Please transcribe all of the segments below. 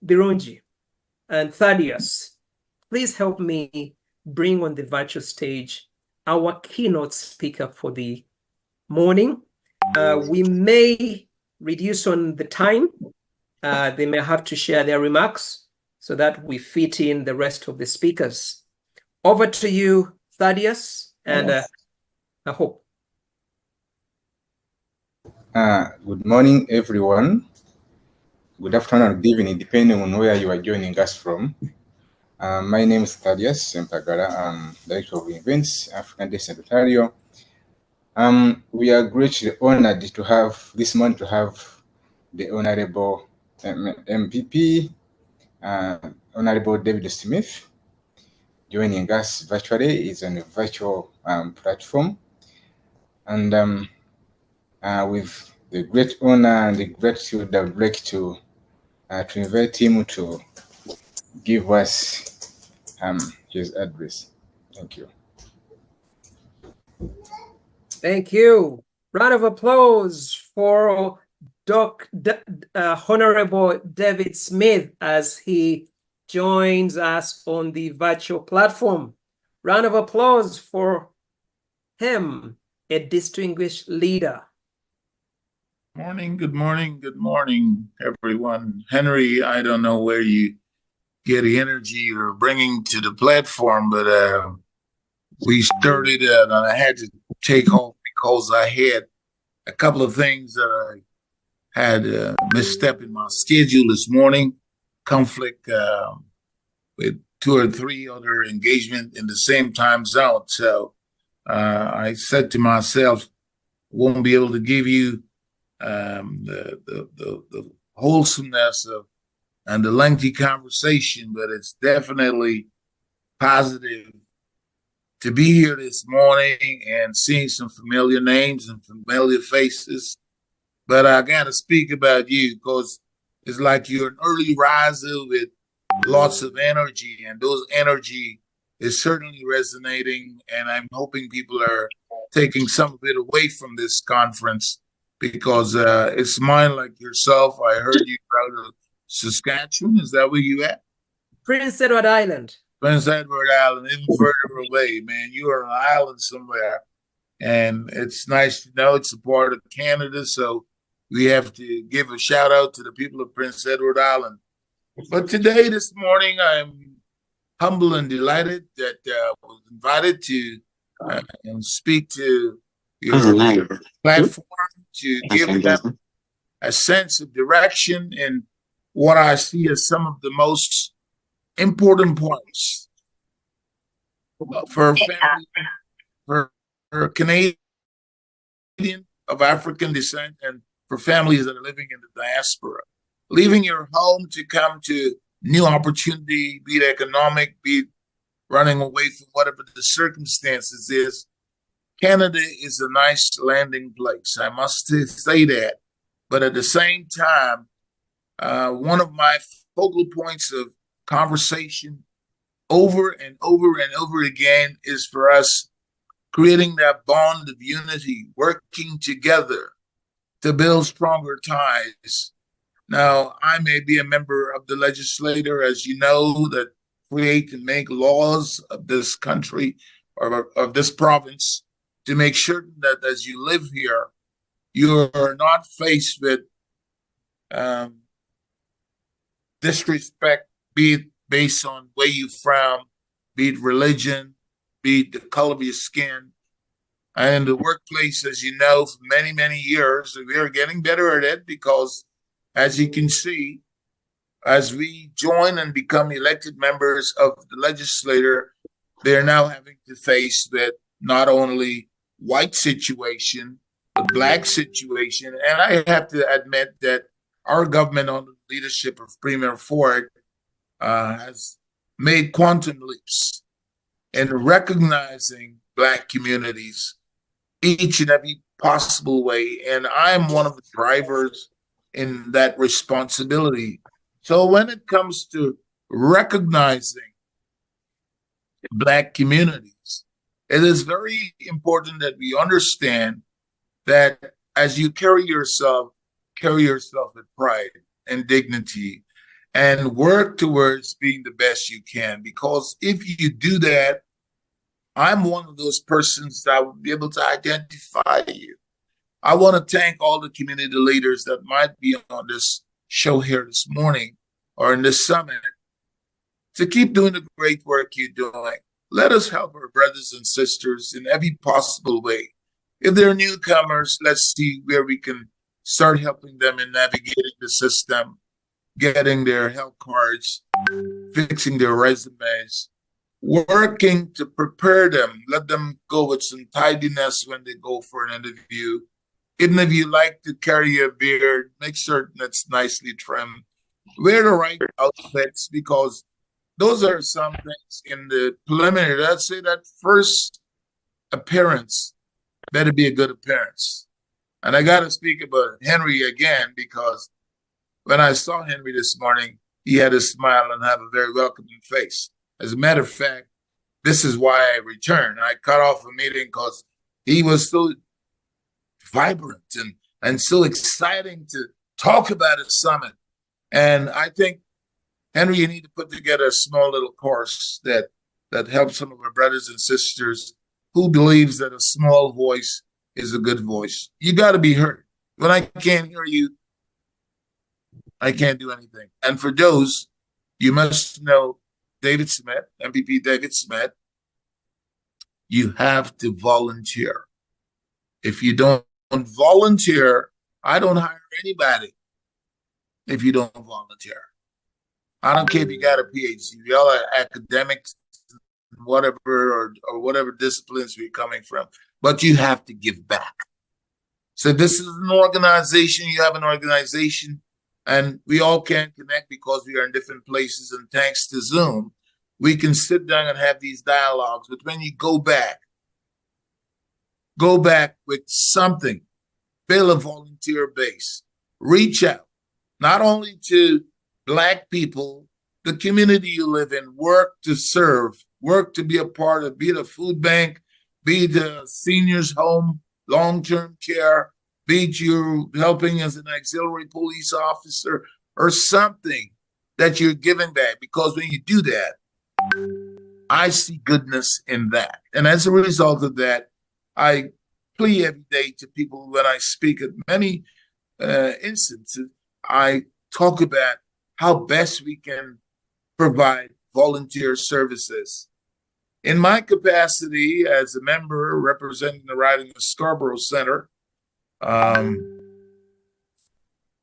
Birunji, and Thaddeus, please help me bring on the virtual stage our keynote speaker for the morning. We may reduce on the time. They may have to share their remarks so that we fit in the rest of the speakers. Over to you, Thaddeus, and I hope. Good morning, everyone. Good afternoon or good evening, depending on where you are joining us from. My name is Thaddeus Sempagara. I'm Director of Events, African Descent, Ontario. We are greatly honored to have this morning to have the Honorable MPP, Honorable David Smith, joining us virtually. It's on a virtual platform, and with the great honor and the gratitude, I would like to invite him to give us his address. Thank you. Thank you. Round of applause for Honorable David Smith as he joins us on the virtual platform. Round of applause for him, a distinguished leader. Good morning, everyone. Henry, I don't know where you get the energy you're bringing to the platform, but we started and I had to take off because I had a couple of things that I had misstep in my schedule this morning, conflict with 2 or 3 other engagements in the same time zone. So I said to myself, won't be able to give you the wholesomeness of and the lengthy conversation, but it's definitely positive to be here this morning and seeing some familiar names and familiar faces. But I got to speak about you because it's like you're an early riser with lots of energy, and those energy is certainly resonating. And I'm hoping people are taking some of it away from this conference because it's mine like yourself. I heard you out of Saskatchewan. Is that where you at? Prince Edward Island. Prince Edward Island, even further away, man. You are on an island somewhere. And it's nice to know it's a part of Canada. So we have to give a shout out to the people of Prince Edward Island. But today, this morning, I'm humble and delighted that I was invited to speak to your platform to give them a sense of direction in what I see as some of the most important points for family, for Canadian of African descent, and for families that are living in the diaspora. Leaving your home to come to new opportunity, be it economic, be it running away from whatever the circumstances is, Canada is a nice landing place. I must say that. But at the same time, one of my focal points of conversation over and over and over again is for us creating that bond of unity, working together to build stronger ties. Now, I may be a member of the legislature, as you know, that create and make laws of this country or of this province to make sure that as you live here, you are not faced with disrespect, be it based on where you're from, be it religion, be it the color of your skin. And in the workplace, as you know, for many, many years, we are getting better at it because, as you can see, as we join and become elected members of the legislature, they're now having to face with not only white situation, but black situation. And I have to admit that our government, under the leadership of Premier Ford, has made quantum leaps in recognizing black communities each and every possible way. And I'm one of the drivers in that responsibility. So when it comes to recognizing black communities, it is very important that we understand that as you carry yourself with pride and dignity and work towards being the best you can. Because if you do that, I'm one of those persons that will be able to identify you. I want to thank all the community leaders that might be on this show here this morning or in this summit to keep doing the great work you're doing. Let us help our brothers and sisters in every possible way. If they're newcomers, let's see where we can start helping them in navigating the system, getting their health cards, fixing their resumes, working to prepare them. Let them go with some tidiness when they go for an interview. Even if you like to carry a beard, make certain it's nicely trimmed. Wear the right outfits, because those are some things in the preliminary. Let's say that first appearance better be a good appearance. And I got to speak about Henry again, because when I saw Henry this morning, he had a smile and have a very welcoming face. As a matter of fact, this is why I returned. I cut off a meeting because he was so vibrant and so exciting to talk about a summit. And I think, Henry, you need to put together a small little course that helps some of our brothers and sisters who believes that a small voice is a good voice. You got to be heard. When I can't hear you, I can't do anything. And for those, you must know David Smith, MPP David Smith. You have to volunteer. If you don't volunteer, I don't hire anybody if you don't volunteer. I don't care if you got a PhD. We all are academics, whatever, or whatever disciplines we're coming from. But you have to give back. So this is an organization. You have an organization, and we all can connect because we are in different places. And thanks to Zoom, we can sit down and have these dialogues. But when you go back with something, build a volunteer base, reach out, not only to Black people, the community you live in, work to serve, work to be a part of, be it a food bank, be it a seniors home, long-term care, be it you helping as an auxiliary police officer or something that you're giving back. Because when you do that, I see goodness in that. And as a result of that, I plea every day to people when I speak at many instances. I talk about how best we can provide volunteer services. In my capacity as a member representing the riding of Scarborough Center, I'm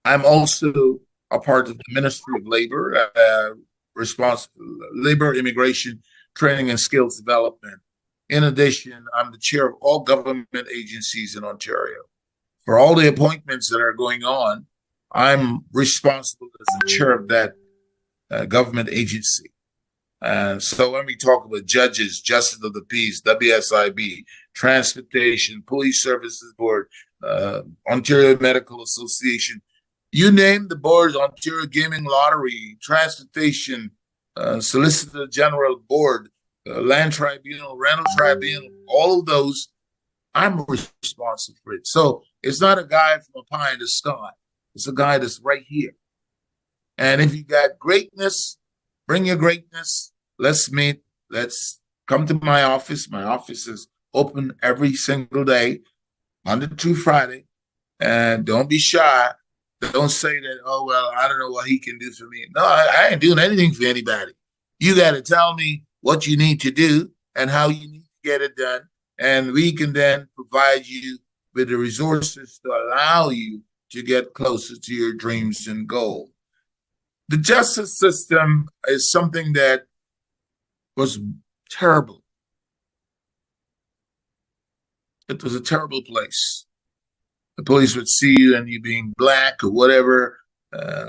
also a part of the Ministry of Labor, Labor, Immigration, Training, and Skills Development. In addition, I'm the chair of all government agencies in Ontario. For all the appointments that are going on, I'm responsible as the chair of that government agency. So when we talk about judges, Justice of the Peace, WSIB, Transportation, Police Services Board, Ontario Medical Association, you name the boards, Ontario Gaming Lottery, Transportation, Solicitor General Board, Land Tribunal, Rental Tribunal, all of those, I'm responsible for it. So it's not a guy from a pie in the sky. It's a guy that's right here. And if you got greatness, bring your greatness. Let's meet. Let's come to my office. My office is open every single day, Monday through Friday. And don't be shy. Don't say that, oh, well, I don't know what he can do for me. No, I ain't doing anything for anybody. You got to tell me what you need to do and how you need to get it done. And we can then provide you with the resources to allow you to get closer to your dreams and goals. The justice system is something that was terrible. It was a terrible place. The police would see you and you being Black or whatever,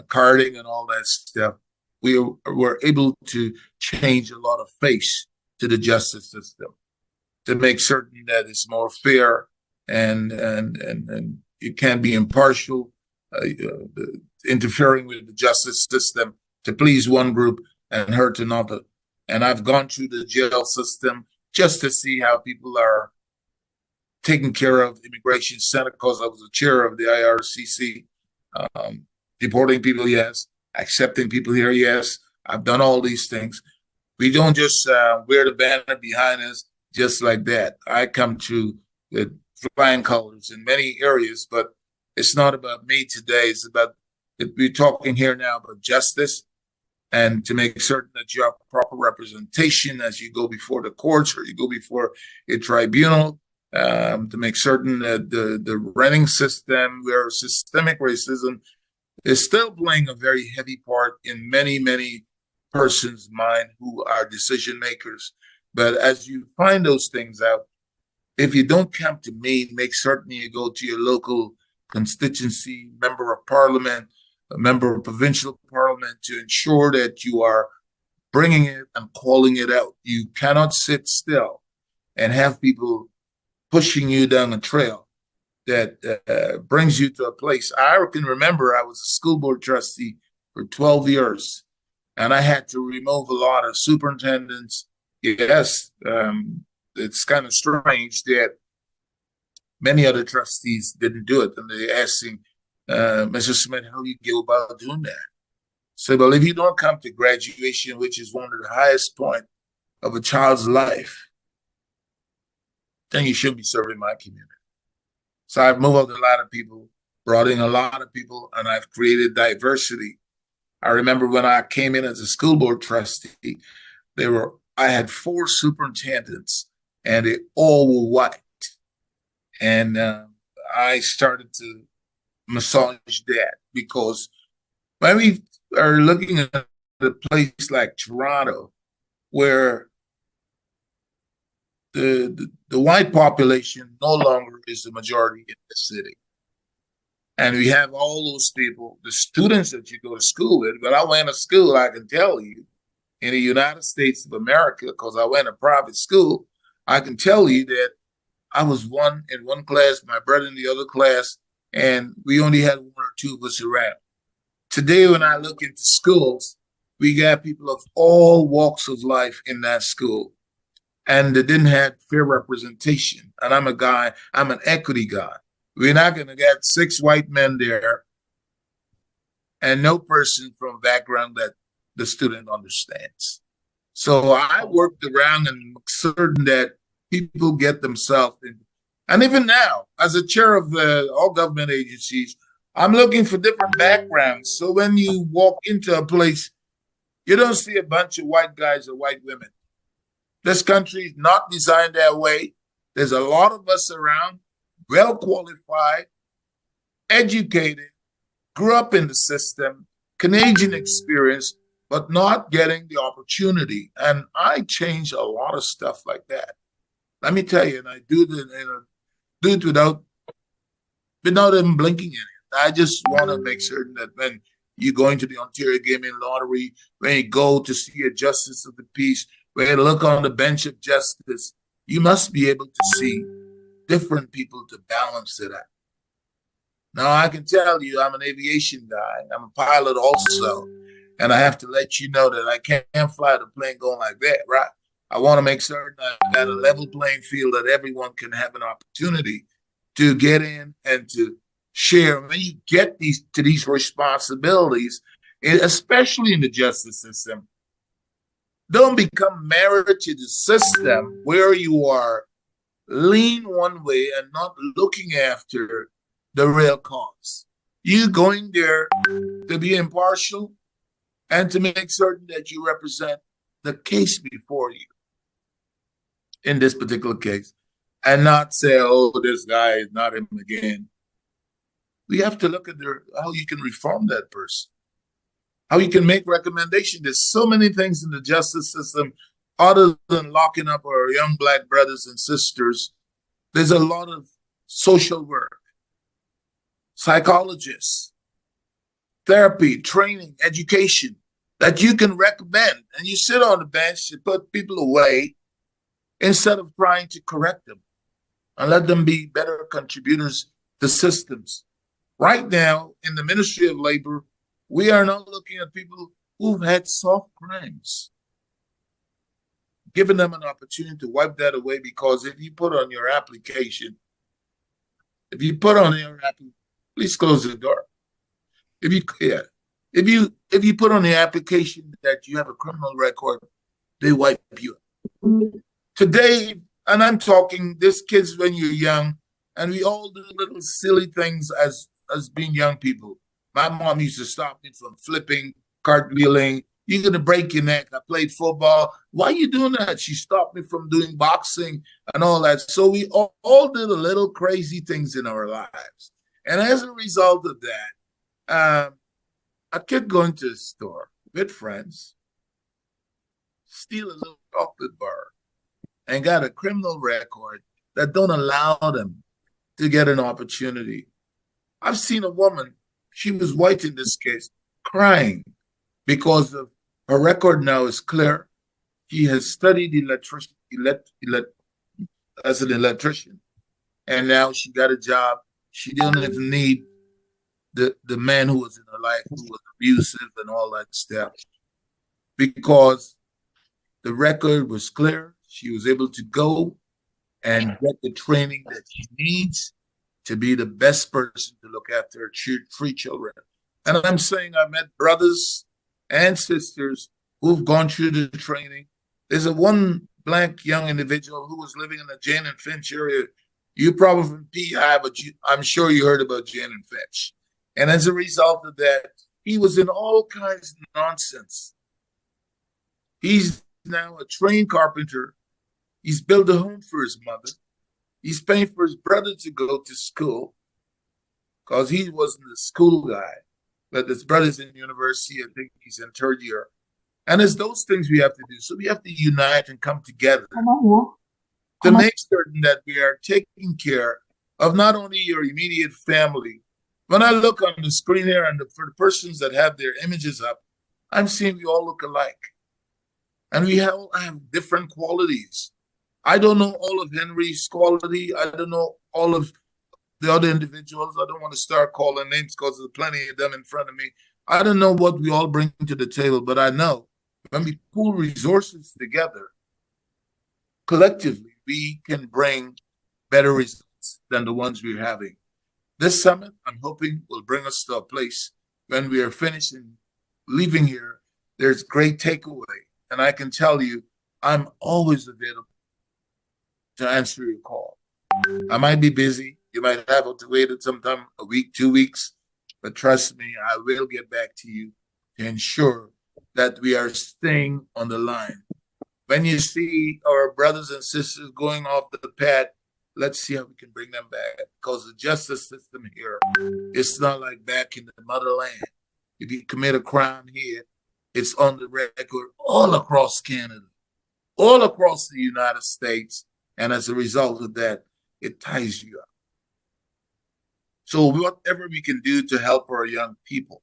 carding and all that stuff. We were able to change a lot of face to the justice system to make certain that it's more fair and it can be impartial, interfering with the justice system to please one group and hurt another. And I've gone through the jail system just to see how people are taken care of. Immigration Center, because I was the chair of the IRCC, deporting people, yes. accepting people here. Yes, I've done all these things. We don't just wear the banner behind us just like that. I come to with flying colors in many areas, but it's not about me today. It's about, we're talking here now about justice, and to make certain that you have proper representation as you go before the courts or you go before a tribunal, to make certain that the renting system, where systemic racism is still playing a very heavy part in many, many persons' mind who are decision makers. But as you find those things out, if you don't come to me, make certain you go to your local constituency, member of parliament, a member of provincial parliament, to ensure that you are bringing it and calling it out. You cannot sit still and have people pushing you down a trail that brings you to a place. I can remember I was a school board trustee for 12 years, and I had to remove a lot of superintendents. Yes, it's kind of strange that many other trustees didn't do it, and they're asking, Mr. Smith, how do you go about doing that? So, well, if you don't come to graduation, which is one of the highest point of a child's life, then you should be serving my community. So I've moved a lot of people, brought in a lot of people, and I've created diversity. I remember when I came in as a school board trustee, I had 4 superintendents, and they all were white. And I started to massage that, because when we are looking at a place like Toronto, where the white population no longer is the majority in the city, and we have all those people, the students that you go to school with. When I went to school, I can tell you, in the United States of America, because I went to private school, I can tell you that I was one in one class, my brother in the other class, and we only had 1 or 2 of us around. Today, when I look into schools, we got people of all walks of life in that school, and they didn't have fair representation. And I'm an equity guy. We're not going to get 6 white men there and no person from a background that the student understands. So I worked around and certain that people get themselves in. And even now, as a chair of all government agencies, I'm looking for different backgrounds. So when you walk into a place, you don't see a bunch of white guys or white women. This country is not designed that way. There's a lot of us around, well qualified, educated, grew up in the system, Canadian experience, but not getting the opportunity. And I change a lot of stuff like that. Let me tell you, and I do it without even blinking in it. I just want to make certain that when you go into the Ontario Gaming Lottery, when you go to see a justice of the peace, when you look on the bench of justice, you must be able to see different people to balance it out. Now, I can tell you, I'm an aviation guy. I'm a pilot also. And I have to let you know that I can't fly the plane going like that, right? I want to make certain I've got a level playing field that everyone can have an opportunity to get in and to share. When you get to these responsibilities, especially in the justice system, don't become married to the system where you are lean one way and not looking after the real cause. You going there to be impartial and to make certain that you represent the case before you in this particular case, and not say, oh, this guy is not him again. We have to look at how you can reform that person, how you can make recommendations. There's so many things in the justice system other than locking up our young Black brothers and sisters. There's a lot of social work, psychologists, therapy, training, education that you can recommend. And you sit on the bench and put people away instead of trying to correct them and let them be better contributors to systems. Right now, in the Ministry of Labor, we are not looking at people who've had soft crimes, giving them an opportunity to wipe that away, because if you put on your application, please close the door. If If you put on the application that you have a criminal record, they wipe you up. Today, and I'm talking this kids when you're young, and we all do little silly things as being young people. My mom used to stop me from flipping, cartwheeling. You're gonna break your neck. I played football. Why are you doing that? She stopped me from doing boxing and all that. So we all did a little crazy things in our lives. And as a result of that, a kid going to a store with friends, steal a little chocolate bar, and got a criminal record that don't allow them to get an opportunity. I've seen a woman, she was white in this case, crying because of her record now is clear. She has studied as an electrician, and now she got a job. She didn't even need the man who was in her life who was abusive and all that stuff because the record was clear. She was able to go and get the training that she needs to be the best person to look after her three children. And I'm saying I met brothers and sisters who've gone through the training. There's a one black young individual who was living in the Jane and Finch area. You probably from PI, but I'm sure you heard about Jane and Finch. And as a result of that, he was in all kinds of nonsense. He's now a trained carpenter. He's built a home for his mother. He's paying for his brother to go to school because he wasn't a school guy. But his brother's in university. I think he's in third year. And it's those things we have to do. So we have to unite and come together to make certain that we are taking care of not only your immediate family. When I look on the screen here and for the persons that have their images up, I'm seeing we all look alike. And we all have different qualities. I don't know all of Henry's quality. I don't know all of the other individuals. I don't want to start calling names because there's plenty of them in front of me. I don't know what we all bring to the table, but I know when we pool resources together, collectively, we can bring better results than the ones we're having. This summit, I'm hoping, will bring us to a place when we are finished and leaving here, there's great takeaway. And I can tell you, I'm always available to answer your call. I might be busy. You might have to wait sometime a week, 2 weeks. But trust me, I will get back to you to ensure that we are staying on the line. When you see our brothers and sisters going off the path, let's see how we can bring them back. Because the justice system here, it's not like back in the motherland. If you commit a crime here, it's on the record all across Canada, all across the United States. And as a result of that, it ties you up. So whatever we can do to help our young people,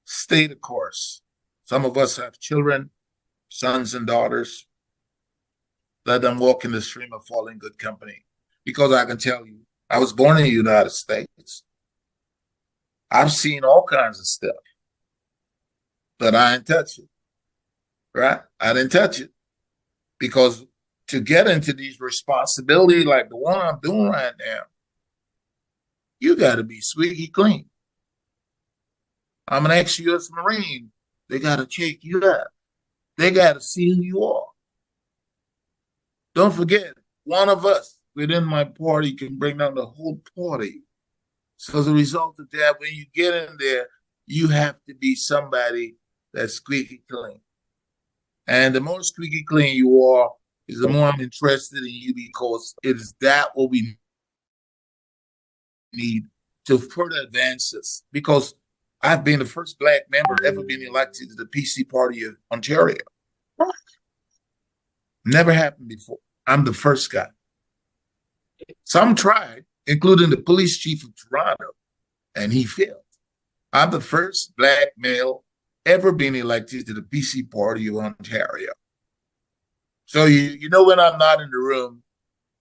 stay the course. Some of us have children, sons and daughters. Let them walk in the stream of falling good company. Because I can tell you, I was born in the United States. I've seen all kinds of stuff. But I didn't touch it. Right? I didn't touch it. Because to get into these responsibilities like the one I'm doing right now, you got to be squeaky clean. I'm an ex-U.S. Marine. They got to check you out. They got to see who you are. Don't forget, one of us within my party can bring down the whole party. So as a result of that, when you get in there, you have to be somebody that's squeaky clean. And the more squeaky clean you are, is the more I'm interested in you because it is that what we need to further advance this. Because I've been the first Black member ever been elected to the PC Party of Ontario. Never happened before. I'm the first guy. Some tried, including the police chief of Toronto, and he failed. I'm the first Black male ever been elected to the PC Party of Ontario. So you know when I'm not in the room,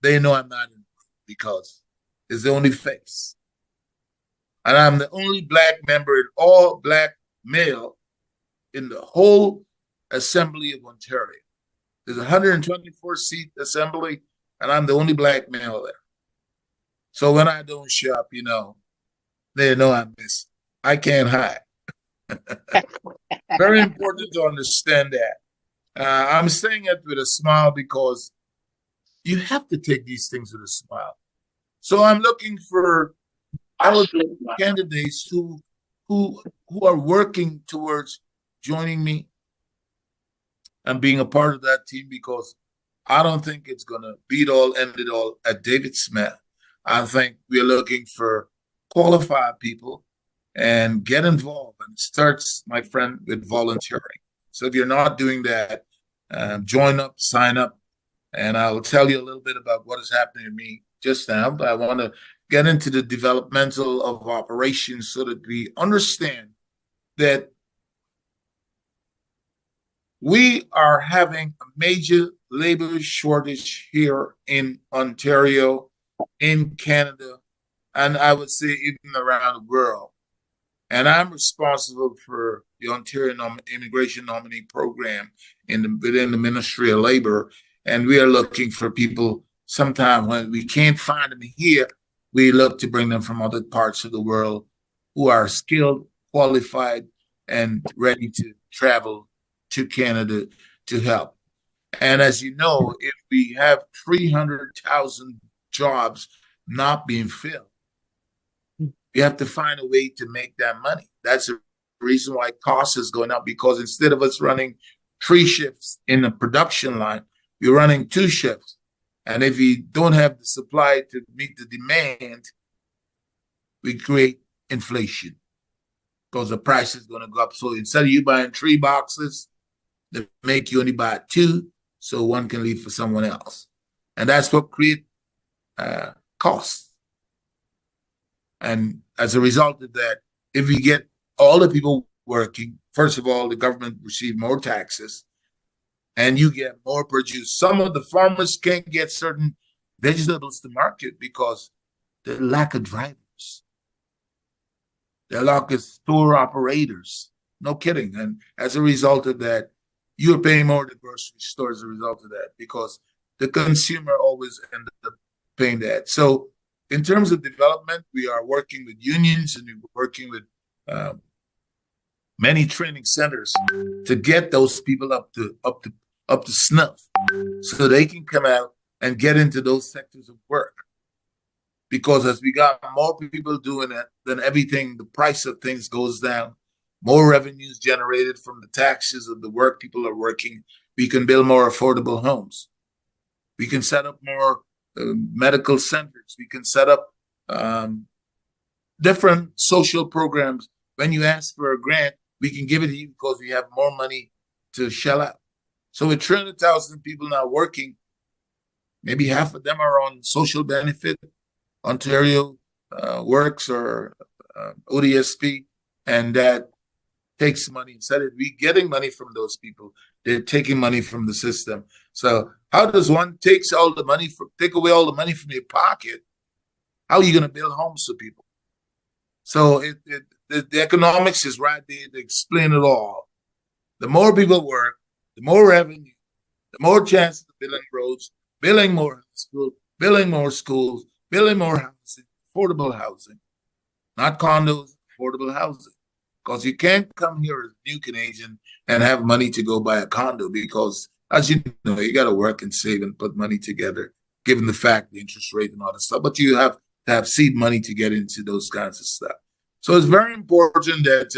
they know I'm not in the room because it's the only face. And I'm the only Black member and all Black male in the whole Assembly of Ontario. There's a 124-seat assembly, and I'm the only Black male there. So when I don't show up, they know I'm missing. I can't hide. Very important to understand that. I'm saying it with a smile because you have to take these things with a smile. So I'm looking for our candidates who who are working towards joining me and being a part of that team, because I don't think it's gonna beat all, end it all at David Smith. I think we're looking for qualified people and get involved. And it starts, my friend, with volunteering. So if you're not doing that, join up, sign up, and I'll tell you a little bit about what is happening to me just now. But I want to get into the developmental of operations so that we understand that we are having a major labor shortage here in Ontario, in Canada, and I would say even around the world. And I'm responsible for the Ontario Immigration Nominee Program within the Ministry of Labor. And we are looking for people. Sometimes when we can't find them here, we look to bring them from other parts of the world who are skilled, qualified, and ready to travel to Canada to help. And as you know, if we have 300,000 jobs not being filled, you have to find a way to make that money. That's the reason why cost is going up, because instead of us running 3 shifts in the production line, you're running 2 shifts. And if you don't have the supply to meet the demand, we create inflation because the price is going to go up. So instead of you buying 3 boxes, they make you only buy 2, so one can leave for someone else. And that's what creates costs. And as a result of that, if we get all the people working, first of all, the government receives more taxes and you get more produce. Some of the farmers can't get certain vegetables to market because the lack of drivers. The lack of store operators. No kidding. And as a result of that, you're paying more at the grocery store as a result of that, because the consumer always ends up paying that. So in terms of development, we are working with unions and we're working with many training centers to get those people up to snuff, so they can come out and get into those sectors of work. Because as we got more people doing it, then everything, the price of things goes down. More revenues generated from the taxes of the work people are working. We can build more affordable homes. We can set up more medical centers. We can set up different social programs. When you ask for a grant, we can give it to you because we have more money to shell out. So with 300,000 people now working, maybe half of them are on social benefit, Ontario Works or ODSP, and that takes money. Instead of we getting money from those people, they're taking money from the system. So how does one take away all the money from your pocket? How are you going to build homes for people? So the economics is right there to explain it all. The more people work, the more revenue, the more chances of building roads, building more schools, building more schools, building more housing, affordable housing, not condos, affordable housing. Because you can't come here as a new Canadian and have money to go buy a condo, because, as you know, you got to work and save and put money together, given the fact, the interest rate and all that stuff. But you have to have seed money to get into those kinds of stuff. So it's very important that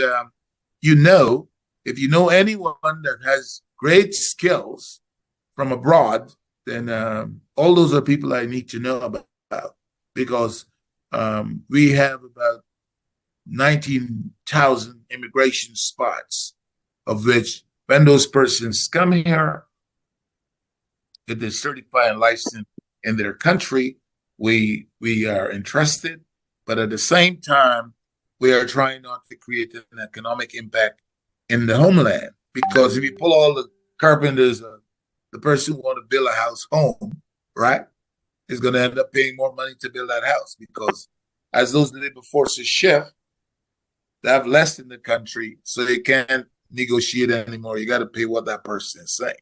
if you know anyone that has great skills from abroad, then all those are people I need to know about, because we have about 19,000 immigration spots, of which when those persons come here, if they're certified and licensed in their country, we are interested. But at the same time, we are trying not to create an economic impact in the homeland. Because if you pull all the carpenters, the person who want to build a house home, right, is going to end up paying more money to build that house, because as those labor forces shift, they have less in the country, so they can't negotiate anymore. You got to pay what that person is saying.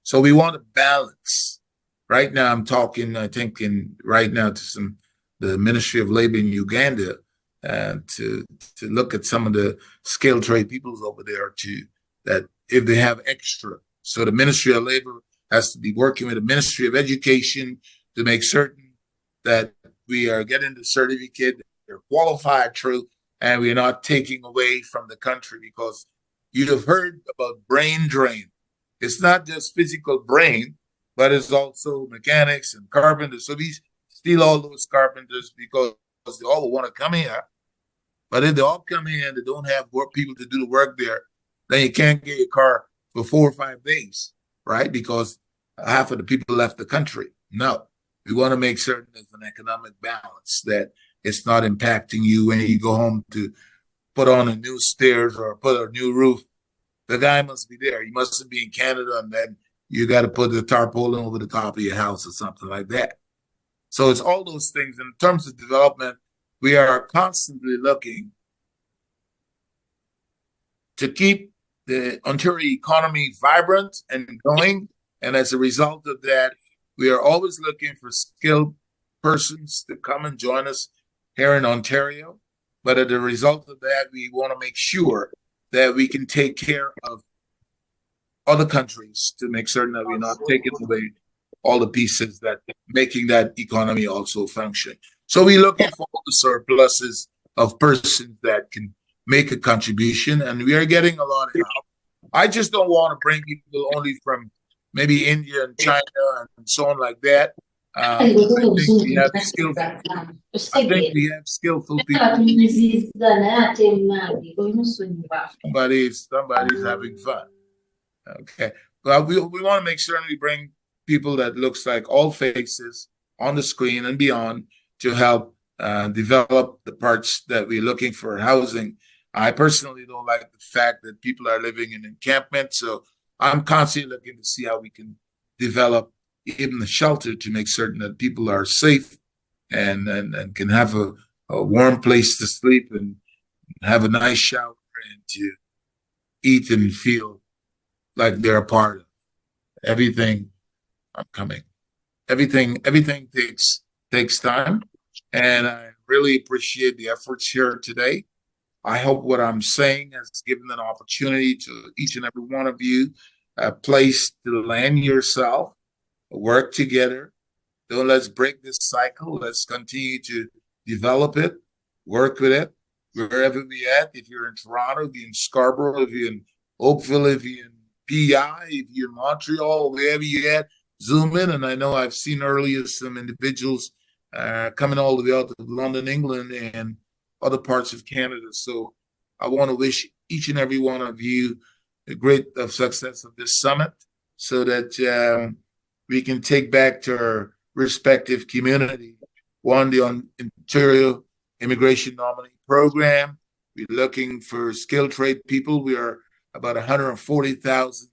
So we want to balance. Right now, I'm thinking right now to the Ministry of Labor in Uganda, to look at some of the skilled trade peoples over there that if they have extra. So the Ministry of Labor has to be working with the Ministry of Education to make certain that we are getting the certificate, they're qualified through, and we're not taking away from the country, because you have heard about brain drain. It's not just physical brain, but it's also mechanics and carpenters. So we steal all those carpenters because they all want to come here. But if they all come here and they don't have work people to do the work there, then you can't get your car for 4 or 5 days, right? Because half of the people left the country. No, we want to make certain there's an economic balance, that it's not impacting you when you go home to put on a new stairs or put a new roof. The guy must be there. He mustn't be in Canada, and then you got to put the tarpaulin over the top of your house or something like that. So it's all those things. In terms of development, we are constantly looking to keep the Ontario economy vibrant and going. And as a result of that, we are always looking for skilled persons to come and join us here in Ontario. But as a result of that, we want to make sure that we can take care of other countries to make certain that we're not taking away all the pieces that making that economy also function. So we're looking for all the surpluses of persons that can make a contribution, and we are getting a lot of help. I just don't want to bring people only from maybe India and China and so on like that. I think we have skillful people. Somebody's having fun. Okay. Well, we want to make sure we bring people that looks like all faces on the screen and beyond to help develop the parts that we're looking for housing. I personally don't like the fact that people are living in encampments, so I'm constantly looking to see how we can develop even the shelter to make certain that people are safe and can have a warm place to sleep and have a nice shower and to eat and feel like they're a part of everything. I'm coming. Everything takes time, and I really appreciate the efforts here today. I hope what I'm saying has given an opportunity to each and every one of you a place to land yourself, work together. Don't let's break this cycle. Let's continue to develop it, work with it, wherever we at. If you're in Toronto, if you're in Scarborough, if you're in Oakville, if you're in PI, if you're in Montreal, wherever you're at, zoom in. And I know I've seen earlier some individuals coming all the way out of London, England, and other parts of Canada. So I want to wish each and every one of you a great success of this summit, so that we can take back to our respective community. One, the Ontario Immigration Nominee Program. We're looking for skilled trade people. We are about 140,000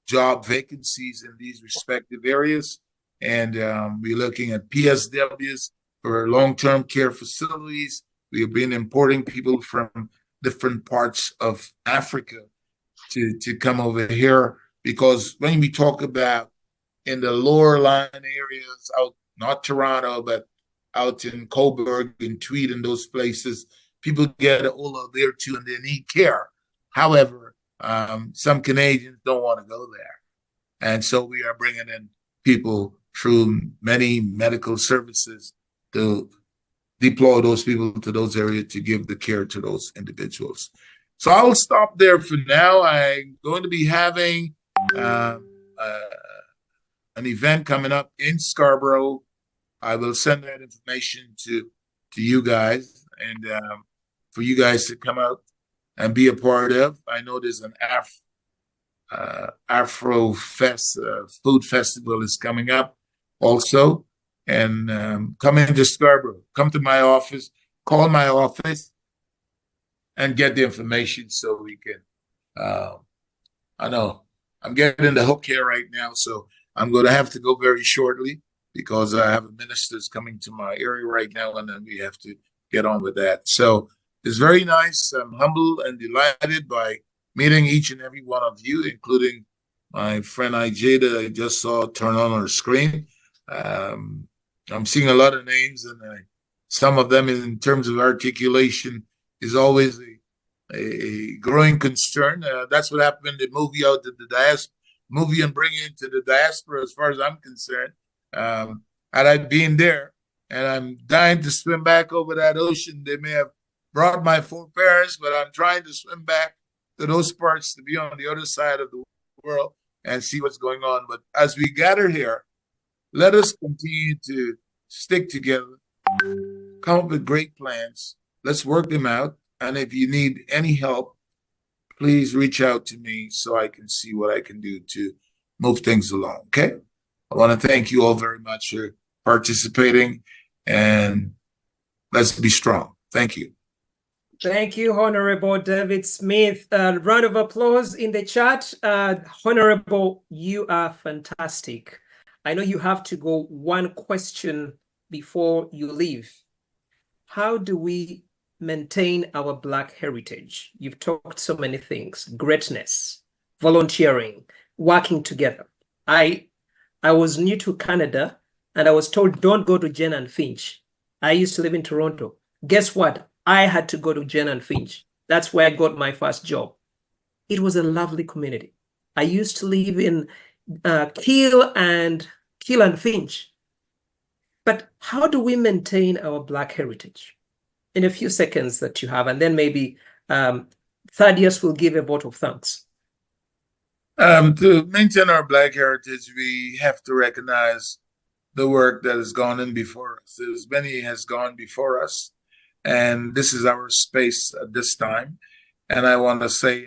job vacancies in these respective areas. And we're looking at PSWs for long-term care facilities. We have been importing people from different parts of Africa to come over here, because when we talk about in the lower line areas out, not Toronto, but out in Cobourg and Tweed and those places, people get older there too and they need care. However, some Canadians don't want to go there. And so we are bringing in people through many medical services to deploy those people to those areas to give the care to those individuals. So I'll stop there for now. I'm going to be having an event coming up in Scarborough. I will send that information to you guys, and for you guys to come out and be a part of. I know there's an Afro Fest food festival is coming up also, and come into Scarborough, come to my office, call my office, and get the information so we can. I know I'm getting the hook here right now, so I'm going to have to go very shortly because I have a minister's coming to my area right now, and then we have to get on with that. So it's very nice. I'm humbled and delighted by meeting each and every one of you, including my friend IJ that I just saw turn on our screen. I'm seeing a lot of names, and I Some of them, in terms of articulation, is always a growing concern. That's what happened in the movie out to the diaspora, movie and bringing it to the diaspora, as far as I'm concerned. Had I been there, and I'm dying to swim back over that ocean, they may have brought my foreparents, but I'm trying to swim back to those parts to be on the other side of the world and see what's going on. But as we gather here, let us continue to stick together, come up with great plans. Let's work them out. And if you need any help, please reach out to me so I can see what I can do to move things along. Okay? I want to thank you all very much for participating, and let's be strong. Thank you. Thank you, Honorable David Smith. Round of applause in the chat. Honorable, you are fantastic. I know you have to go one question before you leave. How do we maintain our Black heritage? You've talked so many things: greatness, volunteering, working together. I was new to Canada, and I was told, don't go to Jen and Finch. I used to live in Toronto. Guess what? I had to go to Jen and Finch. That's where I got my first job. It was a lovely community. I used to live in Kiel and Finch. But how do we maintain our Black heritage? In a few seconds that you have, and then maybe Thaddeus will give a vote of thanks. To maintain our Black heritage, we have to recognize the work that has gone in before us. As many has gone before us, and this is our space at this time. And I want to say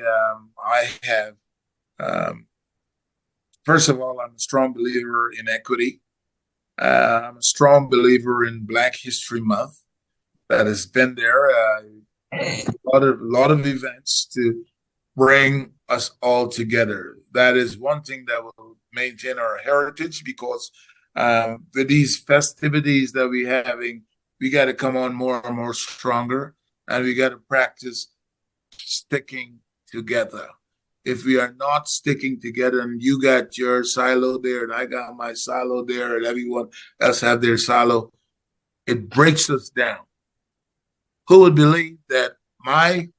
I have, first of all, I'm a strong believer in equity. I'm a strong believer in Black History Month that has been there. A lot of events to bring us all together. That is one thing that will maintain our heritage, because with these festivities that we're having, we got to come on more and more stronger, and we got to practice sticking together. If we are not sticking together, and you got your silo there, and I got my silo there, and everyone else have their silo, it breaks us down. Who would believe that I'm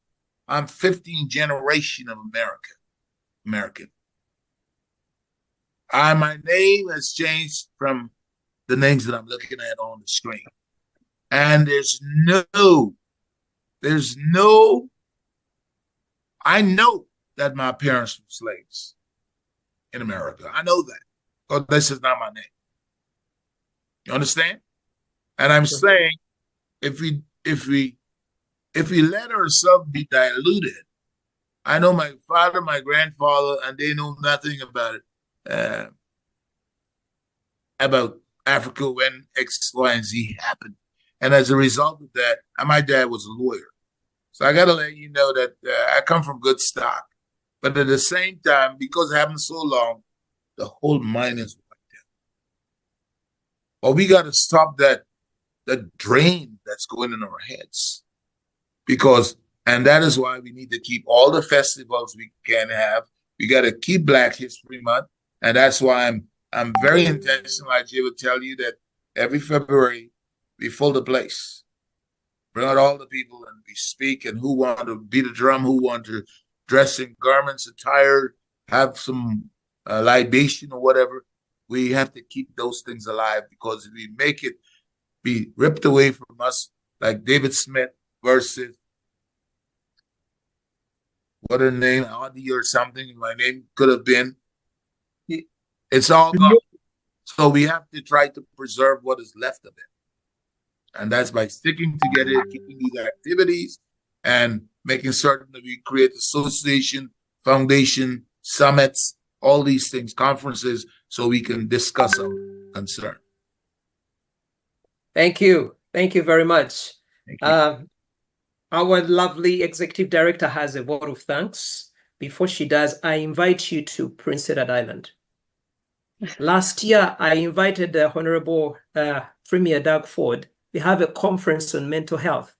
15th generation of American. My name has changed from the names that I'm looking at on the screen. And I know that my parents were slaves in America. I know that, because this is not my name. You understand? And I'm saying, if we let ourselves be diluted, I know my father, my grandfather, and they know nothing about it, about Africa when X, Y, and Z happened. And as a result of that, my dad was a lawyer. So I got to let you know that I come from good stock. But at the same time, because it happened so long, the whole mind is wiped out. Well, we got to stop that drain that's going in our heads. And that is why we need to keep all the festivals we can have. We got to keep Black History Month. And that's why I'm very intentional. I will tell you that every February, we fill the place. Bring out all the people, and we speak, and who want to beat a drum, who want to dress in garments, attire, have some libation or whatever. We have to keep those things alive, because if we make it be ripped away from us, like David Smith versus what a name, Audi or something, my name could have been. It's all gone. So we have to try to preserve what is left of it. And that's by sticking together, keeping these activities, and making certain that we create association, foundation, summits, all these things, conferences, so we can discuss our concern. Thank you. Thank you very much. Our lovely executive director has a vote of thanks. Before she does, I invite you to Prince Edward Island. Last year, I invited the Honorable Premier Doug Ford. We have a conference on mental health.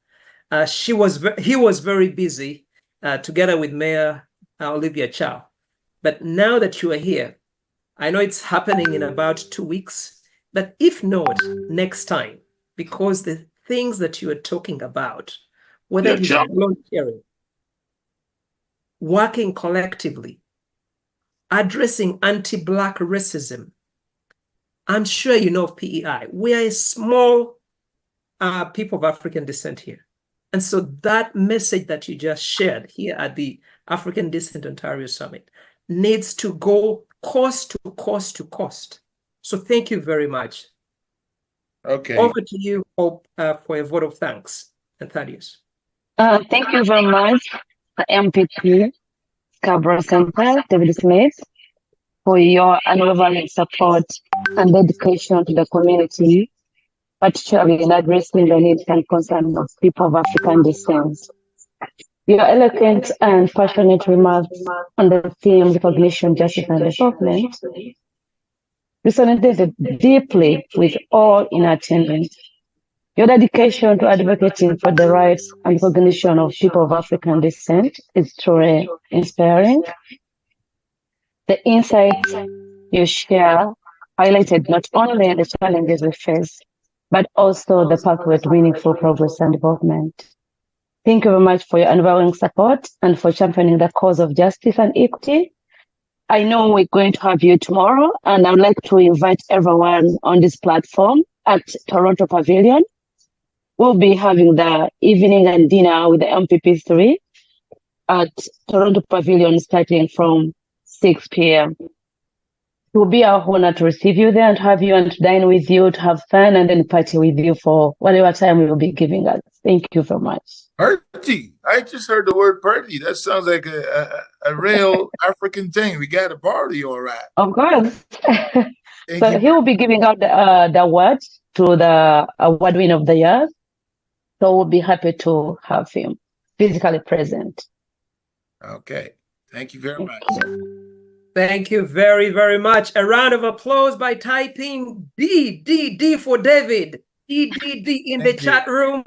He was very busy together with Mayor Olivia Chow. But now that you are here, I know it's happening in about 2 weeks, but if not, next time, because things that you are talking about, whether it is volunteering, working collectively, addressing anti-Black racism. I'm sure you know of PEI. We are a small people of African descent here. And so that message that you just shared here at the African Descent Ontario Summit needs to go coast to coast to coast. So thank you very much. Okay. Over to you, Hope, for a vote of thanks. And Thaddeus. Thank you very much, MPP, Scarborough Center, David Smith, for your unwavering support and dedication to the community, particularly in addressing the needs and concerns of people of African descent. Your eloquent and passionate remarks on the theme recognition, justice, and development resonated deeply with all in attendance. Your dedication to advocating for the rights and recognition of people of African descent is truly inspiring. The insights you share highlighted not only the challenges we face, but also the pathway to meaningful progress and development. Thank you very much for your unwavering support and for championing the cause of justice and equity. I know we're going to have you tomorrow, and I would like to invite everyone on this platform at Toronto Pavilion. We'll be having the evening and dinner with the MPP3 at Toronto Pavilion starting from 6 p.m. It will be our honor to receive you there and have you and to dine with you, to have fun, and then party with you for whatever time we will be giving us. Thank you very much. Party. I just heard the word party. That sounds like a real African thing. We got a party, all right. Of course. So he will be giving out the awards to the award winner of the year. So we'll be happy to have him physically present. Okay. Thank you very much. Thank you very, very much. A round of applause by typing D for David. D in the chat room.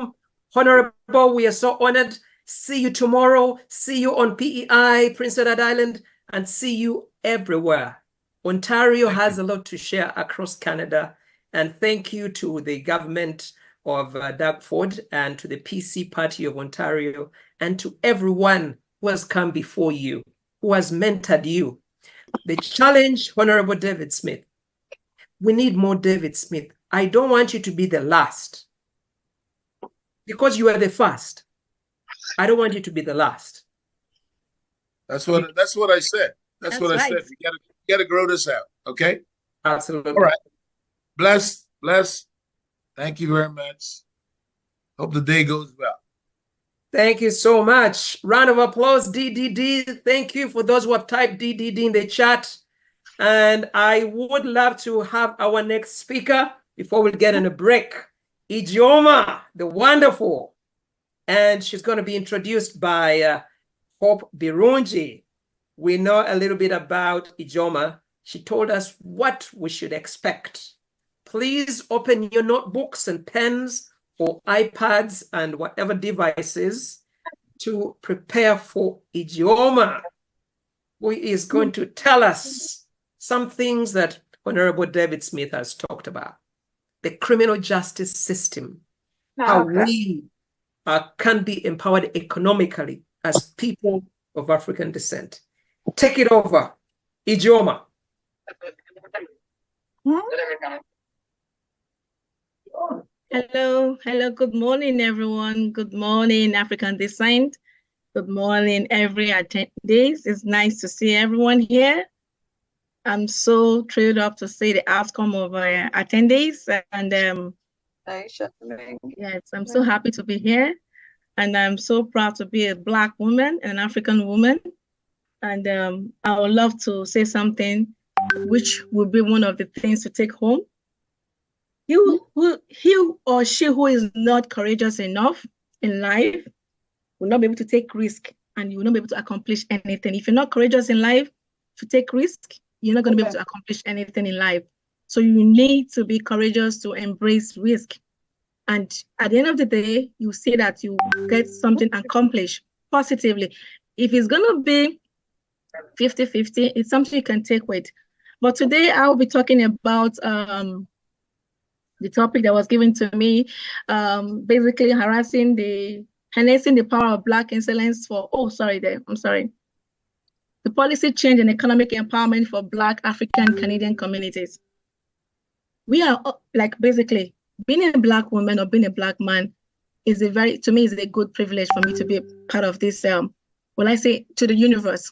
Honorable, we are so honored. See you tomorrow. See you on PEI, Prince Edward Island, and see you everywhere. Ontario has a lot to share across Canada. And thank you to the government of Doug Ford and to the PC Party of Ontario and to everyone who has come before you, who has mentored you. The challenge, Honorable David Smith, we need more David Smith. I don't want you to be the last because you are the first. I don't want you to be the last. That's what I said. That's what I said. You gotta grow this out. Okay. Absolutely. All right. Bless. Thank you very much. Hope the day goes well. Thank you so much. Round of applause, DDD. Thank you for those who have typed DDD in the chat. And I would love to have our next speaker before we get on a break. Ijeoma, the wonderful. And she's going to be introduced by Hope Birungi. We know a little bit about Ijeoma. She told us what we should expect. Please open your notebooks and pens or iPads and whatever devices to prepare for Ijeoma, who is going to tell us some things that Honorable David Smith has talked about. The criminal justice system, how we can be empowered economically as people of African descent. Take it over, Ijeoma. Hello, good morning, everyone. Good morning, African descent. Good morning, every attendees. It's nice to see everyone here. I'm so thrilled up to see the outcome of our attendees, and yes, I'm so happy to be here, and I'm so proud to be a Black woman, an African woman, and I would love to say something which will be one of the things to take home. He or she who is not courageous enough in life will not be able to take risk, and you will not be able to accomplish anything. If you're not courageous in life to take risk, you're not going to be able to accomplish anything in life. So you need to be courageous to embrace risk. And at the end of the day, you see that you get something accomplished positively. If it's going to be 50-50, it's something you can take with. But today I'll be talking about the topic that was given to me, basically harnessing the power of Black excellence for, the policy change and economic empowerment for Black African Canadian communities. We are like basically being a Black woman or being a Black man is to me is a good privilege for me to be a part of this, to the universe.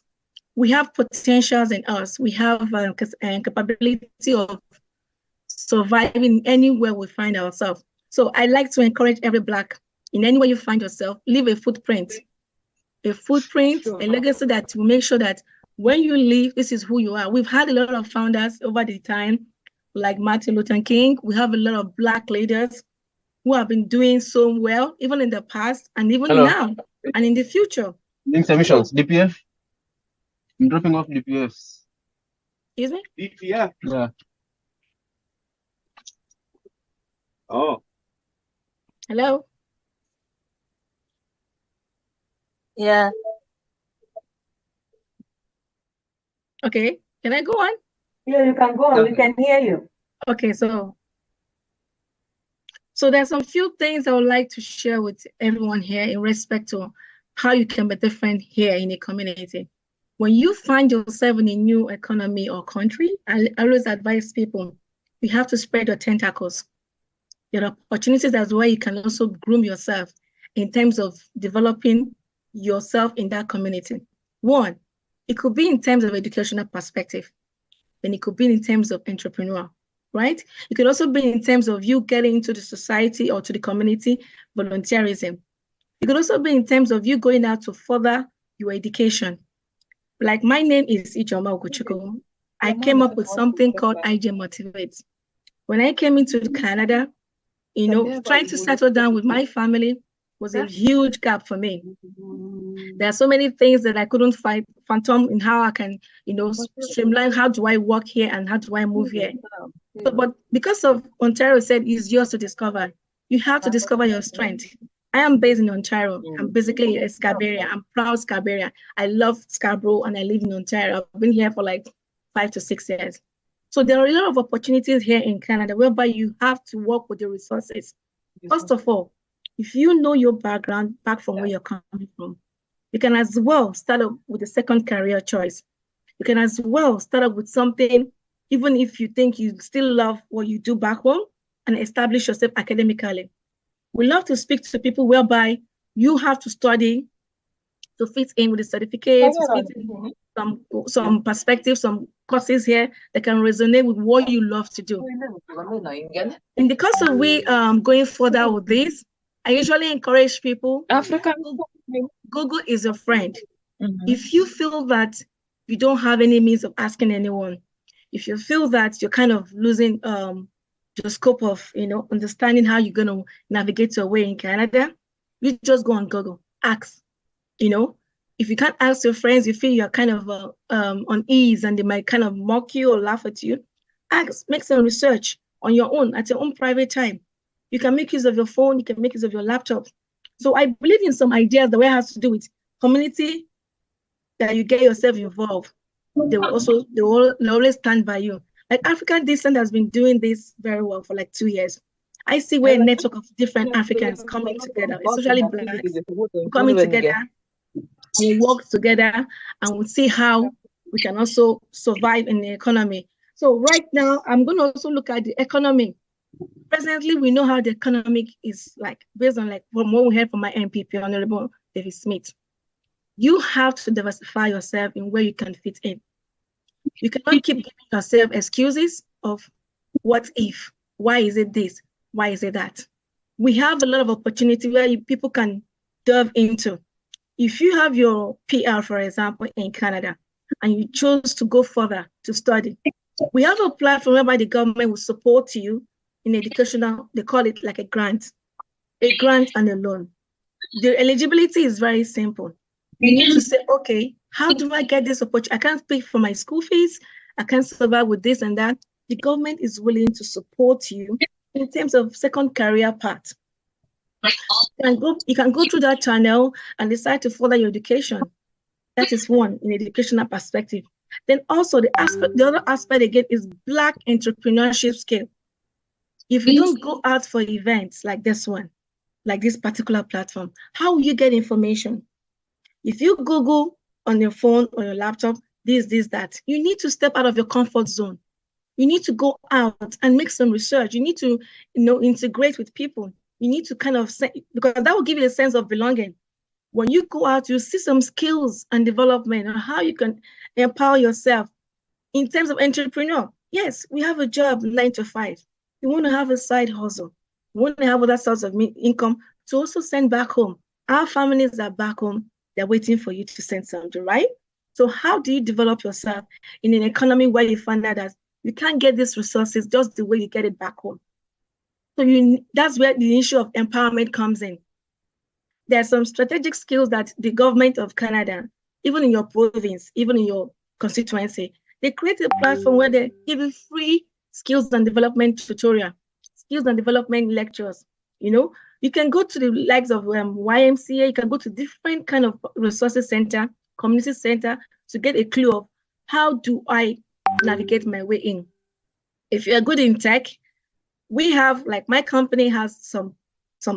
We have potentials in us. We have capability of surviving anywhere we find ourselves. So I like to encourage every Black, in anywhere you find yourself, leave a footprint, a legacy that will make sure that when you leave, this is who you are. We've had a lot of founders over the time, like Martin Luther King. We have a lot of Black leaders who have been doing so well, even in the past and even now and in the future. Submissions, DPF. I'm dropping off DPFs. Excuse me? DPF. Yeah. Oh. Hello? Yeah. Okay. Can I go on? Yeah, you can go on. We can hear you. Okay, so there's some few things I would like to share with everyone here in respect to how you can be different here in a community. When you find yourself in a new economy or country, I always advise people, you have to spread your tentacles. There are opportunities as well. You can also groom yourself in terms of developing yourself in that community. One, it could be in terms of educational perspective. Then it could be in terms of entrepreneur, right? It could also be in terms of you getting into the society or to the community, volunteerism. It could also be in terms of you going out to further your education. Like my name is Ijoma Oguchukwu. I came up with something called IJ Motivate. When I came into Canada, trying to settle down with my family was a huge gap for me. There are so many things that I couldn't phantom in how I can, streamline. How do I work here and how do I move here? But because of Ontario said it's yours to discover, you have to discover your strength. I am based in Ontario. I'm basically a Scarbarian. I'm proud Scarbarian. I love Scarborough and I live in Ontario. I've been here for like 5 to 6 years. So there are a lot of opportunities here in Canada whereby you have to work with the resources. First of all, if you know your background, back from where you're coming from, you can as well start up with a second career choice. You can as well start up with something, even if you think you still love what you do back home, and establish yourself academically. We love to speak to people whereby you have to study to fit in with the certificates, to fit in some perspectives, some courses here that can resonate with what you love to do. In the course of we going further with this, I usually encourage people, Google is your friend. If you feel that you don't have any means of asking anyone, if you feel that you're kind of losing the scope of understanding how you're going to navigate your way in Canada, you just go on Google, ask. If you can't ask your friends, you feel you're kind of unease and they might kind of mock you or laugh at you, ask, make some research on your own at your own private time. You can make use of your phone, you can make use of your laptop. So I believe in some ideas the way it has to do with community, that you get yourself involved. They will always stand by you. Like African Descent has been doing this very well for like 2 years. I see where a network of different Africans coming together, especially Blacks, coming together and work together, and we'll see how we can also survive in the economy. So right now, I'm going to also look at the economy. Presently, we know how the economic is like, based on like from what we heard from my MPP, Honorable David Smith. You have to diversify yourself in where you can fit in. You cannot keep giving yourself excuses of what if, why is it this, why is it that? We have a lot of opportunity where people can delve into. If you have your PR, for example, in Canada, and you choose to go further to study, we have a platform whereby the government will support you in educational, they call it like a grant and a loan. The eligibility is very simple. You need to say, okay, how do I get this opportunity? I can't pay for my school fees. I can't survive with this and that. The government is willing to support you in terms of second career path. You can go through that channel and decide to further your education. That is one in educational perspective. Then also the other aspect again is Black entrepreneurship skill. If you don't go out for events like this one, like this particular platform, how will you get information? If you Google on your phone or your laptop, this, that, you need to step out of your comfort zone. You need to go out and make some research. You need to, integrate with people. You need to kind of say, because that will give you a sense of belonging. When you go out, you see some skills and development on how you can empower yourself in terms of entrepreneur. Yes, we have a job 9 to 5. You want to have a side hustle. You want to have other sorts of income to also send back home. Our families are back home. They're waiting for you to send something, right? So how do you develop yourself in an economy where you find out that you can't get these resources just the way you get it back home? So that's where the issue of empowerment comes in. There are some strategic skills that the government of Canada, even in your province, even in your constituency, they create a platform where they give you free skills and development tutorial, skills and development lectures. You can go to the likes of YMCA, you can go to different kind of resources center, community center to get a clue of how do I navigate my way in. If you're good in tech, we have, like my company has some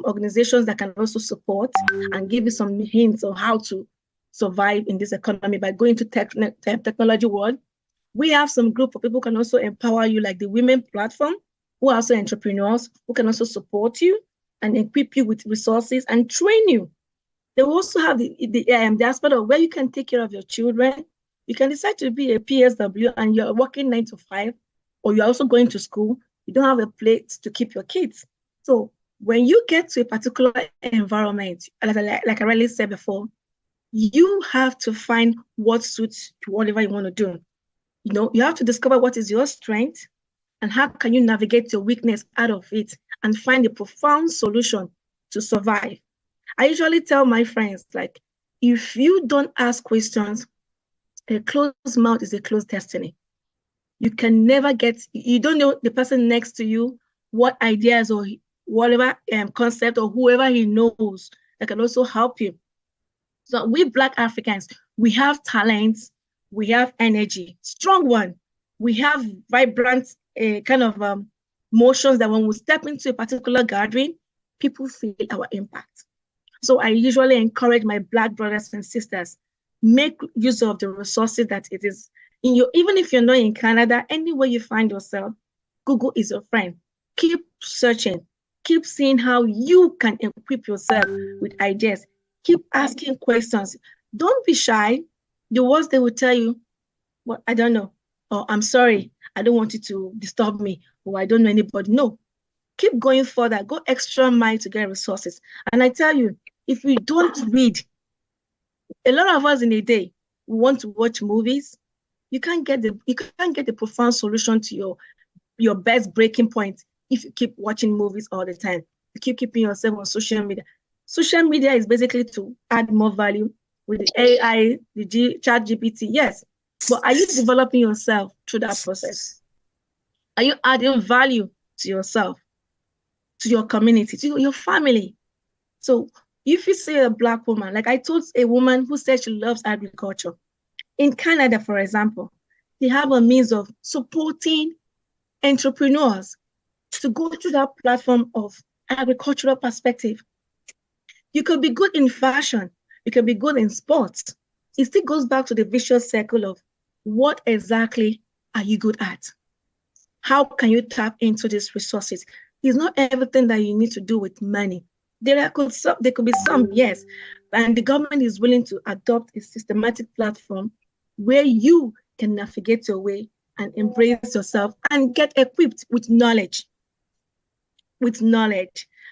organizations that can also support and give you some hints on how to survive in this economy by going to technology world. We have some group of people who can also empower you, like the women platform, who are also entrepreneurs, who can also support you and equip you with resources and train you. They will also have the aspect of where you can take care of your children. You can decide to be a PSW and you're working 9 to 5, or you're also going to school. You don't have a place to keep your kids. So when you get to a particular environment, like I already said before, you have to find what suits whatever you want to do. You have to discover what is your strength and how can you navigate your weakness out of it and find a profound solution to survive. I usually tell my friends, like, if you don't ask questions, a closed mouth is a closed destiny. You can never you don't know the person next to you, what ideas or whatever concept or whoever he knows that can also help you. So we Black Africans, we have talents, we have energy, strong one. We have vibrant kind of motions that when we step into a particular gathering, people feel our impact. So I usually encourage my Black brothers and sisters, make use of the resources that it is in you. Even if you're not in Canada, anywhere you find yourself, Google is your friend. Keep searching. Keep seeing how you can equip yourself with ideas. Keep asking questions. Don't be shy. The worst they will tell you, well, I don't know, or I'm sorry, I don't want you to disturb me, or I don't know anybody. No, keep going further. Go extra mile to get resources. And I tell you, if we don't read, a lot of us in a day, we want to watch movies. You can't get the profound solution to your best breaking point if you keep watching movies all the time. You keep keeping yourself on social media. Social media is basically to add more value with the AI, the chat GPT. Yes, but are you developing yourself through that process? Are you adding value to yourself, to your community, to your family? So if you say a Black woman, like I told a woman who said she loves agriculture, in Canada, for example, they have a means of supporting entrepreneurs to go through that platform of agricultural perspective. You could be good in fashion, you could be good in sports. It still goes back to the vicious circle of what exactly are you good at? How can you tap into these resources? It's not everything that you need to do with money. There could be some, yes, and the government is willing to adopt a systematic platform where you can navigate your way and embrace yourself and get equipped with knowledge.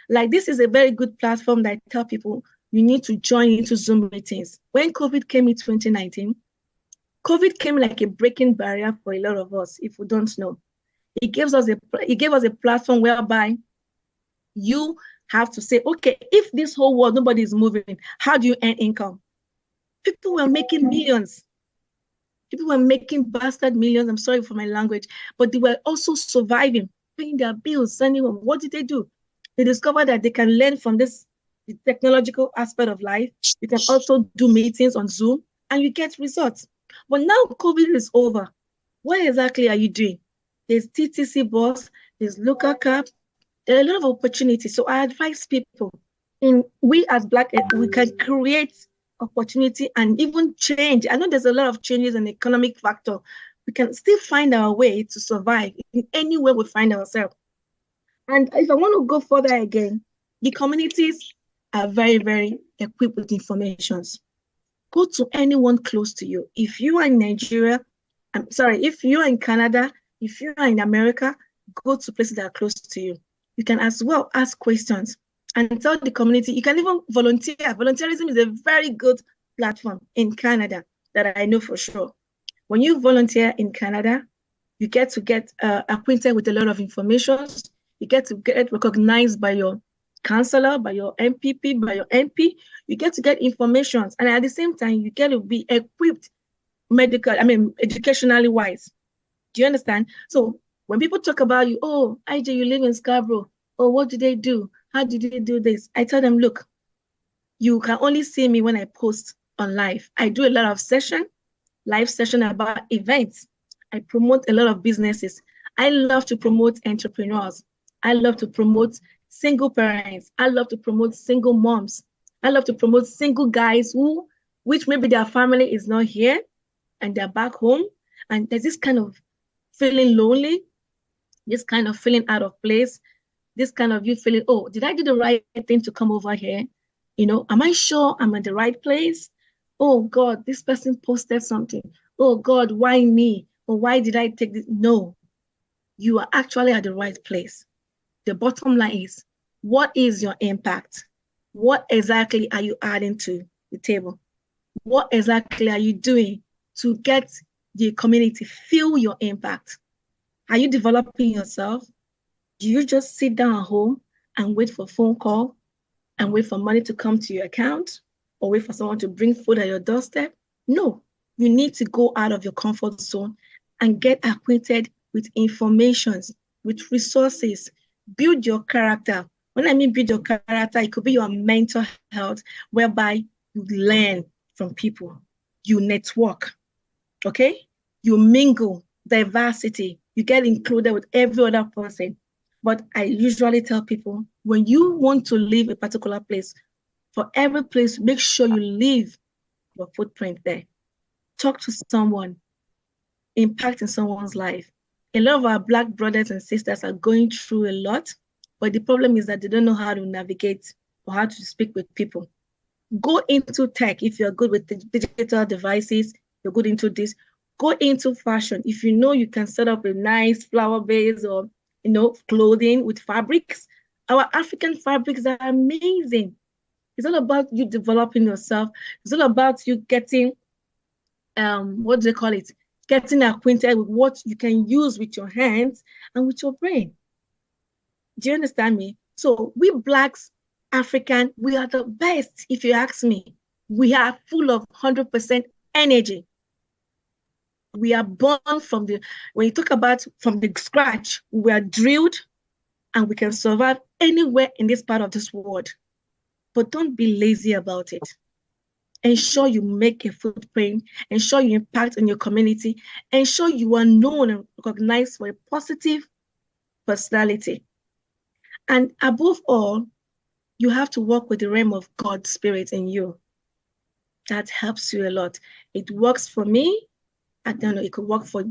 Like this is a very good platform that I tell people you need to join into Zoom meetings. When COVID came in 2019, COVID came like a breaking barrier for a lot of us, if we don't know. It gave us a platform whereby you have to say, okay, if this whole world, nobody is moving, how do you earn income? People were making millions. People were making bastard millions. I'm sorry for my language, but they were also surviving, paying their bills, sending them. What did they do? They discovered that they can learn from the technological aspect of life. You can also do meetings on Zoom and you get results. But now COVID is over. What exactly are you doing? There's TTC bus, there's local cab, There are a lot of opportunities. So I advise people, we as Black, we can create opportunity and even change. I know there's a lot of changes in the economic factor. We can still find our way to survive in any way we find ourselves. And if I want to go further again, the communities are very, very equipped with informations. Go to anyone close to you. If you are in Nigeria, if you are in Canada, if you are in America, go to places that are close to you. You can as well ask questions and tell the community. You can even volunteer. Volunteerism is a very good platform in Canada that I know for sure. When you volunteer in Canada, you get to get acquainted with a lot of information. You get to get recognized by your counselor, by your MPP, by your MP. You get to get information. And at the same time, you get to be equipped educationally wise. Do you understand? So when people talk about you, oh, IJ, you live in Scarborough. Oh, what do they do? How did they do this? I tell them, look, you can only see me when I post on live. I do a lot of live session about events. I promote a lot of businesses. I love to promote entrepreneurs. I love to promote single parents. I love to promote single moms. I love to promote single guys which maybe their family is not here and they're back home. And there's this kind of feeling lonely, this kind of feeling out of place, this kind of you feeling, oh, did I do the right thing to come over here? Am I sure I'm in the right place? Oh God, this person posted something. Oh God, why me? Or why did I take this? No, you are actually at the right place. The bottom line is, what is your impact? What exactly are you adding to the table? What exactly are you doing to get the community feel your impact? Are you developing yourself? Do you just sit down at home and wait for a phone call and wait for money to come to your account or wait for someone to bring food at your doorstep? No, you need to go out of your comfort zone and get acquainted with information, with resources, build your character. When I mean build your character, it could be your mental health, whereby you learn from people, you network, okay? You mingle, diversity, you get included with every other person. But I usually tell people, when you want to leave a particular place, for every place, make sure you leave your footprint there. Talk to someone, impact in someone's life. A lot of our Black brothers and sisters are going through a lot, but the problem is that they don't know how to navigate or how to speak with people. Go into tech if you're good with the digital devices, you're good into this. Go into fashion. If you know you can set up a nice flower base or clothing with fabrics. Our African fabrics are amazing. It's all about you developing yourself. It's all about you getting what do they call it? Getting acquainted with what you can use with your hands and with your brain. Do you understand me? So we Blacks, African, we are the best, if you ask me. We are full of 100% energy. We are born when you talk about from the scratch, we are drilled and we can survive anywhere in this part of this world. But don't be lazy about it. Ensure you make a footprint, ensure you impact on your community, ensure you are known and recognized for a positive personality. And above all, you have to work with the realm of God's spirit in you. That helps you a lot. It works for me. I don't know, it could work for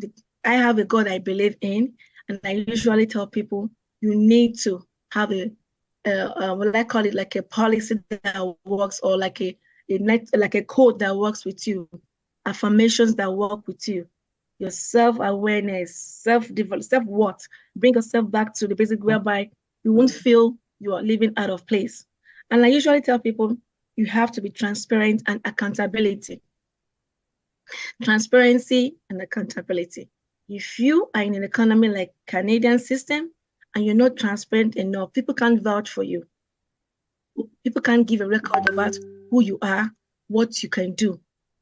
I have a God I believe in, and I usually tell people you need to have what I call it, like a policy that works, or like a code that works with you, affirmations that work with you, your self-awareness, self-worth. Bring yourself back to the basic whereby you won't feel you are living out of place. And I usually tell people you have to be transparent and accountability. Transparency and accountability. If you are in an economy like Canadian system and you're not transparent enough, people can't vouch for you. People can't give a record about who you are, what you can do.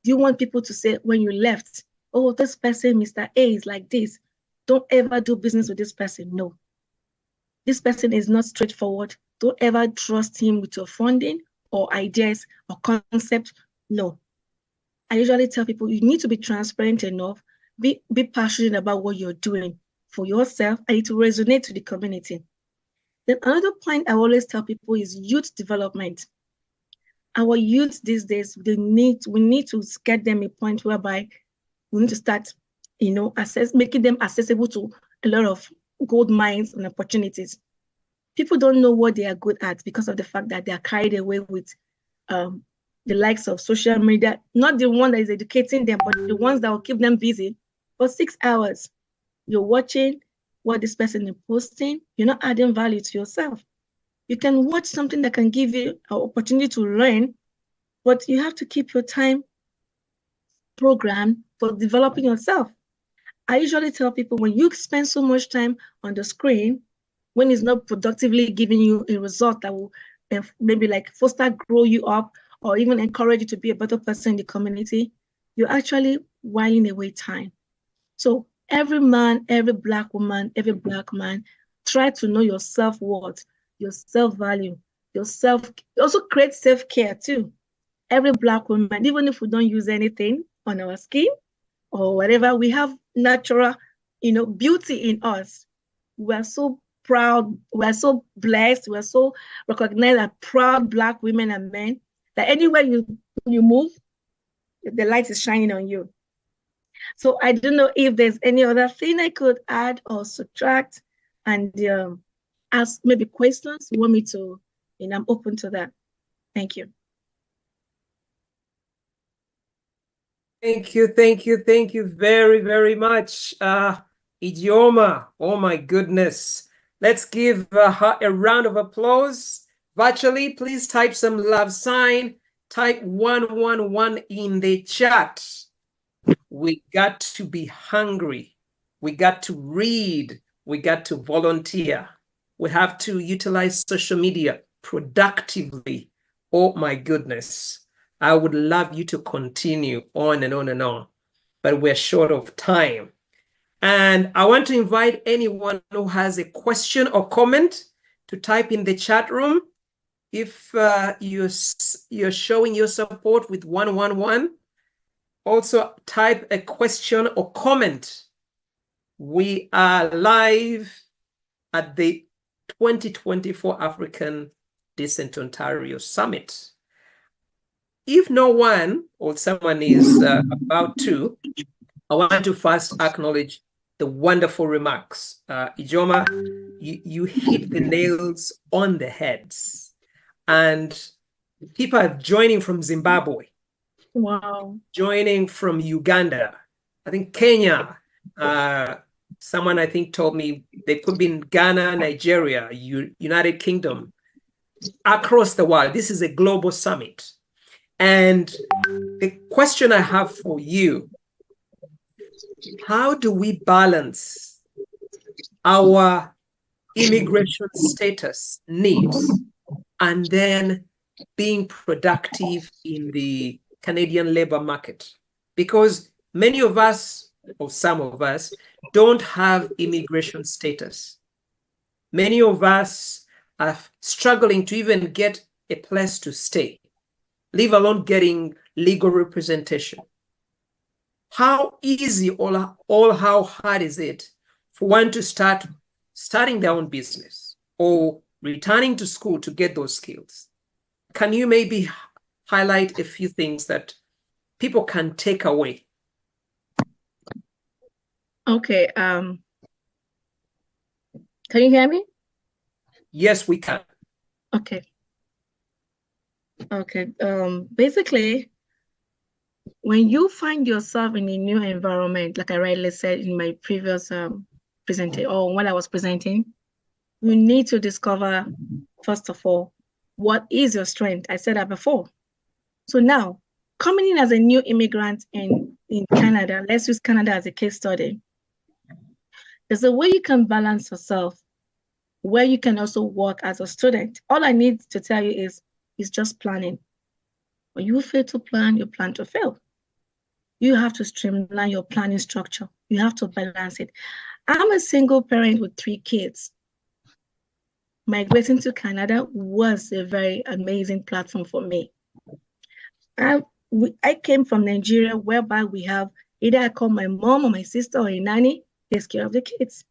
Do you want people to say when you left, oh, this person, Mr. A, is like this. Don't ever do business with this person. No. This person is not straightforward. Don't ever trust him with your funding or ideas or concept. No. I usually tell people you need to be transparent enough, be passionate about what you're doing for yourself, and it will resonate to the community. Then another point I always tell people is youth development. Our youth these days, we need to get them a point whereby we need to start, making them accessible to a lot of gold mines and opportunities. People don't know what they are good at because of the fact that they are carried away with the likes of social media, not the one that is educating them, but the ones that will keep them busy for 6 hours. You're watching what this person is posting. You're not adding value to yourself. You can watch something that can give you an opportunity to learn, but you have to keep your time programmed for developing yourself. I usually tell people when you spend so much time on the screen, when it's not productively giving you a result that will maybe like foster, grow you up, or even encourage you to be a better person in the community, you're actually whiling away time. So every man, every Black woman, every Black man, try to know your self-worth, your self-value, yourself. Also create self-care too. Every Black woman, even if we don't use anything on our skin or whatever, we have natural, beauty in us. We're so proud, we're so blessed, we're so recognized as proud Black women and men that anywhere you move, the light is shining on you. So I don't know if there's any other thing I could add or subtract, and ask maybe questions you want me to, I'm open to that. Thank you. Thank you very, very much. Idioma, oh my goodness. Let's give her a round of applause. Virtually, please type some love sign. Type 111 in the chat. We got to be hungry. We got to read. We got to volunteer. We have to utilize social media productively. Oh my goodness. I would love you to continue on and on and on, but we're short of time. And I want to invite anyone who has a question or comment to type in the chat room. If you're showing your support with 111, also type a question or comment. We are live at the 2024 African Descent Ontario Summit. If no one or someone is about to, I want to first acknowledge the wonderful remarks. Ijoma, you hit the nails on the heads. And people are joining from Zimbabwe. Wow. Joining from Uganda. I think Kenya. Someone I think told me they could be in Ghana, Nigeria, United Kingdom, across the world. This is a global summit. And the question I have for you, how do we balance our immigration status needs and then being productive in the Canadian labor market? Because many of us, or some of us, don't have immigration status. Many of us are struggling to even get a place to stay, leave alone getting legal representation. How easy or how hard is it for one to starting their own business or returning to school to get those skills? Can you maybe highlight a few things that people can take away? Okay. Can you hear me? Yes, we can. Okay. Basically, when you find yourself in a new environment, like I rightly said in my previous presentation or when I was presenting, you need to discover, first of all, what is your strength? I said that before. So now, coming in as a new immigrant in Canada, let's use Canada as a case study. There's a way you can balance yourself where you can also work as a student. All I need to tell you is just planning. When you fail to plan, you plan to fail. You have to streamline your planning structure. You have to balance it. I'm a single parent with 3 kids. Migrating to Canada was a very amazing platform for me. I came from Nigeria, whereby we have either I call my mom or my sister or a nanny takes care of the kids.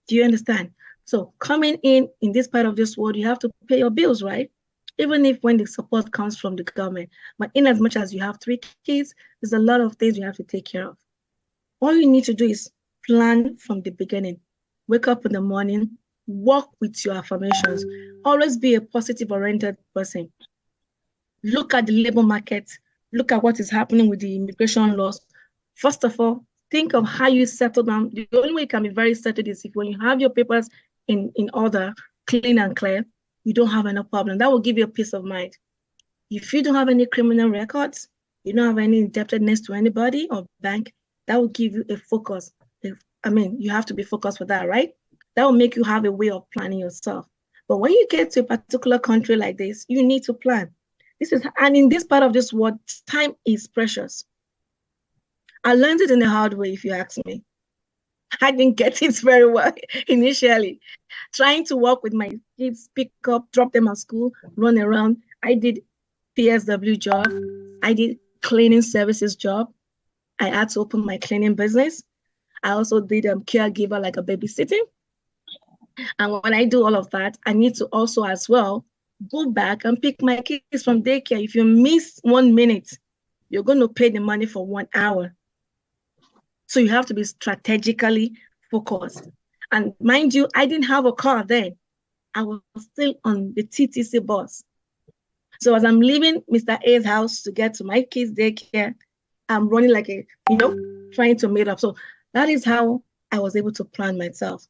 Do you understand? So coming in this part of this world, you have to pay your bills, right? Even if when the support comes from the government. But in as much as you have 3 kids, there's a lot of things you have to take care of. All you need to do is plan from the beginning. Wake up in the morning, work with your affirmations. Always be a positive oriented person. Look at the labor market. Look at what is happening with the immigration laws. First of all, think of how you settle down. The only way you can be very settled is if when you have your papers in order, clean and clear, you don't have any problem. That will give you a peace of mind. If you don't have any criminal records, you don't have any indebtedness to anybody or bank, that will give you a focus. You have to be focused for that, right? That will make you have a way of planning yourself. But when you get to a particular country like this, you need to plan. And in this part of this world, time is precious. I learned it in a hard way, if you ask me. I didn't get it very well initially. Trying to work with my kids, pick up, drop them at school, run around. I did PSW job. I did cleaning services job. I had to open my cleaning business. I also did caregiver, like a babysitting. And when I do all of that, I need to also as well go back and pick my kids from daycare. If you miss 1 minute, you're going to pay the money for 1 hour. So you have to be strategically focused. And mind you, I didn't have a car then. I was still on the TTC bus. So as I'm leaving Mr. A's house to get to my kids' daycare, I'm running like trying to meet up. So that is how I was able to plan myself.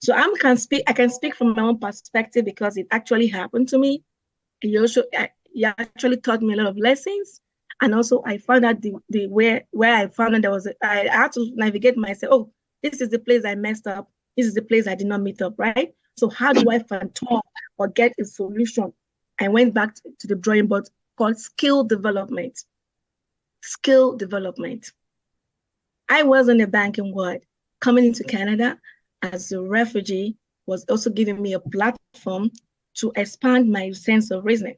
So I can speak from my own perspective because it actually happened to me. He actually taught me a lot of lessons. And also I found out where I found out I had to navigate myself. Oh, this is the place I messed up. This is the place I did not meet up, right? So how do I phantom or get a solution? I went back to the drawing board called skill development. Skill development. I was in the banking world. Coming into Canada as a refugee was also giving me a platform to expand my sense of reasoning.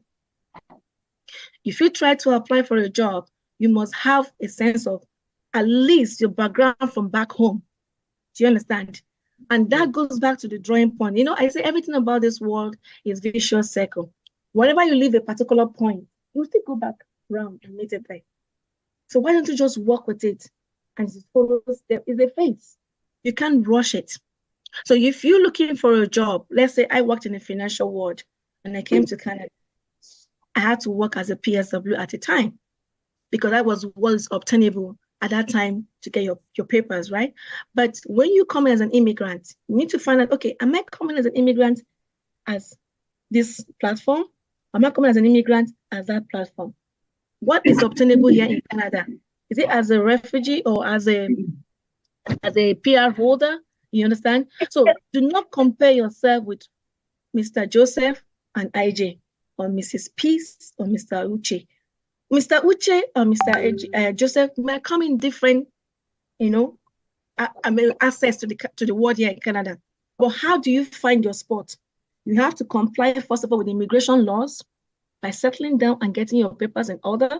If you try to apply for a job, you must have a sense of at least your background from back home. Do you understand? And that goes back to the drawing point. I say everything about this world is vicious circle. Whenever you leave a particular point, you still go back around and meet it there. So why don't you just work with it and follow step? It's a phase. You can't rush it. So if you're looking for a job, let's say I worked in the financial world and I came to Canada, I had to work as a PSW at a time because that was what is obtainable at that time to get your papers, right? But when you come as an immigrant, you need to find out, okay, am I coming as an immigrant as this platform? Am I coming as an immigrant as that platform? What is obtainable here in Canada? Is it as a refugee or as a PR holder? You understand? So do not compare yourself with Mr. Joseph and IJ or Mrs. Peace or Mr. Uche. Mr. Uche or Mr. Joseph might come in different, access to the world here in Canada. But how do you find your spot? You have to comply, first of all, with immigration laws by settling down and getting your papers in order.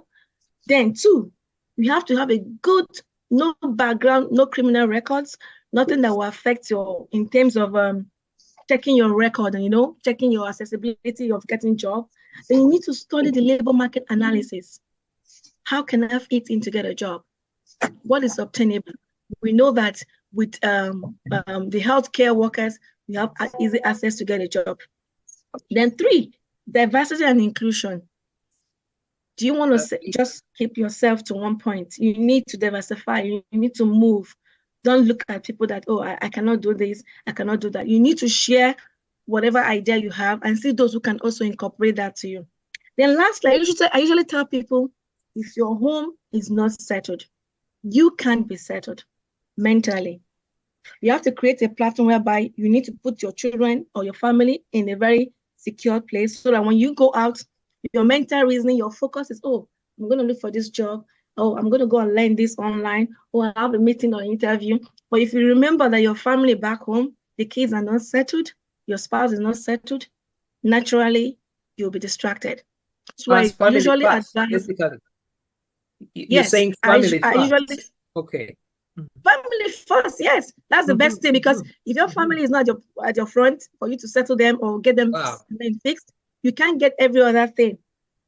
Then, two, you have to have a good, no background, no criminal records, nothing that will affect in terms of checking your record and, checking your accessibility of getting jobs. Then you need to study the labor market analysis. How can I fit in to get a job? What is obtainable? We know that with the healthcare workers, we have easy access to get a job. Then three, diversity and inclusion. Do you want to just keep yourself to one point? You need to diversify. You need to move. Don't look at people that, oh, I cannot do this, I cannot do that. You need to share whatever idea you have and see those who can also incorporate that to you. Then lastly, I usually tell people, if your home is not settled, you can't be settled mentally. You have to create a platform whereby you need to put your children or your family in a very secure place so that when you go out, your mental reasoning, your focus is, oh, I'm going to look for this job. Oh, I'm going to go and learn this online. Or I have a meeting or interview. But if you remember that your family back home, the kids are not settled, your spouse is not settled, naturally, you'll be distracted. So I usually advise. Basically. You're saying family first. Okay. Family first, yes. That's the best thing, because if your family is not at your front for you to settle them or get them fixed, you can't get every other thing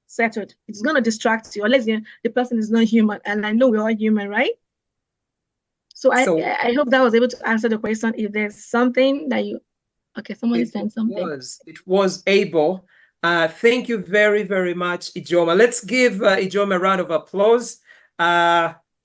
settled. It's going to distract you unless the person is not human. And I know we're all human, right? So I hope that was able to answer the question. If there's something that you, okay, somebody sent something. It was able. Thank you very, very much, Ijoma. Let's give Ijoma a round of applause.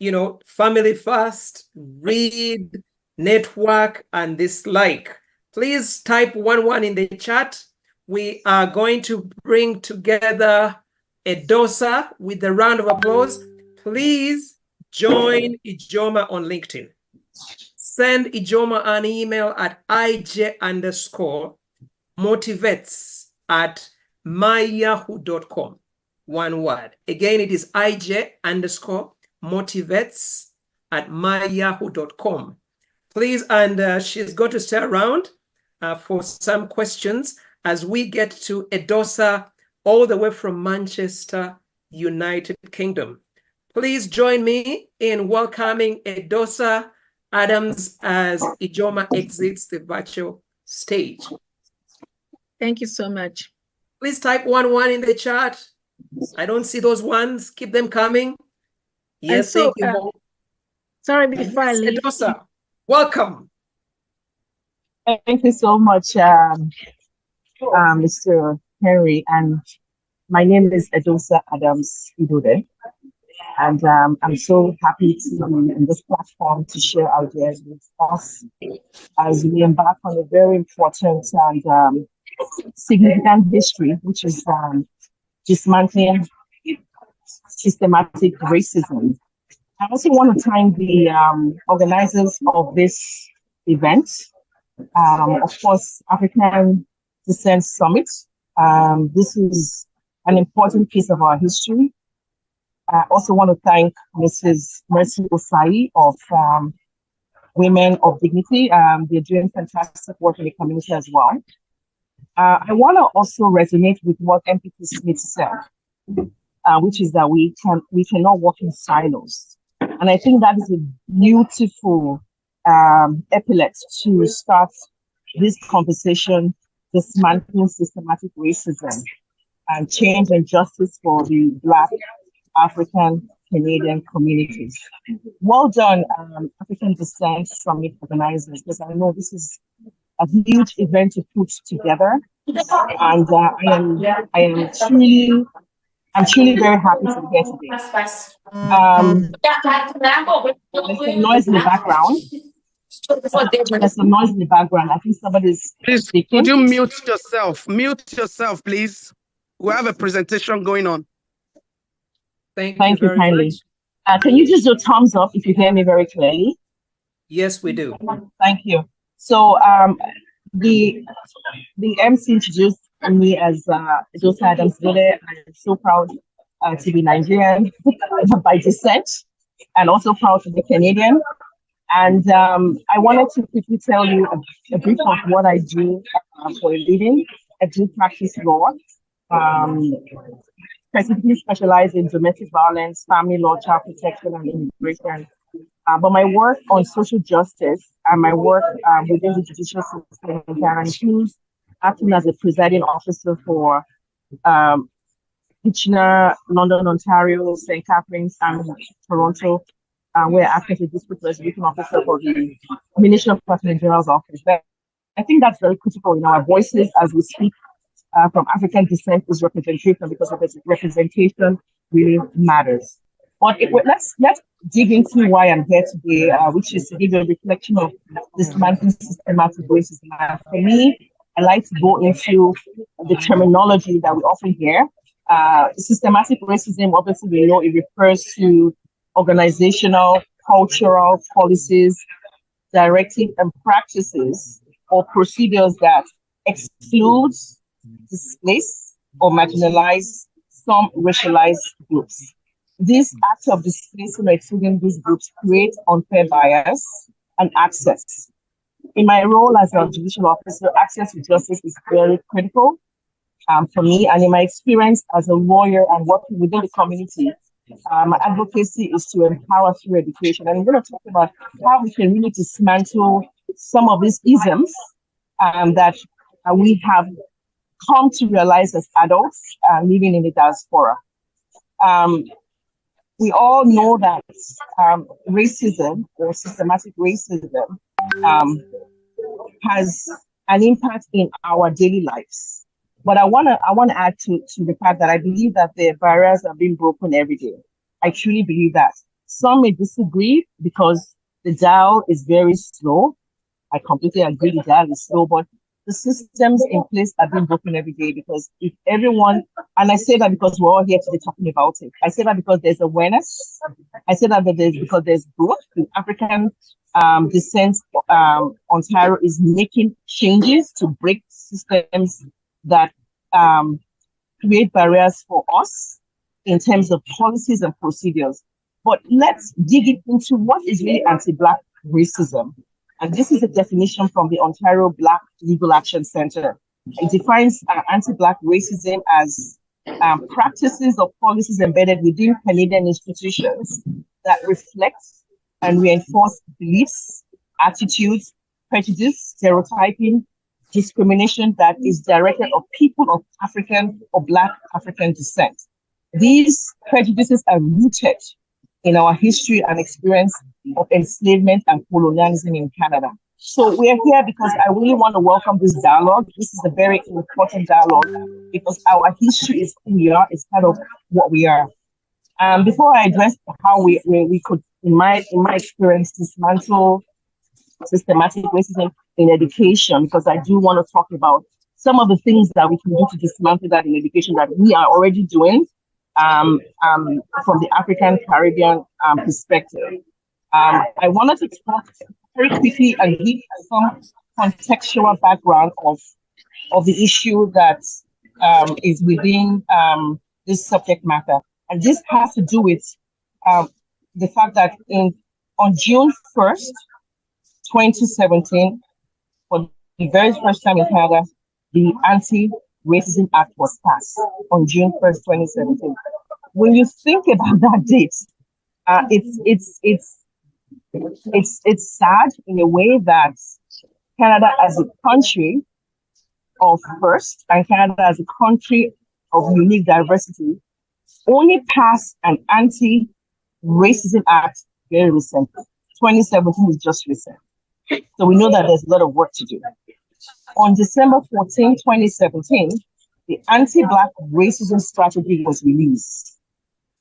You know, family first, read, network, and dislike. Please type 11 in the chat. We are going to bring together Edosa with a round of applause. Please join Ijoma on LinkedIn. Send Ijoma an email at ij_motivates@myyahoo.com. One word. Again, it is ij_motivates@myyahoo.com. Please, and she's going to stay around for some questions as we get to Edosa all the way from Manchester, United Kingdom. Please join me in welcoming Edosa Adams as Ijoma exits the virtual stage. Thank you so much. Please type 11 in the chat. I don't see those ones. Keep them coming. Yes, so, thank you. Sorry, before I leave. Edosa, welcome. Thank you so much, Mr. Henry. And my name is Edosa Adams Idode. And I'm so happy to be in this platform to share ideas with us as we embark on a very important and significant history, which is dismantling systematic racism. I also want to thank the organizers of this event. Of course, African Descent Summit. This is an important piece of our history. I also want to thank Mrs. Mercy Osai of Women of Dignity. They're doing fantastic work in the community as well. I want to also resonate with what MPP Smith said, which is that we cannot work in silos. And I think that is a beautiful epithet to start this conversation, dismantling systematic racism and change and justice for the Black, African, Canadian communities. Well done, African Descent Summit organizers, because I know this is a huge event to put together, and I'm truly very happy to be here today. There's some noise in the background. There's some noise in the background. I think somebody's speaking. Could you mute yourself? Mute yourself, please. We have a presentation going on. Thank you very kindly. much. Can you just do thumbs up if you hear me very clearly? Yes, we do. Thank you. So the MC introduced me as Edosa Adams Idode. I'm so proud to be Nigerian by descent, and also proud to be Canadian. And I wanted to quickly tell you a brief of what I do for a living. I do practice law, specifically specialize in domestic violence, family law, child protection, and immigration. But my work on social justice and my work within the judicial system includes acting as a presiding officer for Kitchener, London, Ontario, St. Catharines, and Toronto, where I act as a dispute resolution officer for the Ministry of Attorney General's office. But I think that's very critical in our voices as we speak from African descent is representation, because representation really matters. But let's dig into why I'm here today, which is to give you a reflection of dismantling systematic racism. And for me, I like to go into the terminology that we often hear. Systematic racism, obviously, we know it refers to organizational, cultural policies, directives, and practices or procedures that exclude, displace, or marginalize some racialized groups. This act of displacing or excluding these groups creates unfair bias and access. In my role as a judicial officer, access to justice is very critical for me, and in my experience as a lawyer and working within the community, My advocacy is to empower through education. And I'm going to talk about how we can really dismantle some of these isms that we have come to realize as adults living in the diaspora. We all know that racism or systematic racism has an impact in our daily lives. But I wanna add to the fact that I believe that the barriers are being broken every day. I truly believe that. Some may disagree because the dial is very slow. I completely agree the dial is slow, but the systems in place are being broken every day because if everyone, and I say that because we're all here today talking about it. I say that because there's awareness. I say that because there's growth. The African descent Ontario is making changes to break systems that create barriers for us in terms of policies and procedures. But let's dig into what is really anti-Black racism. And this is a definition from the Ontario Black Legal Action Center. It defines anti-Black racism as practices or policies embedded within Canadian institutions that reflect and reinforce beliefs, attitudes, prejudice, stereotyping, discrimination that is directed at people of African or Black African descent. These prejudices are rooted in our history and experience of enslavement and colonialism in Canada. So we're here because I really want to welcome this dialogue. This is a very important dialogue because our history is who we are, it's part of what we are. Before I address how we could, in my experience, dismantle systematic racism in education, because I do want to talk about some of the things that we can do to dismantle that in education that we are already doing from the African Caribbean perspective. I wanted to talk very quickly and give some contextual background of the issue that is within this subject matter. And this has to do with the fact that on June 1st, 2017, for the very first time in Canada, the Anti-Racism Act was passed on June 1st, 2017. When you think about that date, it's sad in a way that Canada as a country of first and Canada as a country of unique diversity only passed an Anti-Racism Act very recently. 2017 is just recent. So we know that there's a lot of work to do. On December 14, 2017, the Anti-Black Racism Strategy was released.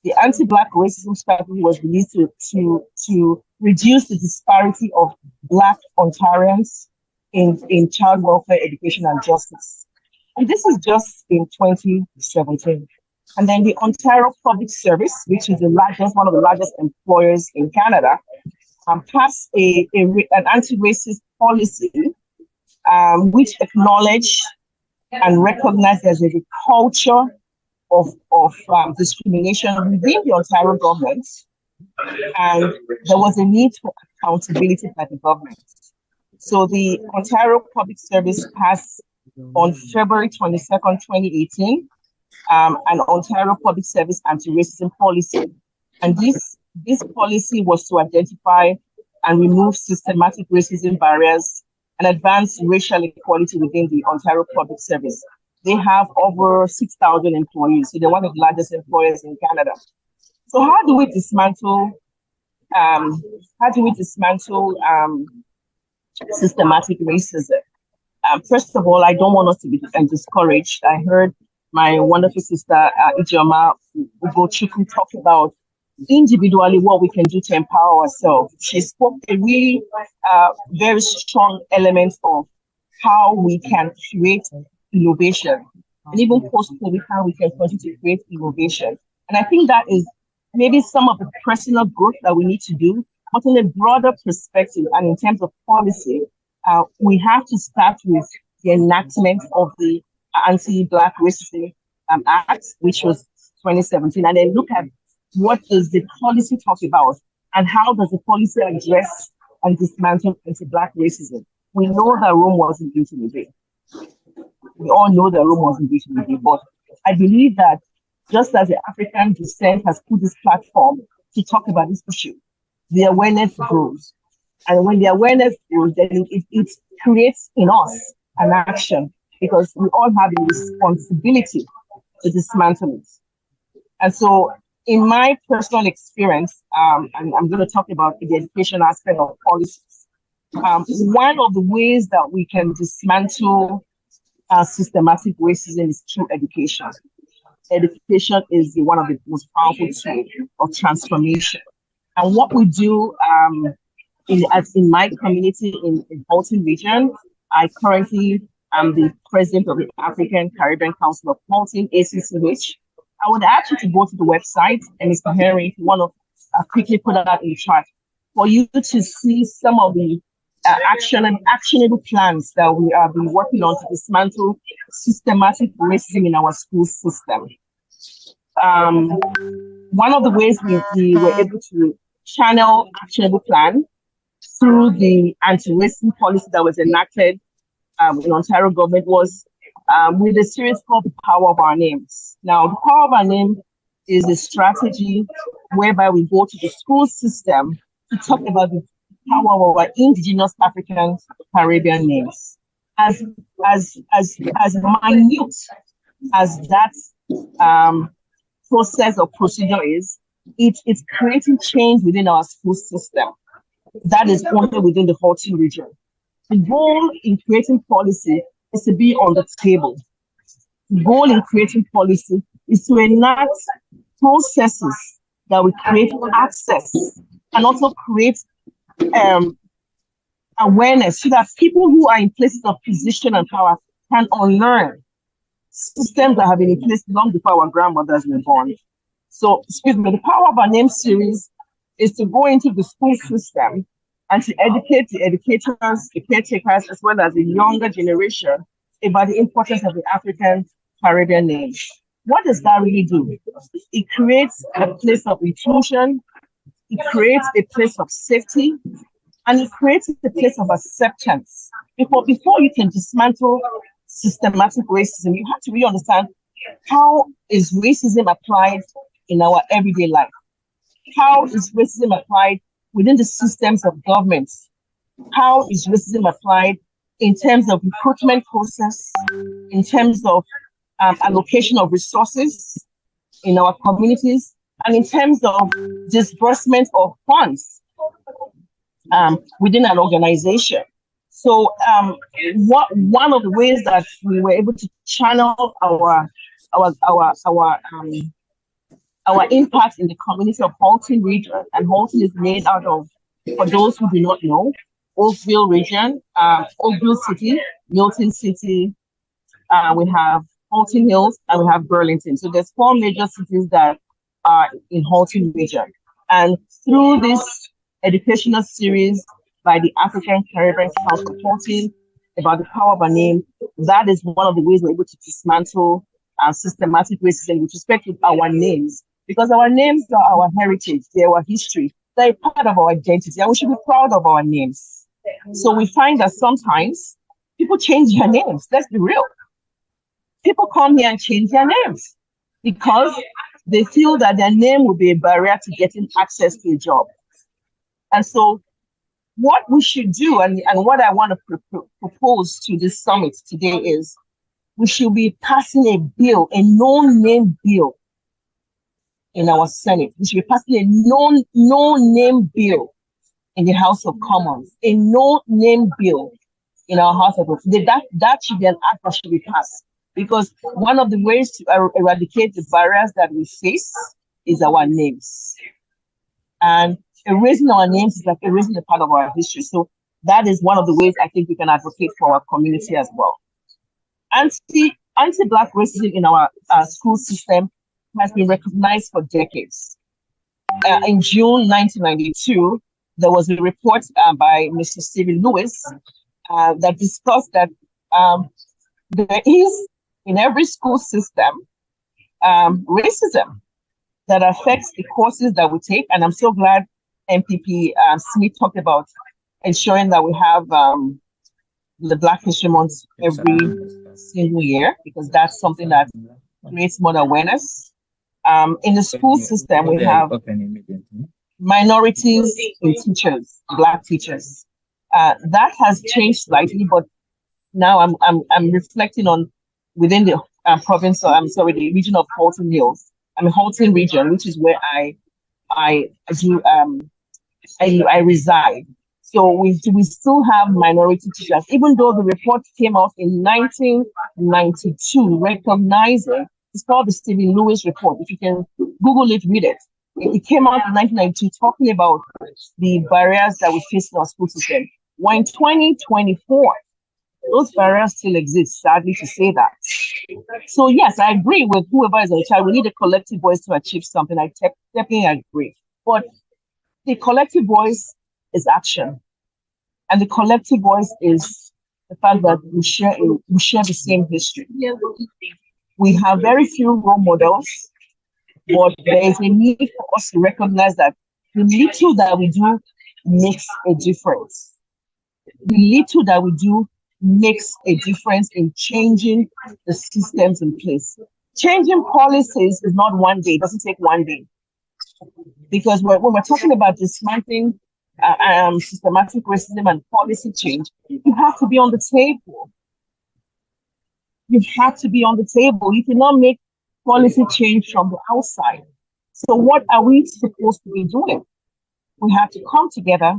The Anti-Black Racism Strategy was released to reduce the disparity of Black Ontarians in child welfare, education, and justice. And this is just in 2017. And then the Ontario Public Service, which is one of the largest employers in Canada, passed an anti-racist policy which acknowledged and recognized there's a culture of discrimination within the Ontario government, and there was a need for accountability by the government. So the Ontario Public Service passed on February 22nd, 2018, an Ontario Public Service anti-racism policy. And this policy was to identify and remove systematic racism barriers and advance racial equality within the Ontario Public Service. They have over 6,000 employees, so they're one of the largest employers in Canada. So how do we dismantle systematic racism? First of all, I don't want us to be discouraged. I heard my wonderful sister Ijeoma Ugochukwu talk about individually what we can do to empower ourselves. She spoke a really very strong element of how we can create innovation, and even post-COVID, how we can continue to create innovation. And I think that is maybe some of the personal growth that we need to do, but in a broader perspective and in terms of policy, we have to start with the enactment of the Anti-Black Racism Act, which was 2017, and then look at what does the policy talk about and how does the policy address and dismantle anti-Black racism. We know that Rome wasn't built in a day. We all know that Rome wasn't built in a day, but I believe that just as the African Descent has put this platform to talk about this issue, the awareness grows. And when the awareness grows, then it creates in us an action, because we all have a responsibility to dismantle it. And so, in my personal experience, and I'm going to talk about the education aspect of policies, one of the ways that we can dismantle systematic racism is through education. Education is one of the most powerful tools of transformation. And what we do in my community in Halton region, I currently am the president of the African Caribbean Council of Halton, ACCH. I would ask you to go to the website, and Mr. Henry, if you want to quickly put that in the chat, for you to see some of the actionable plans that we have been working on to dismantle systematic racism in our school system. One of the ways we were able to channel actionable plan through the anti-racism policy that was enacted in Ontario government was with a series called The Power of Our Names. Now, The Power of Our Name is a strategy whereby we go to the school system to talk about the power of our indigenous African Caribbean names. As minute as that process or procedure is, it's creating change within our school system. That is only within the Halton region. The goal in creating policy is to be on the table. The goal in creating policy is to enact processes that will create access and also create awareness, so that people who are in places of position and power can unlearn systems that have been in place long before our grandmothers were born. So, excuse me, the Power of Our Name series is to go into the school system and to educate the educators, the caretakers, as well as the younger generation about the importance of the African Caribbean name. What does that really do? It creates a place of inclusion, it creates a place of safety, and it creates a place of acceptance. Before you can dismantle systematic racism, you have to really understand, how is racism applied in our everyday life? How is racism applied within the systems of government? How is racism applied in terms of recruitment process, in terms of allocation of resources in our communities, and in terms of disbursement of funds within an organization? So one of the ways that we were able to channel our impact in the community of Halton region, and Halton is made out of, for those who do not know, Oakville region, Oakville City, Milton City, we have Halton Hills, and we have Burlington. So there's 4 major cities that are in Halton region. And through this educational series by the African Caribbean Council of Halton about the power of our name, that is one of the ways we're able to dismantle systematic racism with respect to our names, because our names are our heritage, they're our history, they're part of our identity, and we should be proud of our names. So we find that sometimes people change their names. Let's be real. People come here and change their names because they feel that their name will be a barrier to getting access to a job. And so what we should do, and what I want to propose to this summit today, is we should be passing a bill, a no-name bill in our Senate. We should be passing a no-name bill in the House of Commons, a no-name bill in our House of Representatives. That should be an act that should be passed, because one of the ways to eradicate the barriers that we face is our names. And erasing our names is like erasing a part of our history. So that is one of the ways I think we can advocate for our community as well. Anti-Black racism in our school system has been recognized for decades. In June 1992, there was a report by Mr. Stephen Lewis that discussed that there is in every school system racism that affects the courses that we take. And I'm so glad MPP Smith talked about ensuring that we have the Black History Month every single year, because that's something that creates more awareness. In the school system, we have minorities in teachers, Black teachers. That has changed slightly, but now I'm reflecting on within the province. The region of Halton Hills. I'm in Halton region, which is where I reside. So we still have minority teachers, even though the report came out in 1992 recognizing, it's called the Stephen Lewis report. If you can Google it, read it. It came out in 1992 talking about the barriers that we face in our school system. Well, in 2024, those barriers still exist, sadly to say that. So yes, I agree with whoever is in charge. We need a collective voice to achieve something. I definitely agree. But the collective voice is action. And the collective voice is the fact that we share the same history. We have very few role models, but there is a need for us to recognize that the little that we do makes a difference. The little that we do makes a difference in changing the systems in place. Changing policies is not one day, it doesn't take one day. Because when we're talking about dismantling systematic racism and policy change, you have to be on the table. You have to be on the table. You cannot make policy change from the outside. So what are we supposed to be doing? We have to come together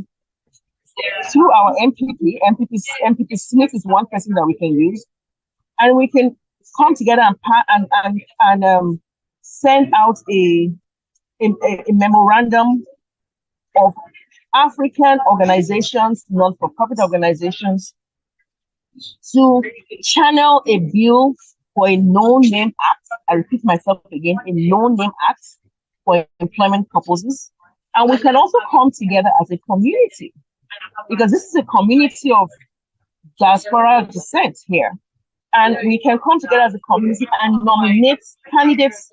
through our MPP. MPP Smith is one person that we can use, and we can come together and send out a memorandum of African organizations, non-for-profit organizations, to channel a bill for a no-name act. I repeat myself again, a no-name act for employment purposes. And we can also come together as a community, because this is a community of diaspora descent here. And we can come together as a community and nominate candidates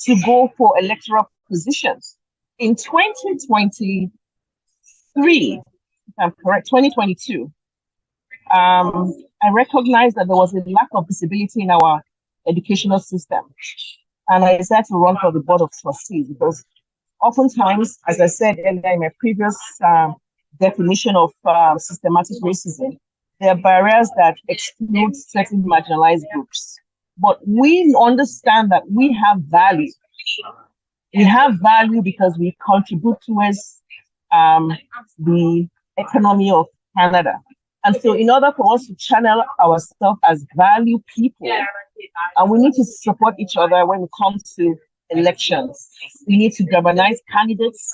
to go for electoral positions. In 2023, if I'm correct, 2022, I recognized that there was a lack of visibility in our educational system. And I decided to run for the board of trustees because oftentimes, as I said earlier in my previous definition of systematic racism, there are barriers that exclude certain marginalized groups. But we understand that we have value. We have value because we contribute towards the economy of Canada. And so in order for us to channel ourselves as value people, and we need to support each other when it comes to elections. We need to galvanize candidates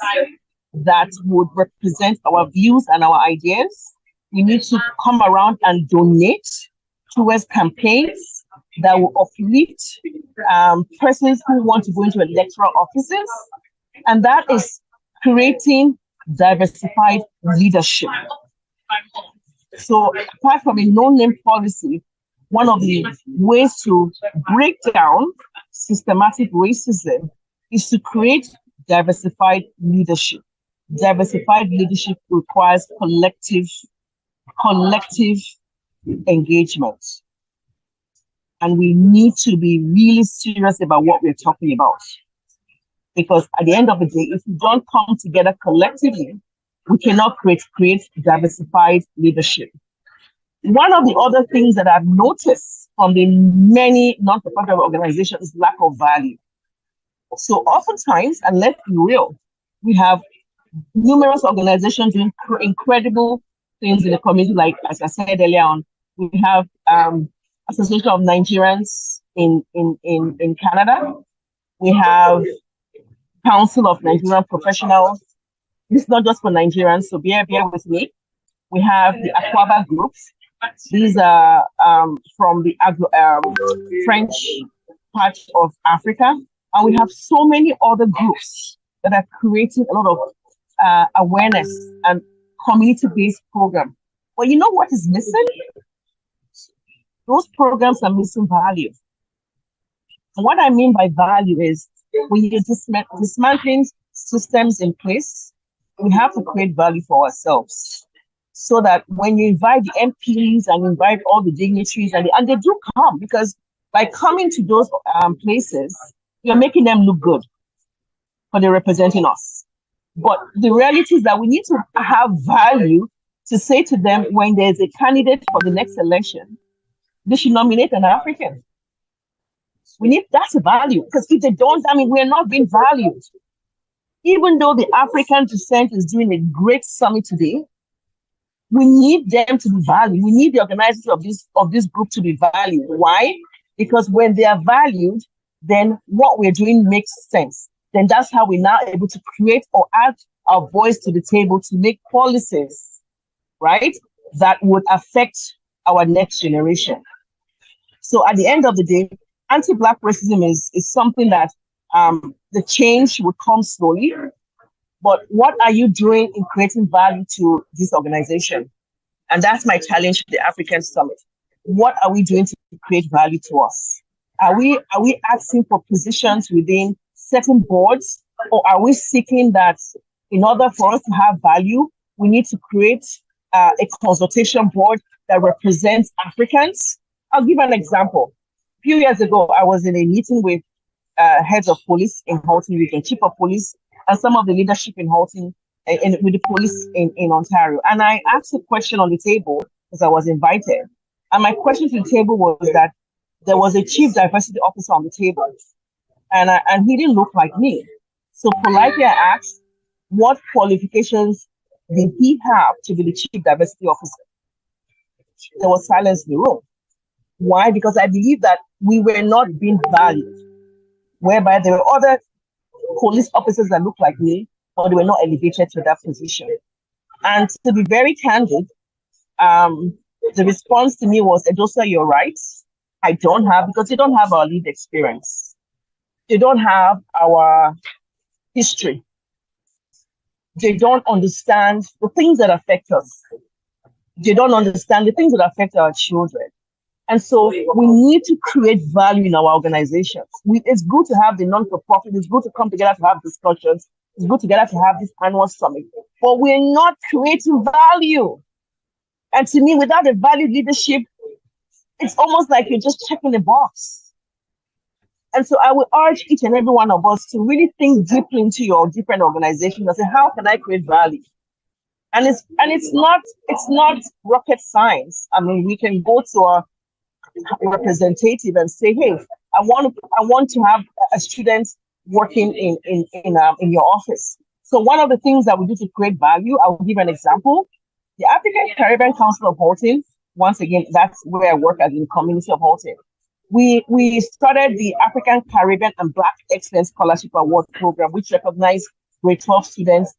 that would represent our views and our ideas. We need to come around and donate towards campaigns that will uplift persons who want to go into electoral offices. And that is creating diversified leadership. So apart from a no-name policy, one of the ways to break down systematic racism is to create diversified leadership. Diversified leadership requires collective engagement. And we need to be really serious about what we're talking about. Because at the end of the day, if we don't come together collectively, we cannot create diversified leadership. One of the other things that I've noticed from the many non-profit organizations is lack of value. So oftentimes, and let's be real, we have numerous organizations doing incredible things in the community, like, as I said earlier on, we have Association of Nigerians in Canada. We have Council of Nigerian Professionals. This is not just for Nigerians, so bear with me. We have the Aquaba groups. These are from the French part of Africa. And we have so many other groups that are creating a lot of awareness and community-based programs. But you know what is missing? Those programs are missing value. And what I mean by value is when you're dismantling systems in place, we have to create value for ourselves. So that when you invite the MPs and invite all the dignitaries, and they do come, because by coming to those places, you're making them look good for they're representing us. But the reality is that we need to have value to say to them when there's a candidate for the next election, they should nominate an African. We need that's a value, because if they don't, I mean, we're not being valued. Even though the African descent is doing a great summit today, we need them to be valued. We need the organizers of this group to be valued. Why? Because when they are valued, then what we're doing makes sense. Then that's how we're now able to create or add our voice to the table to make policies, right, that would affect our next generation. So at the end of the day, anti-Black racism is something that the change would come slowly. But what are you doing in creating value to this organization? And that's my challenge to the African Summit. What are we doing to create value to us? Are we asking for positions within certain boards, or are we seeking that in order for us to have value, we need to create a consultation board that represents Africans? I'll give an example. A few years ago, I was in a meeting with heads of police in Halton Region, chief of police, and some of the leadership in Halton, and with the police in Ontario. And I asked a question on the table because I was invited. And my question to the table was that there was a chief diversity officer on the table, and he didn't look like me. So politely I asked, what qualifications did he have to be the chief diversity officer? There was silence in the room. Why? Because I believe that we were not being valued, whereby there were other police officers that looked like me, but they were not elevated to that position. And to be very candid, the response to me was, Edosa, you're right. I don't have, because they don't have our lead experience. They don't have our history. They don't understand the things that affect us. They don't understand the things that affect our children. And so we need to create value in our organizations. It's good to have the non-for-profit. It's good to come together to have discussions. It's good together to have this annual summit. But we're not creating value. And to me, without a valued leadership, it's almost like you're just checking the box. And so I would urge each and every one of us to really think deeply into your different organizations and say, how can I create value? And it's not rocket science. I mean, we can go to a representative and say, hey, I want to have a student working in your office. So one of the things that we do to create value, I will give an example. The African Caribbean Council of Halton, once again, that's where I work as in the community of Halton. We started the African Caribbean and Black Excellence Scholarship Award Program, which recognizes grade 12 students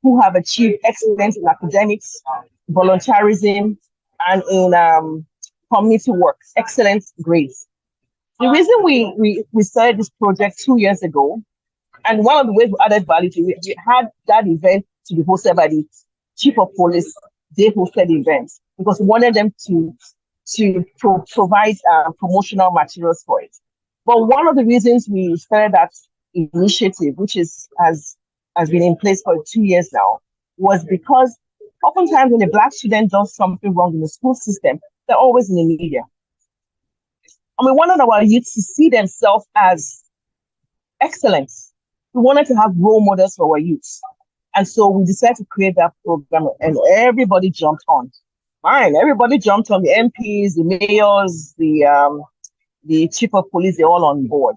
who have achieved excellence in academics, volunteerism, and in community work, excellent grades. The reason we started this project 2 years ago, and one of the ways we added value to it, we had that event to be hosted by the chief of police. They hosted the event because we wanted them to provide promotional materials for it. But one of the reasons we started that initiative, which has been in place for 2 years now, was because oftentimes when a Black student does something wrong in the school system, they're always in the media. And we wanted our youth to see themselves as excellent. We wanted to have role models for our youth. And so we decided to create that program, and everybody jumped on. Fine, everybody jumped on, the MPs, the mayors, the chief of police, they're all on board.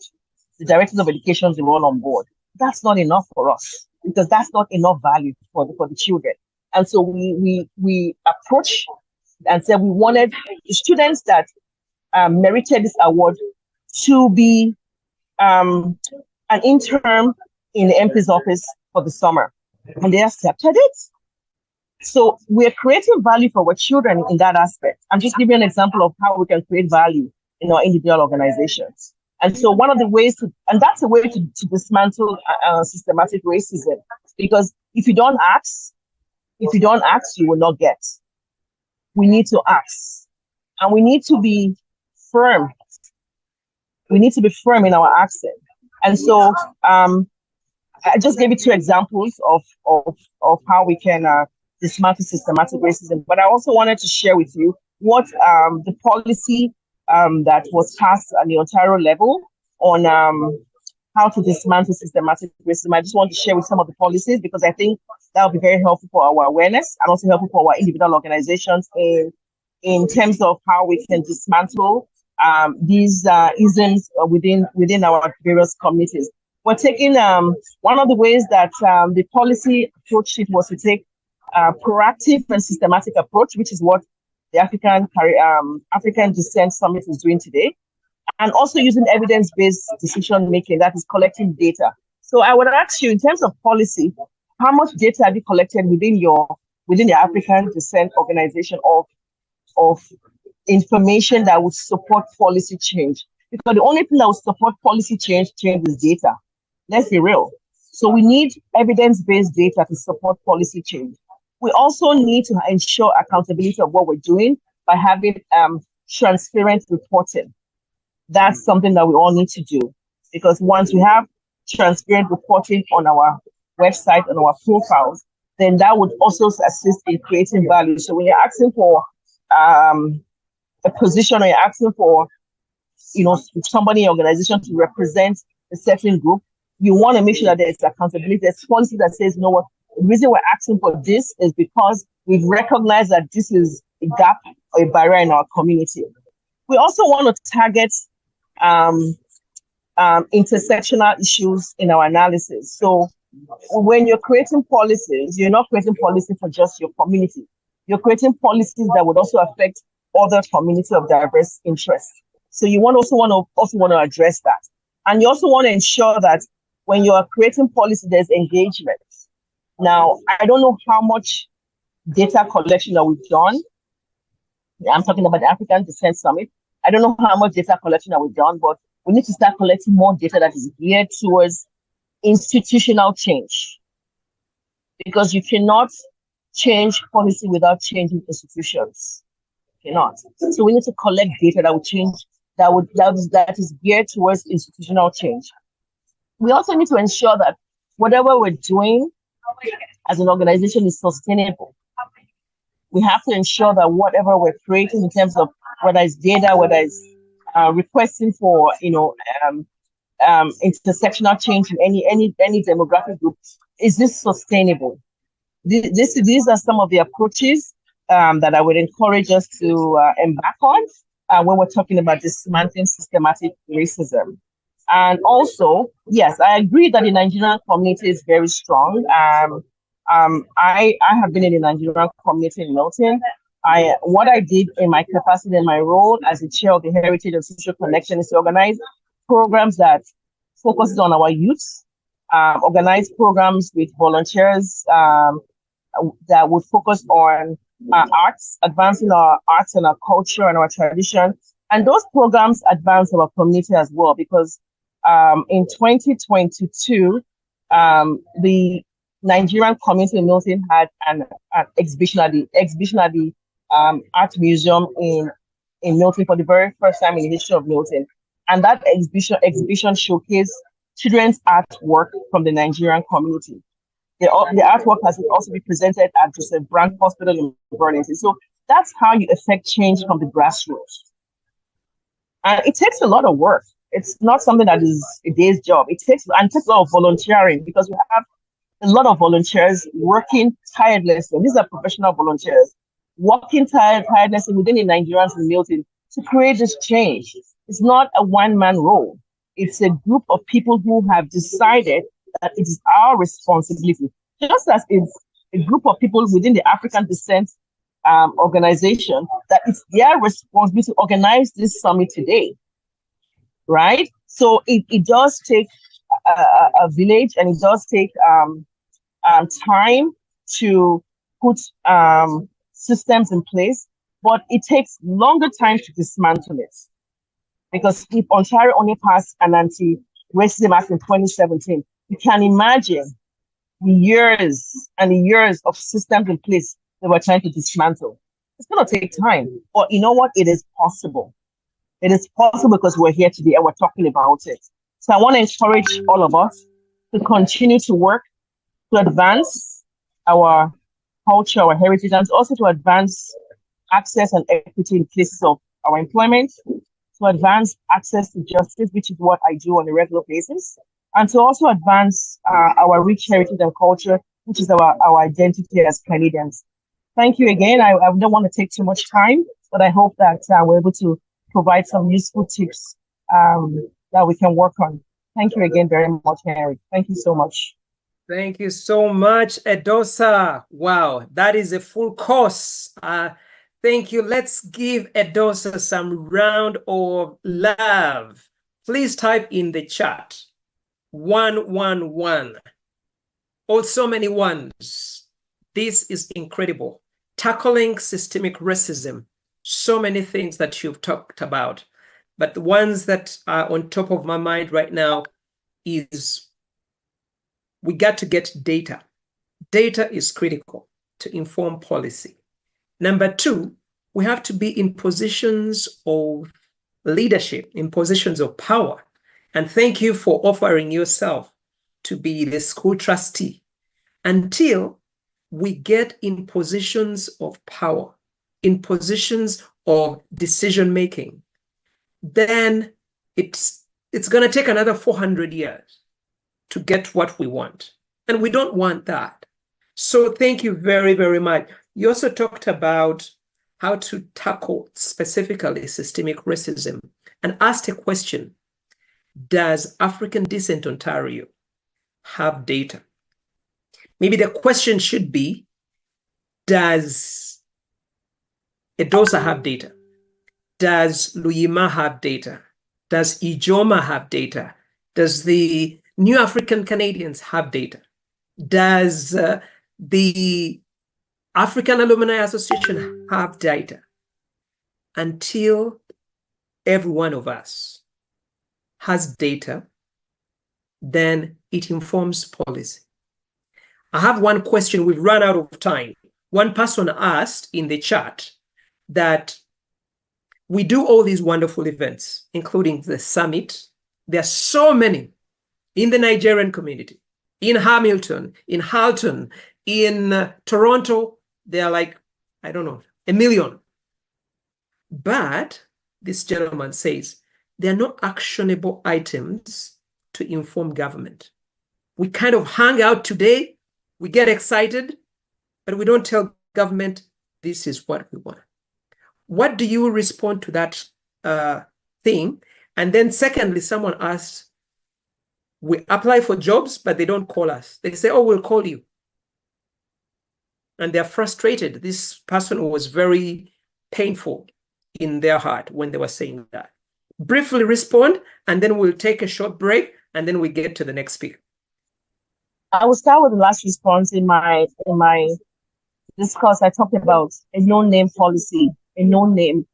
The directors of education, they're all on board. That's not enough for us, because that's not enough value for the children. And so we approached and said we wanted the students that merited this award to be an intern in the MP's office for the summer. And they accepted it. So we're creating value for our children in that aspect. I'm just giving an example of how we can create value in our individual organizations. And so one of the ways and that's a way to dismantle systematic racism, because if you don't ask, you will not get. We need to ask, and we need to be firm. We need to be firm in our accent. And so I just gave you 2 examples of how we can dismantle systematic racism. But I also wanted to share with you what the policy that was passed at the Ontario level on how to dismantle systematic racism. I just want to share with some of the policies because I think that will be very helpful for our awareness and also helpful for our individual organizations in terms of how we can dismantle these isms within our various communities. We're taking one of the ways that the policy approach sheet was to take a proactive and systematic approach, which is what the African Descent Summit is doing today, and also using evidence-based decision making, that is collecting data. So I would ask you, in terms of policy, how much data have you collected within the African Descent organization of information that would support policy change? Because the only thing that would support policy change is data. Let's be real. So we need evidence-based data to support policy change. We also need to ensure accountability of what we're doing by having transparent reporting. That's something that we all need to do, because once we have transparent reporting on our website and our profiles, then that would also assist in creating value. So when you're asking for a position, or you're asking for somebody in your organization to represent a certain group, you want to make sure that there's accountability. There's policy that says, you know what, the reason we're asking for this is because we've recognized that this is a gap or a barrier in our community. We also want to target intersectional issues in our analysis. So when you're creating policies, you're not creating policy for just your community. You're creating policies that would also affect other communities of diverse interests. So you want to address that. And you also want to ensure that when you are creating policy, there's engagement. Now, I don't know how much data collection that we've done. I'm talking about the African Descent Summit. I don't know how much data collection that we've done, but we need to start collecting more data that is geared towards institutional change. Because you cannot change policy without changing institutions. You cannot. So we need to collect data that would change, that is geared towards institutional change. We also need to ensure that whatever we're doing as an organization is sustainable. We have to ensure that whatever we're creating in terms of whether it's data, whether it's requesting for intersectional change in any demographic group, is this sustainable? These are some of the approaches that I would encourage us to embark on when we're talking about dismantling systematic racism. And also, yes, I agree that the Nigerian community is very strong. I have been in the Nigerian community in Milton. What I did in my capacity and my role as the chair of the Heritage and Social Connection is to organize programs that focuses on our youth, organize programs with volunteers that would focus on arts, advancing our arts and our culture and our tradition. And those programs advance our community as well, because in 2022, the Nigerian community in Milton had an exhibition at the Art Museum in Milton for the very first time in the history of Milton. And that exhibition showcased children's artwork from the Nigerian community. The artwork has also been presented at Joseph Brand Hospital in Burlington. So that's how you affect change from the grassroots. And it takes a lot of work. It's not something that is a day's job. It takes a lot of volunteering, because we have a lot of volunteers working tirelessly. These are professional volunteers working tirelessly within the Nigerians in Milton to create this change. It's not a one-man role. It's a group of people who have decided that it is our responsibility, just as it's a group of people within the African Descent organization, that it's their responsibility to organize this summit today, right? So it does take a village, and it does take time to put systems in place, but it takes longer time to dismantle it. Because if Ontario only passed an anti-racism act in 2017, you can imagine the years and the years of systems in place that we're trying to dismantle. It's going to take time, but you know what? It is possible. It is possible because we're here today and we're talking about it. So I want to encourage all of us to continue to work to advance our culture, our heritage, and also to advance access and equity in places of our employment, to advance access to justice, which is what I do on a regular basis, and to also advance our rich heritage and culture, which is our identity as Canadians. Thank you again. I don't want to take too much time, but I hope that we're able to provide some useful tips that we can work on. Thank you again very much, Henry. Thank you so much. Thank you so much, Edosa. Wow, that is a full course. Thank you. Let's give Edosa some round of love. Please type in the chat 111. Oh, so many ones. This is incredible. Tackling systemic racism. So many things that you've talked about. But the ones that are on top of my mind right now is we got to get data. Data is critical to inform policy. Number two, we have to be in positions of leadership, in positions of power. And thank you for offering yourself to be the school trustee until we get in positions of power, in positions of decision making. Then it's going to take another 400 years to get what we want. And we don't want that. So thank you very, very much. You also talked about how to tackle specifically systemic racism and asked a question: does African Descent Ontario have data? Maybe the question should be, does Edosa have data? Does Luyima have data? Does Ijoma have data? Does the New African Canadians have data? Does the African Alumni Association have data? Until every one of us has data, then it informs policy. I have one question. We've run out of time. One person asked in the chat that we do all these wonderful events, including the summit. There are so many in the Nigerian community, in Hamilton, in Halton, in Toronto. They're like, I don't know, 1 million. But this gentleman says there are no actionable items to inform government. We kind of hang out today, we get excited, but we don't tell government this is what we want. What do you respond to that thing? And then secondly, someone asks, we apply for jobs, but they don't call us. They say, oh, we'll call you. And they're frustrated. This person was very painful in their heart when they were saying that. Briefly respond, and then we'll take a short break, and then we get to the next speaker. I will start with the last response. In my discourse, I talked about a no-name policy, a no-name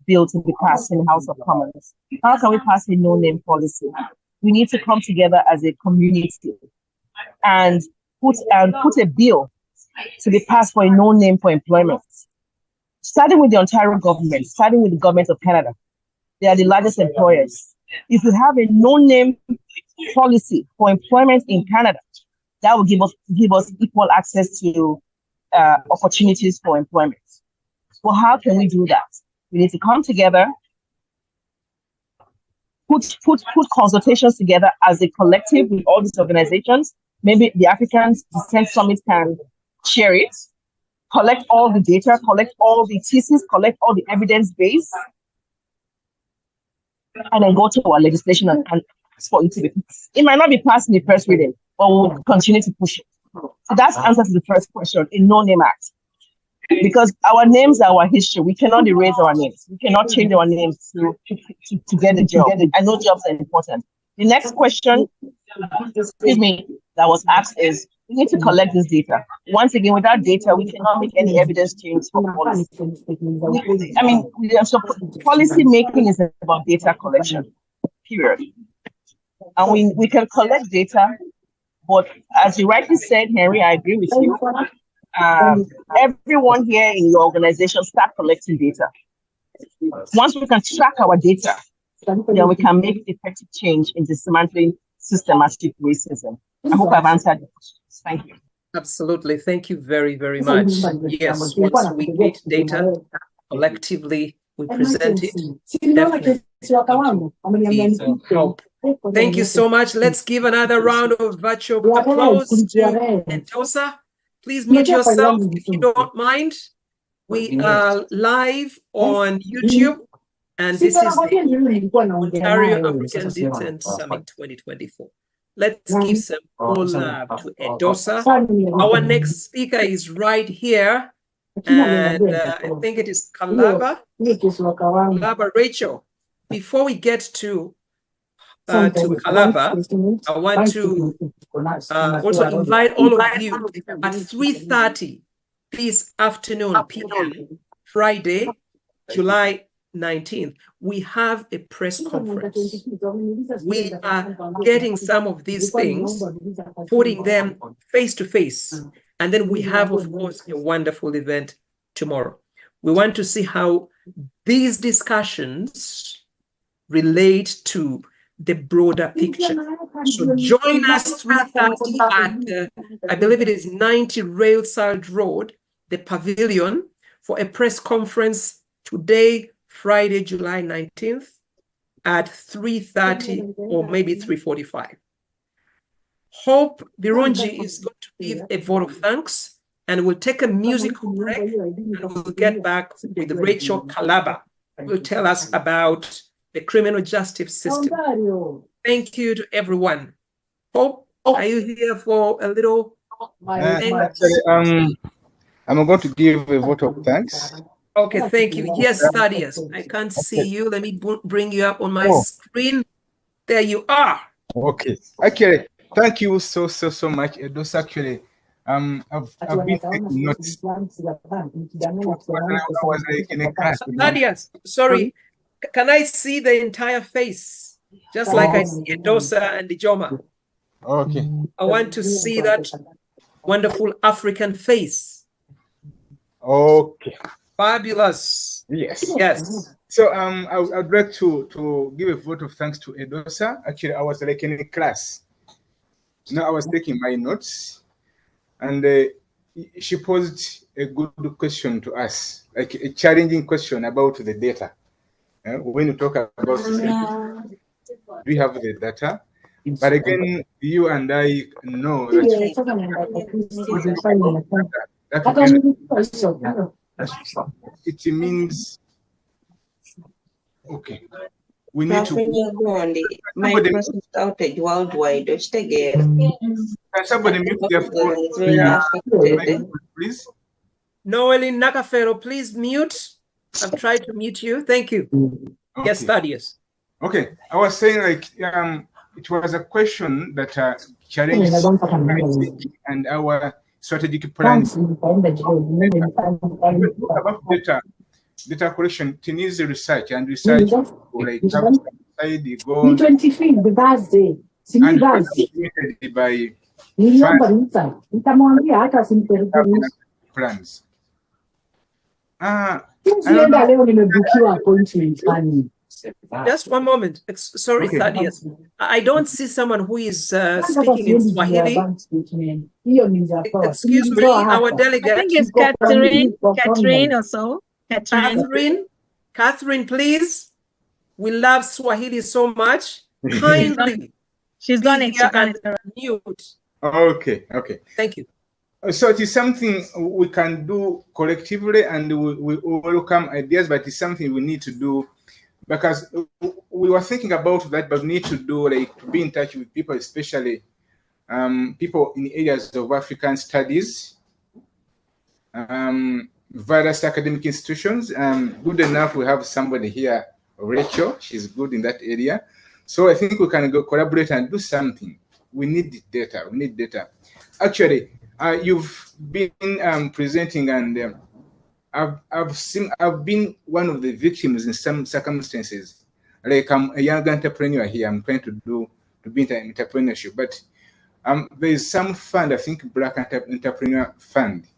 bill to be passed in the House of Commons. How can we pass a no-name policy? We need to come together as a community and put a bill to be passed for a no-name for employment. Starting with the Ontario government, starting with the government of Canada, they are the largest employers. If we have a no-name policy for employment in Canada, that will give us equal access to opportunities for employment. Well, how can we do that? We need to come together, put consultations together as a collective with all these organizations. Maybe the African Descent Summit can share it, collect all the data, collect all the thesis, collect all the evidence base, and then go to our legislation and ask for it to be passed. It might not be passed in the first reading, but we'll continue to push it. So that's the answer to the first question, a no-name act. Because our names are our history. We cannot erase our names. We cannot change our names to get a job. I know jobs are important. The next question, that was asked is, we need to collect this data. Once again, without data, we cannot make any evidence change for policy. So policy making is about data collection, period. And we can collect data, but as you rightly said, Henry, I agree with you. Everyone here in your organization start collecting data. Once we can track our data, then we can make effective change in dismantling systematic racism. I hope I've answered the questions. Thank you. Absolutely. Thank you very, very much. Yes, once we get data collectively, we present it, definitely help Thank you so much. Let's give another round of virtual applause to Edosa. Please mute yourself if you don't mind. We are live on YouTube, and this is the Ontario African Descent Summit 2024. Let's give some more love to Edosa. Our next speaker is right here, and I think it is Kalaba Rachel. Before we get to Kalaba, I want to also invite all of you at 3:30 this afternoon p.m. Friday, July 19th. We have a press conference. We are getting some of these things, putting them face to face. And then we have, of course, a wonderful event tomorrow. We want to see how these discussions relate to the broader picture. So join us 3:30 at, I believe it is 90 Railside Road, the Pavilion, for a press conference today, Friday, July 19th at 3:30 or maybe 3:45. Hope Birungi is going to give a vote of thanks, and we'll take a musical break, and we'll get back with Rachel Kalaba, who will tell us about the criminal justice system. Thank you to everyone. Hope, are you here for a little? Actually, I'm going to give a vote of thanks. Okay, thank you. Yes, Thaddeus, I can't see you. Let me bring you up on my screen. There you are. Okay. Actually, thank you so much, Edos. Actually, I've been taking notes. Thaddeus, sorry, can I see the entire face? Just like I see Edosa and Ijoma. Okay. I want to see that wonderful African face. Okay. Fabulous. Yes. Yes. So I'd like to give a vote of thanks to Edosa. Actually, I was like in a class. I was taking my notes, and she posed a good question to us, like a challenging question about the data. When you talk about we have the data, but again, you and I know that it means okay. We need to. Microsoft outage worldwide. Can somebody mute their phone, please? Noeline Nakafero, please mute. I've tried to mute you. Thank you. Okay. Yes, Thaddeus. Okay, I was saying like it was a question that challenges and our strategic plans. About data collection, it needs research and research like outside the goal. 25th, the birthday. And limited by plans. Just one moment. Sorry, okay. Thaddeus. I don't see someone who is speaking in Swahili. Excuse me, our delegate. I think it's Catherine or so. Catherine, please. We love Swahili so much. Kindly. She's done it. Mute. Okay. Thank you. So it is something we can do collectively, and we welcome ideas, but it's something we need to do because we were thinking about that, but we need to do like to be in touch with people, especially people in areas of African studies, various academic institutions. Good enough, we have somebody here, Rachel. She's good in that area. So I think we can go collaborate and do something. We need data. We need data. Actually, you've been presenting, and I've been one of the victims in some circumstances. Like I'm a young entrepreneur here. I'm trying to be in entrepreneurship, but there is some fund, I think Black Entrepreneur Fund.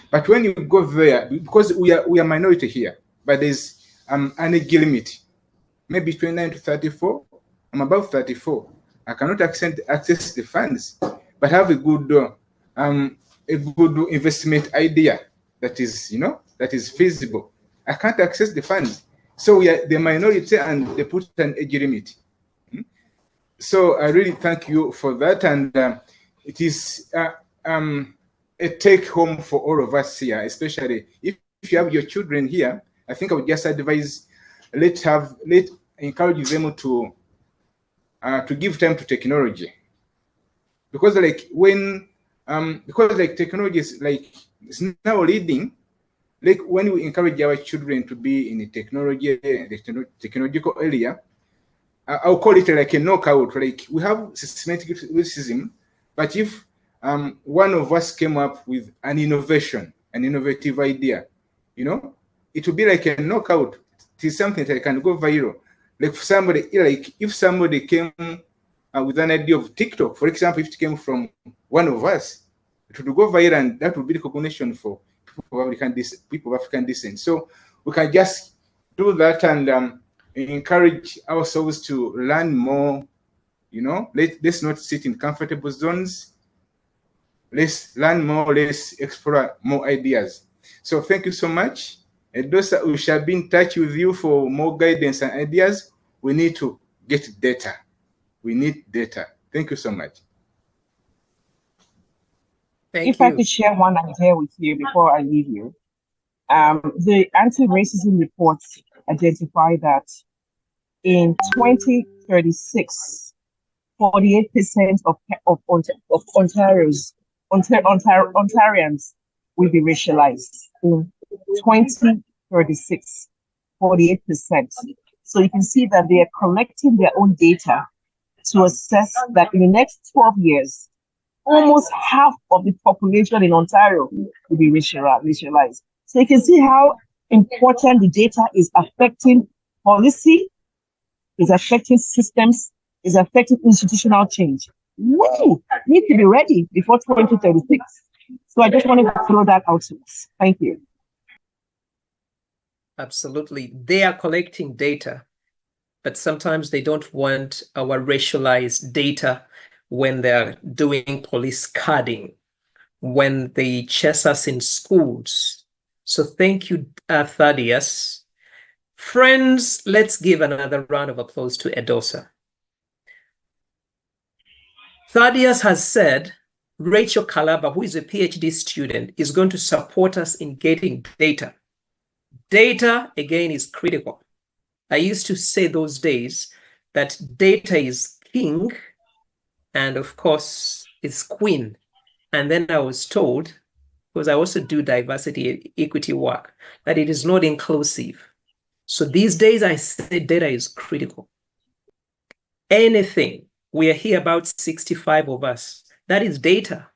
But when you go there, because we are minority here, but there's an age limit, maybe 29 to 34. I'm above 34. I cannot access the funds, but have a good investment idea that is feasible. I can't access the funds, so we are the minority, and they put an age limit. So I really thank you for that, and it is a take home for all of us here, especially if you have your children here. I think I would just advise let encourage them to give time to technology, because like when because like technology is like it's now leading. Like when we encourage our children to be in the technological area, I'll call it like a knockout. Like we have systematic racism, but if one of us came up with an innovative idea, you know, it would be like a knockout. It is something that can go viral. Like if somebody came with an idea of TikTok, for example, if it came from one of us, it would go viral, and that would be recognition for people of African descent. So we can just do that and encourage ourselves to learn more. You know, let's not sit in comfortable zones. Let's learn more. Let's explore more ideas. So thank you so much. And those we shall be in touch with you for more guidance and ideas. We need to get data. We need data. Thank you so much. If I could share one idea with you before I leave you. The anti-racism reports identify that in 2036, 48% of Ontarians will be racialized. In 2036, 48%. So you can see that they are collecting their own data to assess that in the next 12 years, almost half of the population in Ontario will be racialized. So you can see how important the data is affecting policy, is affecting systems, is affecting institutional change. We need to be ready before 2036. So I just wanted to throw that out to us. Thank you. Absolutely. They are collecting data, but sometimes they don't want our racialized data when they're doing police carding, when they chase us in schools. So thank you, Thaddeus. Friends, let's give another round of applause to Edosa. Thaddeus has said Rachel Kalaba, who is a PhD student, is going to support us in getting data. Data, again, is critical. I used to say those days that data is king and, of course, is queen. And then I was told, because I also do diversity and equity work, that it is not inclusive. So these days I say data is critical. Anything, we are here about 65 of us, that is data.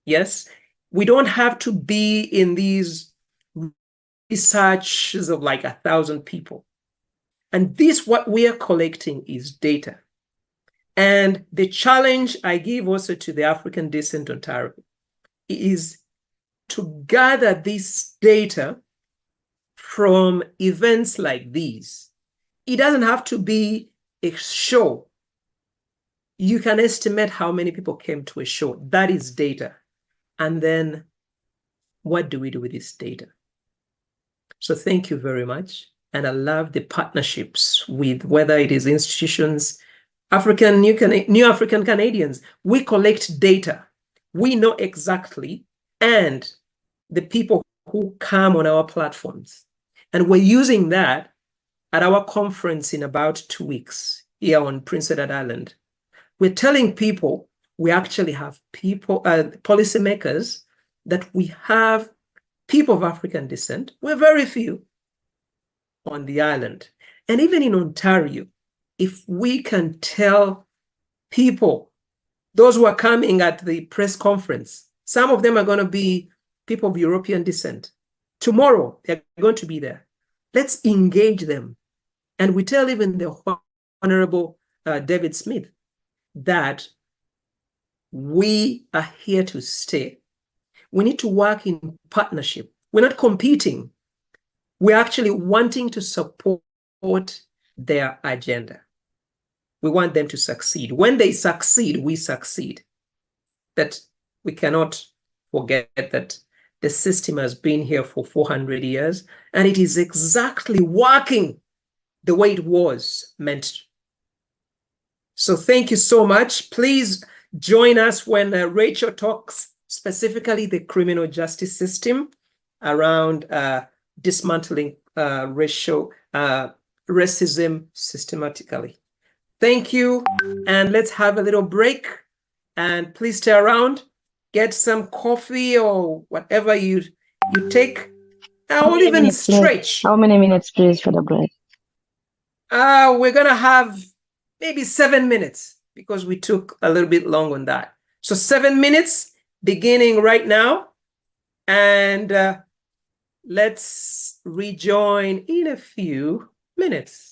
Yes, we don't have to be in these researches of like 1,000 people. And this, what we are collecting is data. And the challenge I give also to the African Descent Ontario is to gather this data from events like these. It doesn't have to be a show. You can estimate how many people came to a show. That is data. And then what do we do with this data? So thank you very much. And I love the partnerships with whether it is institutions, New African Canadians. We collect data. We know exactly, and the people who come on our platforms. And we're using that at our conference in about 2 weeks here on Prince Edward Island. We're telling people we actually have people, policymakers, that we have people of African descent. We're very few on the island. And even in Ontario, if we can tell people, those who are coming at the press conference, some of them are going to be people of European descent. Tomorrow, they're going to be there. Let's engage them. And we tell even the Honorable David Smith that we are here to stay. We need to work in partnership. We're not competing. We're actually wanting to support their agenda. We want them to succeed. When they succeed, we succeed. That we cannot forget that the system has been here for 400 years, and it is exactly working the way it was meant to. So thank you so much. Please join us when Rachel talks specifically the criminal justice system around dismantling racism systematically. Thank you, and let's have a little break. And please stay around, get some coffee or whatever you take. Or even stretch. How many minutes, please, for the break? We're gonna have maybe 7 minutes because we took a little bit long on that. So 7 minutes beginning right now, and let's rejoin in a few minutes.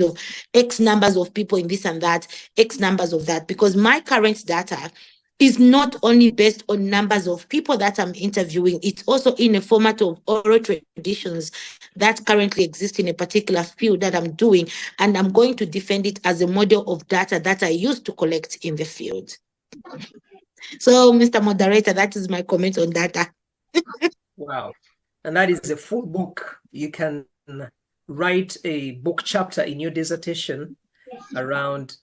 of X numbers of people in this and that, X numbers of that, because my current data is not only based on numbers of people that I'm interviewing, it's also in a format of oral traditions that currently exist in a particular field that I'm doing, and I'm going to defend it as a model of data that I used to collect in the field. So, Mr. Moderator, that is my comment on data. Wow. And that is a full book. You can write a book chapter in your dissertation around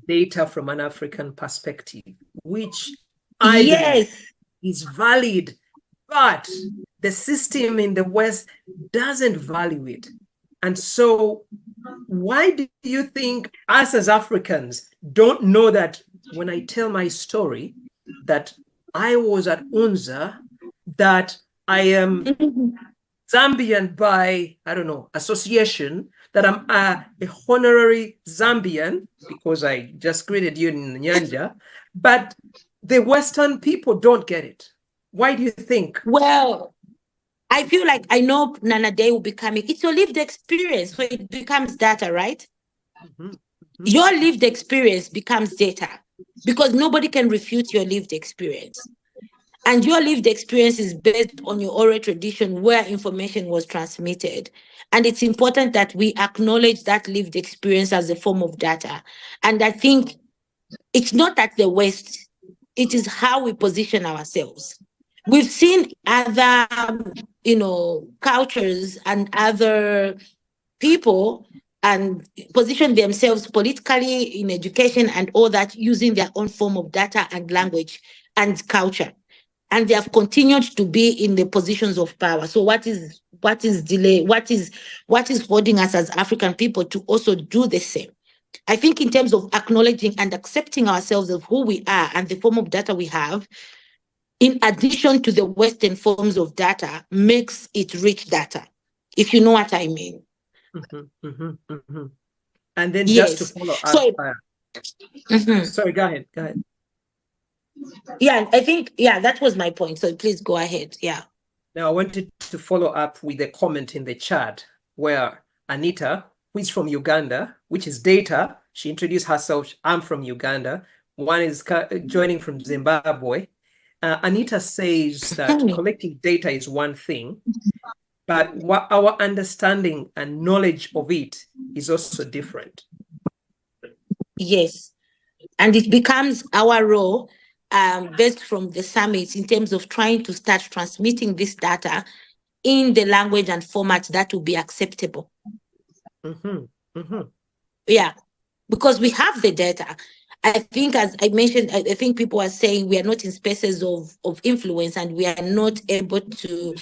data from an African perspective, which I believe is valid, but the system in the West doesn't value it. And so why do you think us as Africans don't know that when I tell my story, that I was at UNZA, that I am Zambian by, I don't know, association, that I'm a honorary Zambian because I just greeted you in Nyanja, but the Western people don't get it. Why do you think? Well, I feel like I know Nana Day will be coming. It's your lived experience, so it becomes data, right? Your lived experience becomes data because nobody can refute your lived experience. And your lived experience is based on your oral tradition where information was transmitted. And it's important that we acknowledge that lived experience as a form of data. And I think it's not at the West, it is how we position ourselves. We've seen other, cultures and other people and position themselves politically in education and all that using their own form of data and language and culture. And they have continued to be in the positions of power. So what is holding us as African people to also do the same? I think in terms of acknowledging and accepting ourselves of who we are and the form of data we have, in addition to the Western forms of data, makes it rich data, if you know what I mean. And then just to follow up. Sorry, go ahead. Yeah, I think, that was my point. So please go ahead. Yeah. Now I wanted to follow up with a comment in the chat where Anita, who is from Uganda, which is data, she introduced herself, I'm from Uganda. One is joining from Zimbabwe. Anita says that collecting data is one thing, but what our understanding and knowledge of it is also different. Yes. And it becomes our role based from the summit in terms of trying to start transmitting this data in the language and format that will be acceptable. Yeah, because we have the data. I think, as I mentioned, I think people are saying we are not in spaces of influence and we are not able to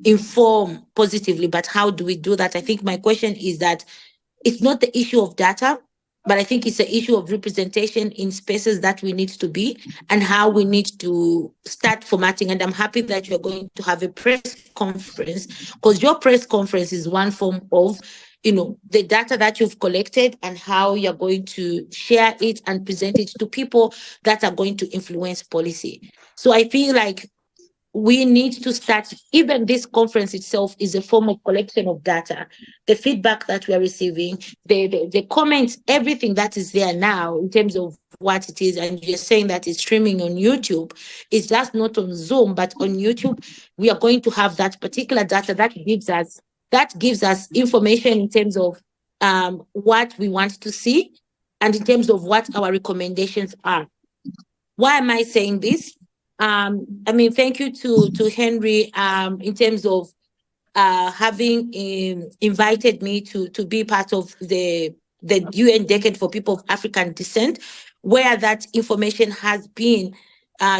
inform positively, but how do we do that? I think my question is that it's not the issue of data, but I think it's an issue of representation in spaces that we need to be and how we need to start formatting. And I'm happy that you're going to have a press conference, because your press conference is one form of, the data that you've collected and how you're going to share it and present it to people that are going to influence policy. So I feel like we need to start, even this conference itself is a form of collection of data. The feedback that we are receiving, the comments, everything that is there now in terms of what it is, and you're saying that it's streaming on YouTube, it's just not on Zoom, but on YouTube, we are going to have that particular data that gives us information in terms of what we want to see and in terms of what our recommendations are. Why am I saying this? Thank you to Henry in terms of having invited me to be part of the UN Decade for People of African Descent, where that information has been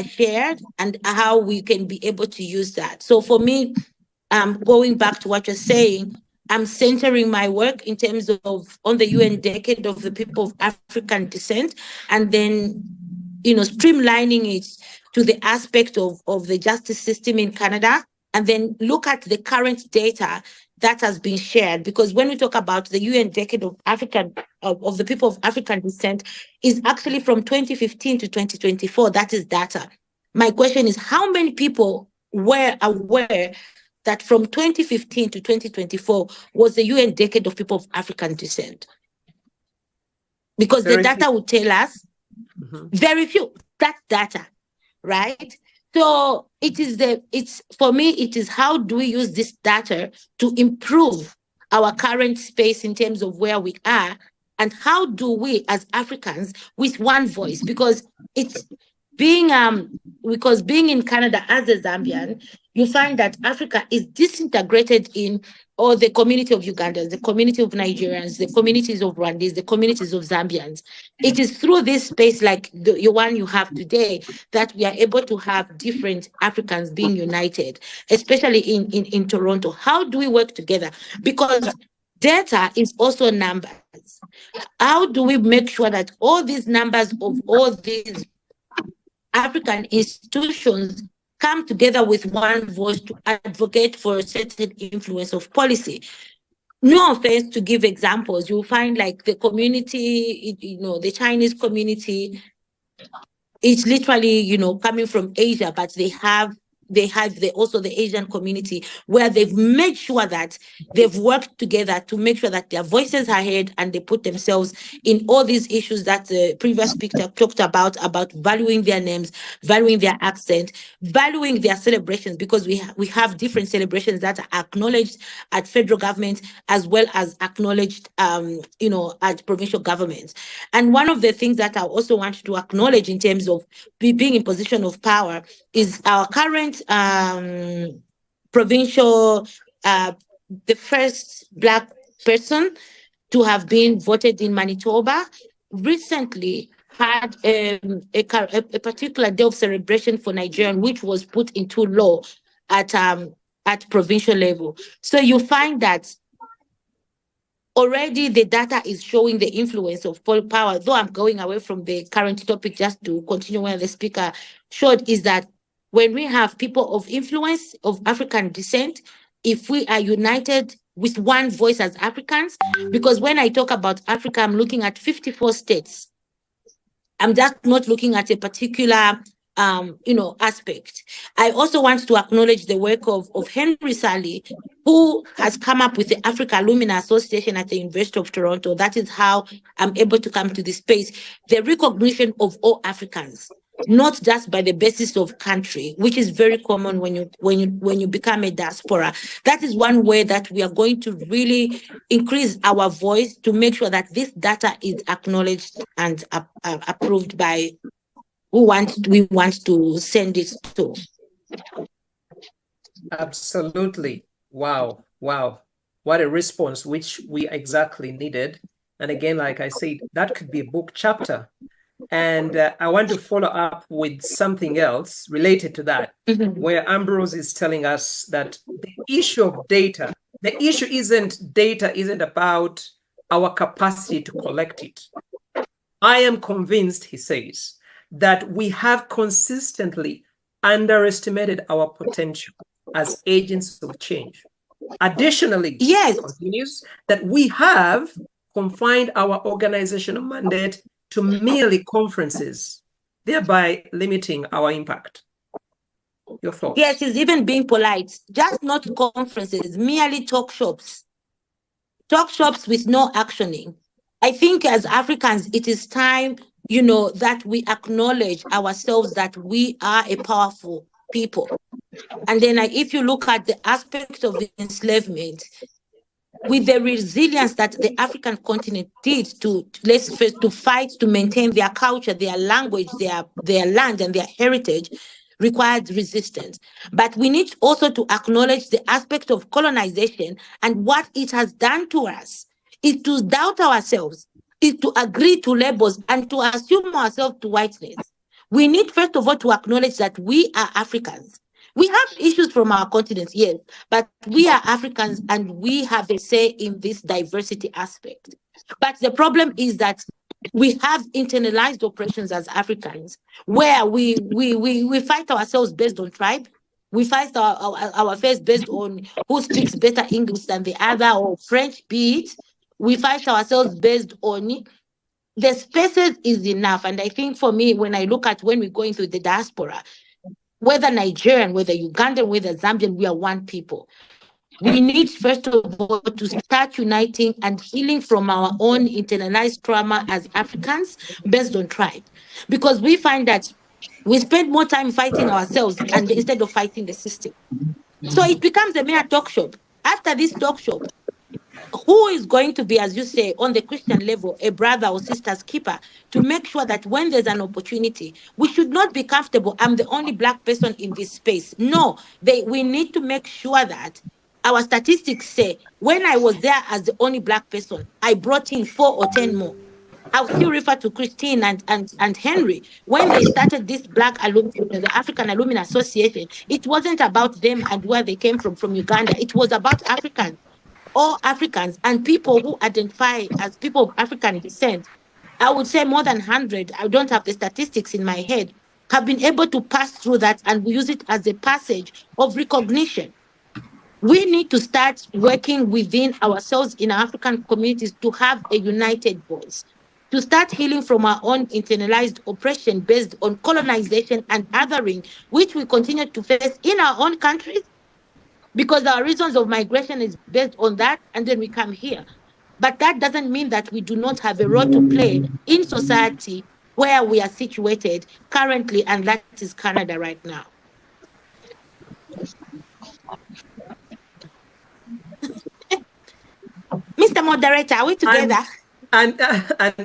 shared and how we can be able to use that. So for me, going back to what you're saying, I'm centering my work in terms of on the UN Decade of the People of African Descent, and then streamlining it to the aspect of the justice system in Canada, and then look at the current data that has been shared. Because when we talk about the UN Decade of of the People of African Descent, is actually from 2015 to 2024. That is data. My question is, how many people were aware that from 2015 to 2024 was the UN Decade of People of African Descent. Because the data would tell us very few. That's data, right? So for me, it is how do we use this data to improve our current space in terms of where we are, and how do we as Africans with one voice, because being in Canada as a Zambian, you find that Africa is disintegrated in all the community of Ugandans, the community of Nigerians, the communities of Rwandese, the communities of Zambians. It is through this space like the one you have today that we are able to have different Africans being united, especially in Toronto. How do we work together? Because data is also numbers. How do we make sure that all these numbers of all these African institutions come together with one voice to advocate for a certain influence of policy? No offense to give examples, you'll find like the community, the Chinese community, it's literally, coming from Asia, but they have also the Asian community where they've made sure that they've worked together to make sure that their voices are heard, and they put themselves in all these issues that the previous speaker talked about valuing their names, valuing their accent, valuing their celebrations, because we have different celebrations that are acknowledged at federal government as well as acknowledged at provincial governments. And one of the things that I also want to acknowledge in terms of being in position of power is our current provincial, the first Black person to have been voted in Manitoba, recently had a particular day of celebration for Nigerian, which was put into law at provincial level. So you find that already the data is showing the influence of power. Though I'm going away from the current topic just to continue where the speaker showed, is that when we have people of influence of African descent, if we are united with one voice as Africans, because when I talk about Africa, I'm looking at 54 states. I'm just not looking at a particular aspect. I also want to acknowledge the work of Henry Sally, who has come up with the Africa Alumni Association at the University of Toronto. That is how I'm able to come to this space. The recognition of all Africans, not just by the basis of country, which is very common when you become a diaspora. That is one way that we are going to really increase our voice to make sure that this data is acknowledged and approved by we want to send it to. Absolutely. Wow. What a response, which we exactly needed. And again, like I said, that could be a book chapter. And I want to follow up with something else related to that, where Ambrose is telling us that the issue of data, the issue isn't about our capacity to collect it. I am convinced, he says, that we have consistently underestimated our potential as agents of change. Additionally, yes, he continues that we have confined our organizational mandate to merely conferences, thereby limiting our impact. Your thoughts? Yes, it's even being polite. Just not conferences, merely talk shops. Talk shops with no actioning. I think as Africans, it is time, that we acknowledge ourselves that we are a powerful people. And then if you look at the aspect of enslavement, with the resilience that the African continent did to fight to maintain their culture, their language, their land and their heritage, required resistance. But we need also to acknowledge the aspect of colonization and what it has done to us. Is to doubt ourselves, is to agree to labels and to assume ourselves to whiteness. We need first of all to acknowledge that we are Africans. We have issues from our continent, yes, but we are Africans and we have a say in this diversity aspect. But the problem is that we have internalized oppressions as Africans, where we fight ourselves based on tribe. We fight our affairs based on who speaks better English than the other, or French be it. We fight ourselves based on the spaces is enough. And I think for me, when I look at when we go into the diaspora, whether Nigerian, whether Ugandan, whether Zambian, we are one people. We need, first of all, to start uniting and healing from our own internalized trauma as Africans based on tribe. Because we find that we spend more time fighting ourselves and instead of fighting the system. So it becomes a mere talk shop. After this talk shop, who is going to be, as you say, on the Christian level, a brother or sister's keeper to make sure that when there's an opportunity, we should not be comfortable. I'm the only Black person in this space. No, we need to make sure that our statistics say when I was there as the only Black person, I brought in 4 or 10 more. I'll still refer to Christine and Henry. When they started this Black alumni, the African Alumni Association, it wasn't about them and where they came from Uganda. It was about Africans, all Africans, and people who identify as people of African descent. I would say more than 100, I don't have the statistics in my head, have been able to pass through that, and we use it as a passage of recognition. We need to start working within ourselves in African communities to have a united voice, to start healing from our own internalized oppression based on colonization and othering, which we continue to face in our own countries, because our reasons of migration is based on that, and then we come here. But that doesn't mean that we do not have a role to play in society where we are situated currently, and that is Canada right now. Mr. Moderator, are we together? And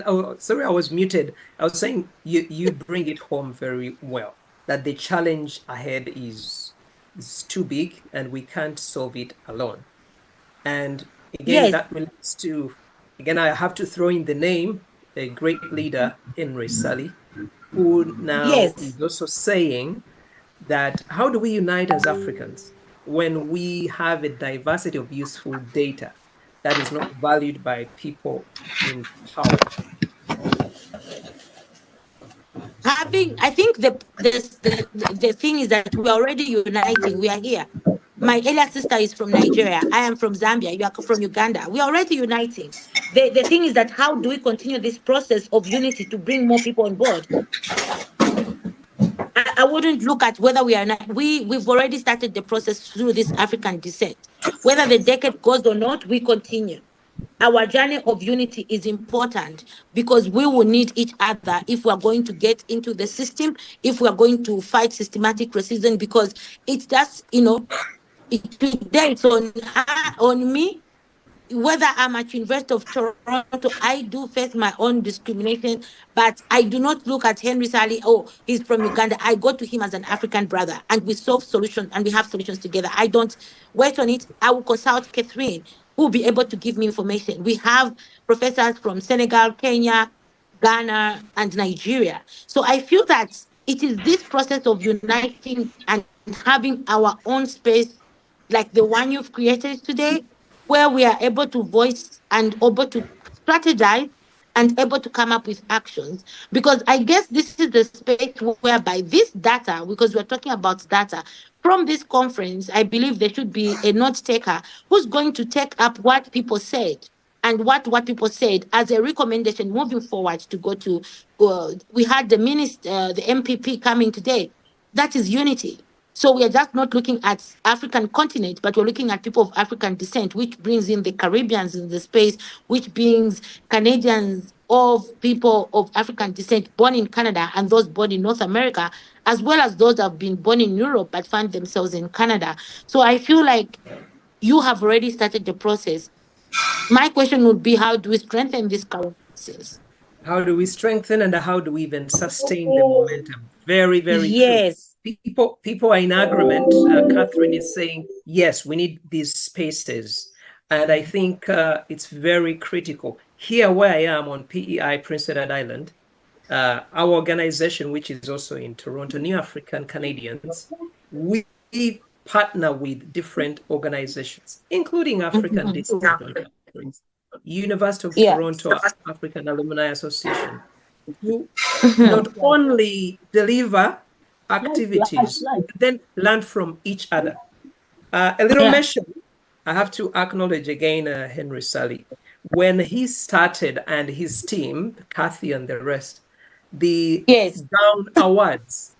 oh, sorry, I was muted. I was saying you bring it home very well, that the challenge ahead is too big and we can't solve it alone. And again, Yes. that relates to, again, I have to throw in the name, a great leader, Henry Sully, who now is also saying that how do we unite as Africans when we have a diversity of useful data that is not valued by people in power? I think the thing is that we're already uniting. We are here. My elder sister is from Nigeria. I am from Zambia. You are from Uganda. We are already uniting. The thing is that how do we continue this process of unity to bring more people on board? I wouldn't look at whether we are not. We've already started the process through this African descent. Whether the decade goes or not, we continue. Our journey of unity is important because we will need each other if we are going to get into the system, if we are going to fight systematic racism, because it's just, today it's on me. Whether I'm at University of Toronto, I do face my own discrimination, but I do not look at Henry Sully, oh, he's from Uganda. I go to him as an African brother, and we solve solutions, and we have solutions together. I don't wait on it. I will consult Catherine, who will be able to give me information. We have professors from Senegal, Kenya, Ghana, and Nigeria. So I feel that it is this process of uniting and having our own space, like the one you've created today, where we are able to voice and able to strategize and able to come up with actions. Because I guess this is the space whereby this data, because we're talking about data, from this conference, I believe there should be a note taker who's going to take up what people said and what people said as a recommendation moving forward to go to, we had the minister, the MPP coming today. That is unity. So we are just not looking at African continent, but we're looking at people of African descent, which brings in the Caribbeans in the space, which brings Canadians of people of African descent born in Canada and those born in North America, as well as those that have been born in Europe but find themselves in Canada. So I feel like you have already started the process. My question would be, how do we strengthen this current process? How do we strengthen and how do we even sustain the momentum? Very, very yes. true. People are in agreement. Catherine is saying, yes, we need these spaces. And I think it's very critical. Here where I am on PEI, Prince Edward Island, our organization, which is also in Toronto, New African Canadians, we partner with different organizations, including African descent countries. University of Toronto African Alumni Association, who not only deliver activities, but then learn from each other. A little mention, I have to acknowledge again Henry Sully. When he started and his team, Kathy and the rest, the Down Awards,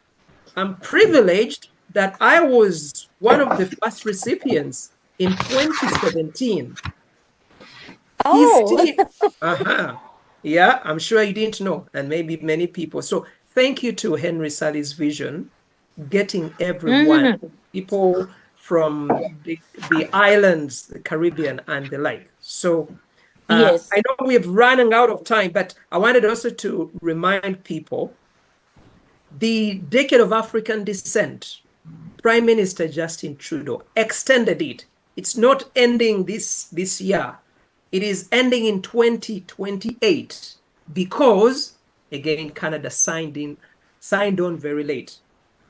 I'm privileged that I was one of the first recipients in 2017. Oh. Yeah, I'm sure you didn't know, and maybe many people. So thank you to Henry Sally's vision, getting everyone, people from the islands, the Caribbean, and the like. So Yes. I know we have running out of time, but I wanted also to remind people the Decade of African Descent, Prime Minister Justin Trudeau extended it. It's not ending this year. It is ending in 2028 because, again, Canada signed on very late.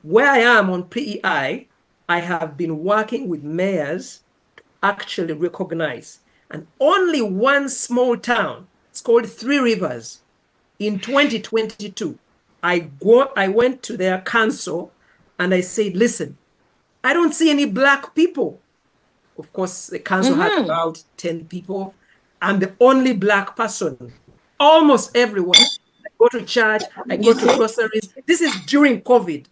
Where I am on PEI, I have been working with mayors to actually recognize, and only one small town, it's called Three Rivers, in 2022, I went to their council and I said, listen, I don't see any Black people. Of course, the council had about 10 people. I'm the only Black person almost everywhere. I go to church, I go to groceries. This is during COVID.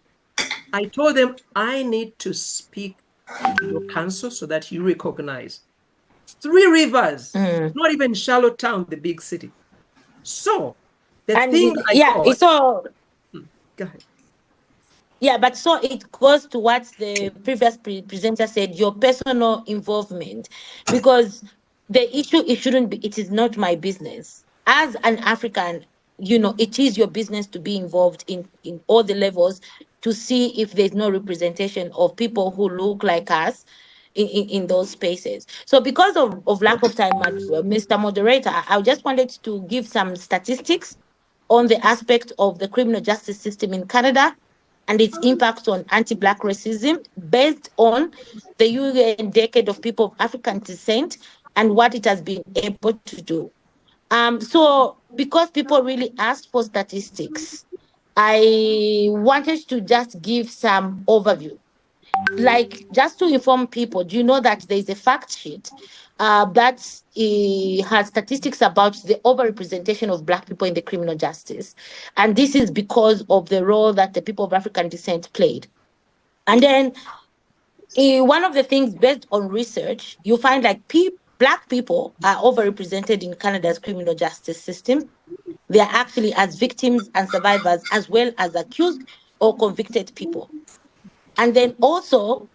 I told them, I need to speak to your council so that you recognize. Three Rivers, not even Charlottetown, the big city. So the thing I got. So Go ahead. yeah, but so it goes to what the previous presenter said, your personal involvement, because the issue, it is not my business. As an African, it is your business to be involved in all the levels to see if there's no representation of people who look like us in those spaces. So because of lack of time, Mr. Moderator, I just wanted to give some statistics on the aspect of the criminal justice system in Canada and its impact on anti-Black racism based on the UN Decade of People of African Descent and what it has been able to do. So because people really asked for statistics, I wanted to just give some overview. Like, just to inform people, do you know that there's a fact sheet that has statistics about the overrepresentation of Black people in the criminal justice? And this is because of the role that the people of African descent played. And then one of the things based on research, you find like Black people are overrepresented in Canada's criminal justice system. They are actually as victims and survivors, as well as accused or convicted people. And then also,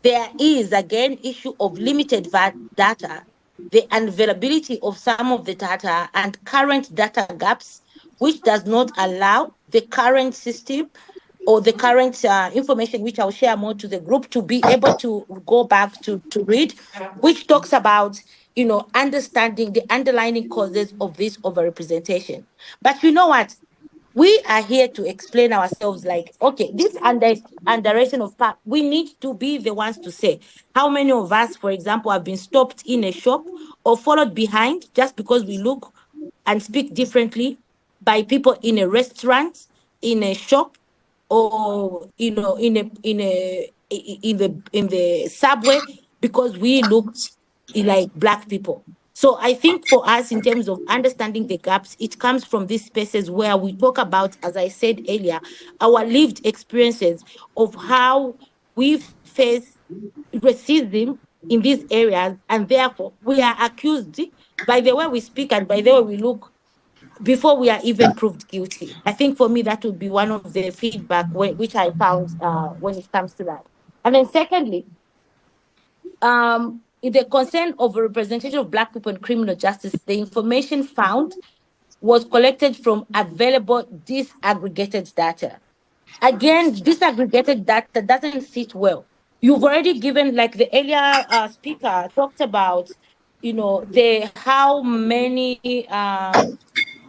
there is again issue of limited data, the unavailability of some of the data and current data gaps, which does not allow the current system or the current information, which I'll share more to the group, to be able to go back to read, which talks about, understanding the underlying causes of this overrepresentation. But you know what? We are here to explain ourselves like, okay, this underration of power, we need to be the ones to say how many of us, for example, have been stopped in a shop or followed behind just because we look and speak differently by people in a restaurant, in a shop, or in the subway, because we look like Black people. So I think for us, in terms of understanding the gaps, it comes from these spaces where we talk about, as I said earlier, our lived experiences of how we face racism in these areas, and therefore we are accused by the way we speak and by the way we look before we are even proved guilty. I think for me that would be one of the feedback which I found when it comes to that. And then secondly, in the concern of a representation of Black people in criminal justice, the information found was collected from available disaggregated data. Again, disaggregated data doesn't sit well. You've already given, like the earlier speaker talked about, how many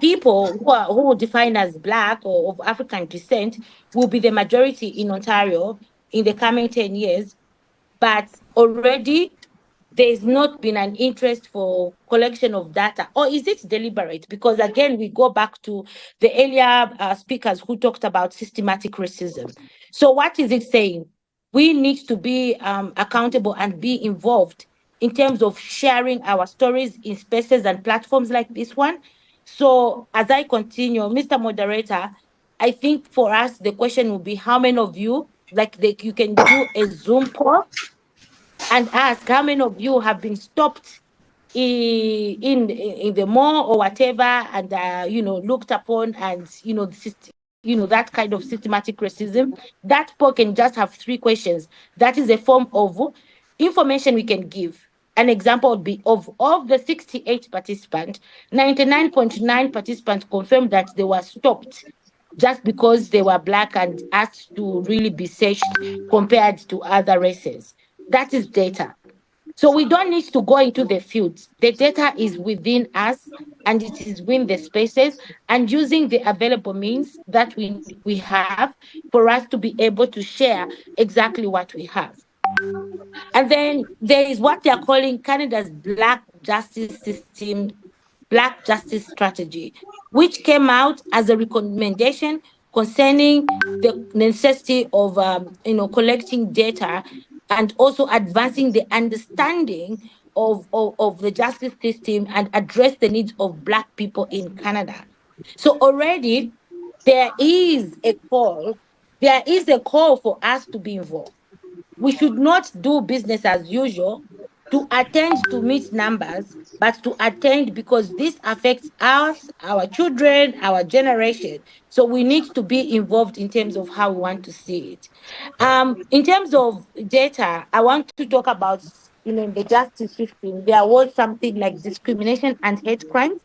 people who define as Black or of African descent will be the majority in Ontario in the coming 10 years. But already there's not been an interest for collection of data, or is it deliberate? Because again, we go back to the earlier speakers who talked about systematic racism. So what is it saying? We need to be accountable and be involved in terms of sharing our stories in spaces and platforms like this one. So as I continue, Mr. Moderator, I think for us, the question will be how many of you you can do a Zoom call and ask how many of you have been stopped in the mall or whatever, and looked upon, and that kind of systematic racism. That poll can just have 3 questions. That is a form of information we can give. An example would be of the 68 participants, 99.9 participants confirmed that they were stopped just because they were Black and asked to really be searched compared to other races. That is data. So we don't need to go into the fields. The data is within us, and it is within the spaces, and using the available means that we have for us to be able to share exactly what we have. And then there is what they are calling Canada's Black Justice System, Black Justice Strategy, which came out as a recommendation concerning the necessity of collecting data and also advancing the understanding of the justice system and address the needs of Black people in Canada. So already there is a call for us to be involved. We should not do business as usual to attend to meet numbers, but to attend because this affects us, our children, our generation. So we need to be involved in terms of how we want to see it. In terms of data, I want to talk about the justice system. There was something like discrimination and hate crimes.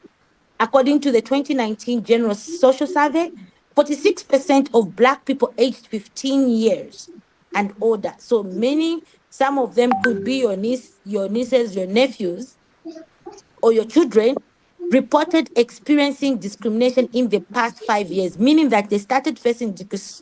According to the 2019 General Social Survey, 46% of Black people aged 15 years and older. So some of them could be your nieces, your nephews, or your children, reported experiencing discrimination in the past 5 years, meaning that they started facing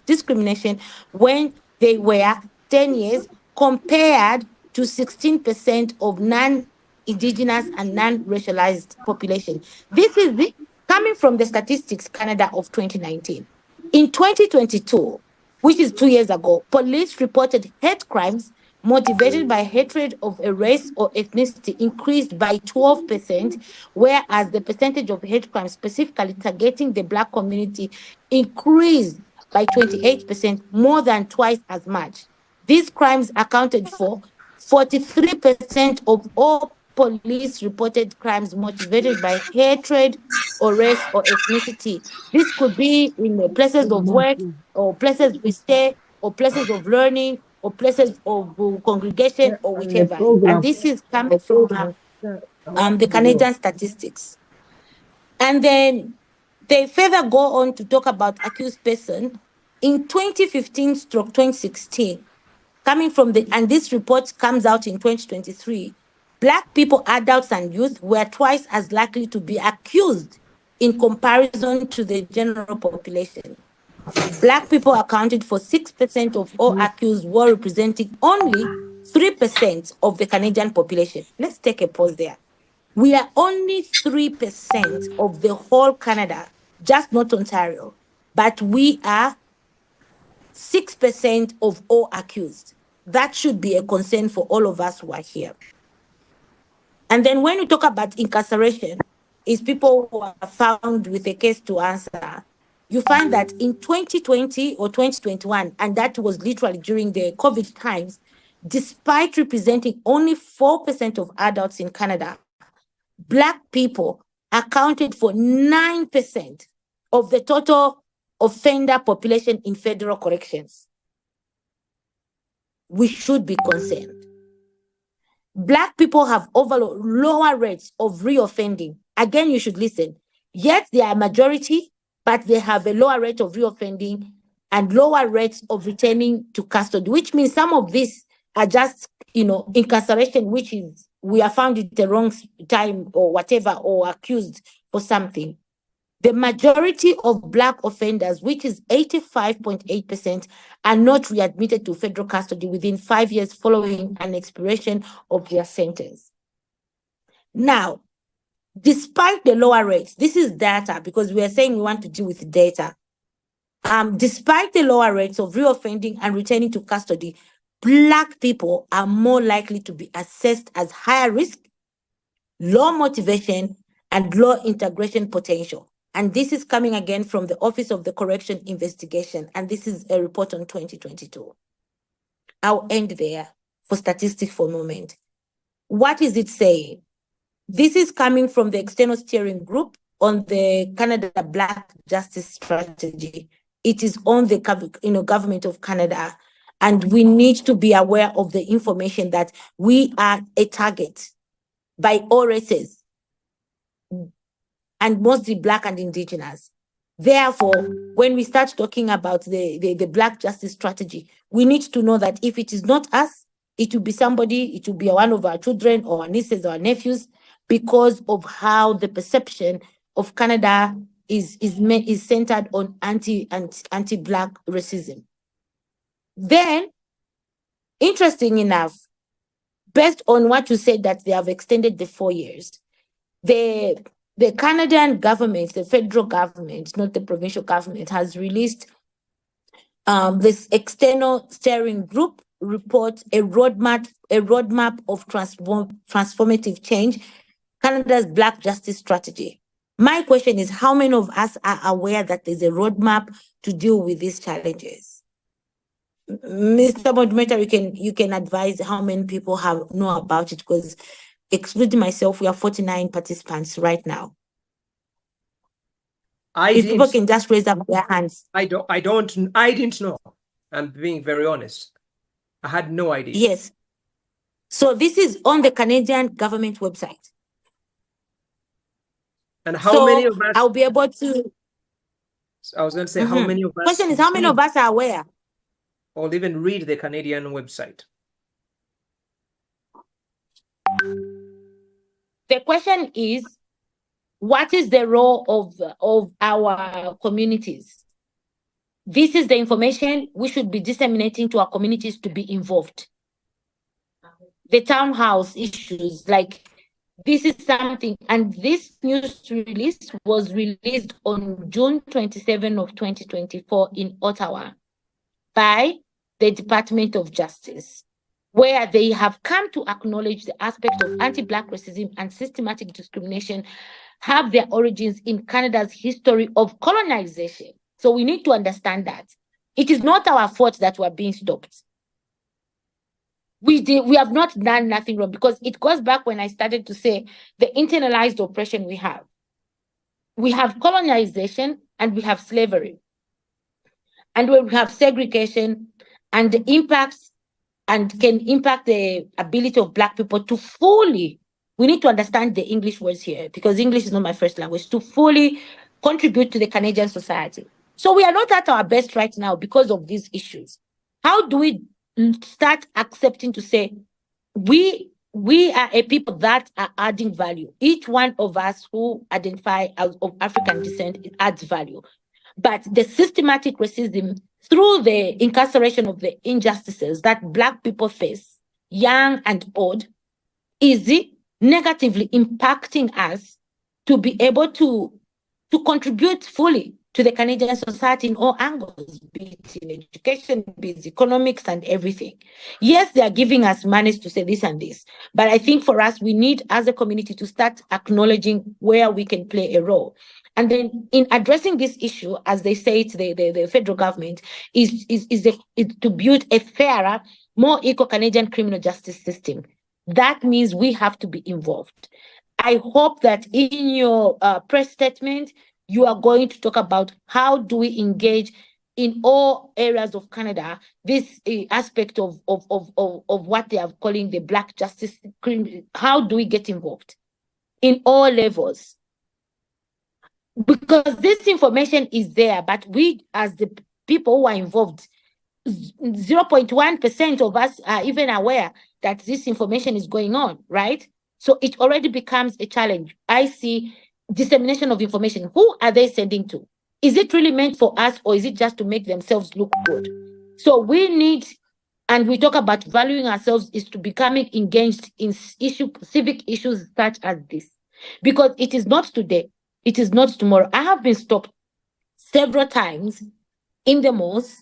discrimination when they were 10 years, compared to 16% of non-Indigenous and non-racialized population. This is coming from the Statistics Canada of 2019. In 2022, which is 2 years ago, police reported hate crimes motivated by hatred of a race or ethnicity increased by 12%, whereas the percentage of hate crimes specifically targeting the Black community increased by 28%, more than twice as much. These crimes accounted for 43% of all police reported crimes motivated by hatred or race or ethnicity. This could be in the places of work, or places we stay, or places of learning, or places of congregation, or whichever. And this is coming from the Canadian statistics. And then they further go on to talk about accused person in 2015/2016, and this report comes out in 2023. Black people, adults, and youth were twice as likely to be accused in comparison to the general population. Black people accounted for 6% of all accused, while representing only 3% of the Canadian population. Let's take a pause there. We are only 3% of the whole Canada, just not Ontario, but we are 6% of all accused. That should be a concern for all of us who are here. And then when we talk about incarceration, is people who are found with a case to answer. You find that in 2020 or 2021, and that was literally during the COVID times, despite representing only 4% of adults in Canada, Black people accounted for 9% of the total offender population in federal corrections. We should be concerned. Black people have overall lower rates of reoffending. Again, you should listen. Yet they are a majority, but they have a lower rate of reoffending and lower rates of returning to custody, which means some of these are just, incarceration, which is we are found at the wrong time or whatever, or accused for something. The majority of Black offenders, which is 85.8%, are not readmitted to federal custody within 5 years following an expiration of their sentence. Now, despite the lower rates, this is data because we are saying we want to deal with data. Despite the lower rates of reoffending and returning to custody, Black people are more likely to be assessed as higher risk, low motivation, and low integration potential. And this is coming again from the Office of the Correction Investigation. And this is a report on 2022. I'll end there for statistics for a moment. What is it saying? This is coming from the external steering group on the Canada Black Justice Strategy. It is on the government of Canada, and we need to be aware of the information that we are a target by all races, and mostly Black and Indigenous. Therefore, when we start talking about the Black Justice Strategy, we need to know that if it is not us, it will be somebody, it will be one of our children or our nieces or our nephews, because of how the perception of Canada is centered on anti-Black racism. Then, interesting enough, based on what you said that they have extended the 4 years, the Canadian government, the federal government, not the provincial government, has released this external steering group report, a roadmap of transformative change, Canada's Black Justice Strategy. My question is, how many of us are aware that there's a roadmap to deal with these challenges? Mr. Moderator, you can advise how many people know about it, because excluding myself, we have 49 participants right now. If people can just raise up their hands. I didn't know. I'm being very honest. I had no idea. Yes. So this is on the Canadian government website. And how many of us? I'll be able to. I was going to say, how many of us? Question is, how many of us are aware? Or even read the Canadian website? The question is, what is the role of our communities? This is the information we should be disseminating to our communities to be involved. The townhouse issues, like this is something, and this news release was released on June 27 of 2024 in Ottawa by the Department of Justice, where they have come to acknowledge the aspect of anti-Black racism and systematic discrimination have their origins in Canada's history of colonization. So we need to understand that. It is not our fault that we're being stopped. We have not done nothing wrong, because it goes back when I started to say the internalized oppression we have. We have colonization and we have slavery. And when we have segregation and the impacts and can impact the ability of Black people to fully, we need to understand the English words here, because English is not my first language, to fully contribute to the Canadian society. So we are not at our best right now because of these issues. How do we start accepting to say, we are a people that are adding value? Each one of us who identify as of African descent adds value. But the systematic racism through the incarceration of the injustices that Black people face, young and old, is negatively impacting us to be able to contribute fully to the Canadian society in all angles, be it in education, be it economics and everything. Yes, they are giving us money to say this and this, but I think for us, we need as a community to start acknowledging where we can play a role. And then in addressing this issue, as they say, the federal government is to build a fairer, more equal Canadian criminal justice system. That means we have to be involved. I hope that in your press statement, you are going to talk about how do we engage in all areas of Canada, this aspect of what they are calling the Black justice. How do we get involved in all levels? Because this information is there, but we as the people who are involved, 0.1% of us are even aware that this information is going on, right? So it already becomes a challenge. I see dissemination of information. Who are they sending to? Is it really meant for us, or is it just to make themselves look good? So we need, and we talk about valuing ourselves, is to becoming engaged in civic issues such as this. Because it is not today, it is not tomorrow. I have been stopped several times in the malls.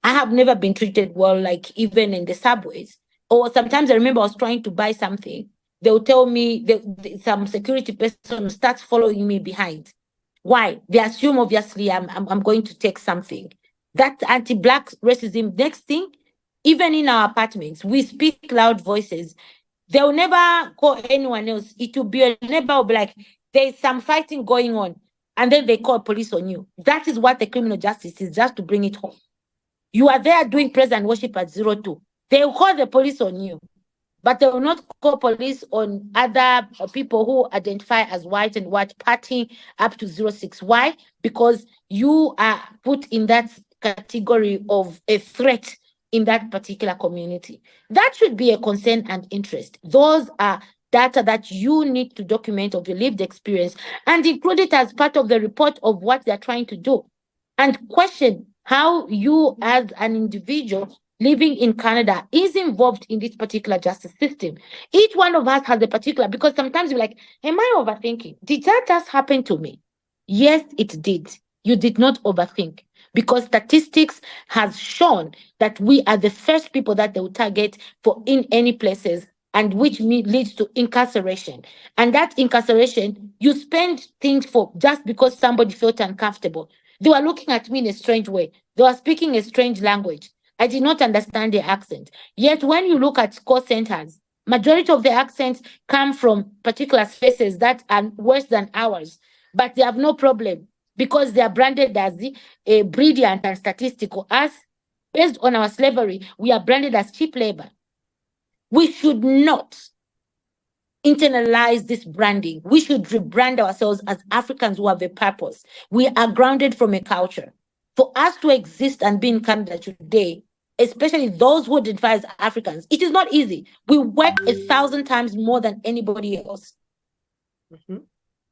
I have never been treated well, like even in the subways. Or sometimes I remember I was trying to buy something. They'll tell me, some security person starts following me behind. Why? They assume obviously I'm going to take something. That anti-Black racism. Next thing, Even in our apartments, we speak loud voices. They'll never call anyone else. It will be a neighbor will be like, there's some fighting going on. And then they call police on you. That is what the criminal justice is, just to bring it home. You are there doing praise and worship at 02. They will call the police on you, but they will not call police on other people who identify as white and white partying up to 06. Why? Because you are put in that category of a threat in that particular community. That should be a concern and interest. Those are data that you need to document of your lived experience and include it as part of the report of what they're trying to do. And question how you as an individual living in Canada is involved in this particular justice system. Each one of us has a particular, because sometimes you're like, am I overthinking? Did that just happen to me? Yes, it did. You did not overthink, because statistics has shown that we are the first people that they will target for in any places, and which leads to incarceration. And that incarceration, you spend things for just because somebody felt uncomfortable. They were looking at me in a strange way. They were speaking a strange language. I did not understand their accent. Yet when you look at call centers, majority of the accents come from particular spaces that are worse than ours, but they have no problem because they are branded as brilliant and statistical. Us, based on our slavery, we are branded as cheap labor. We should not internalize this branding. We should rebrand ourselves as Africans who have a purpose. We are grounded from a culture. For us to exist and be in Canada today, especially those who identify as Africans, it is not easy. We work 1,000 times more than anybody else.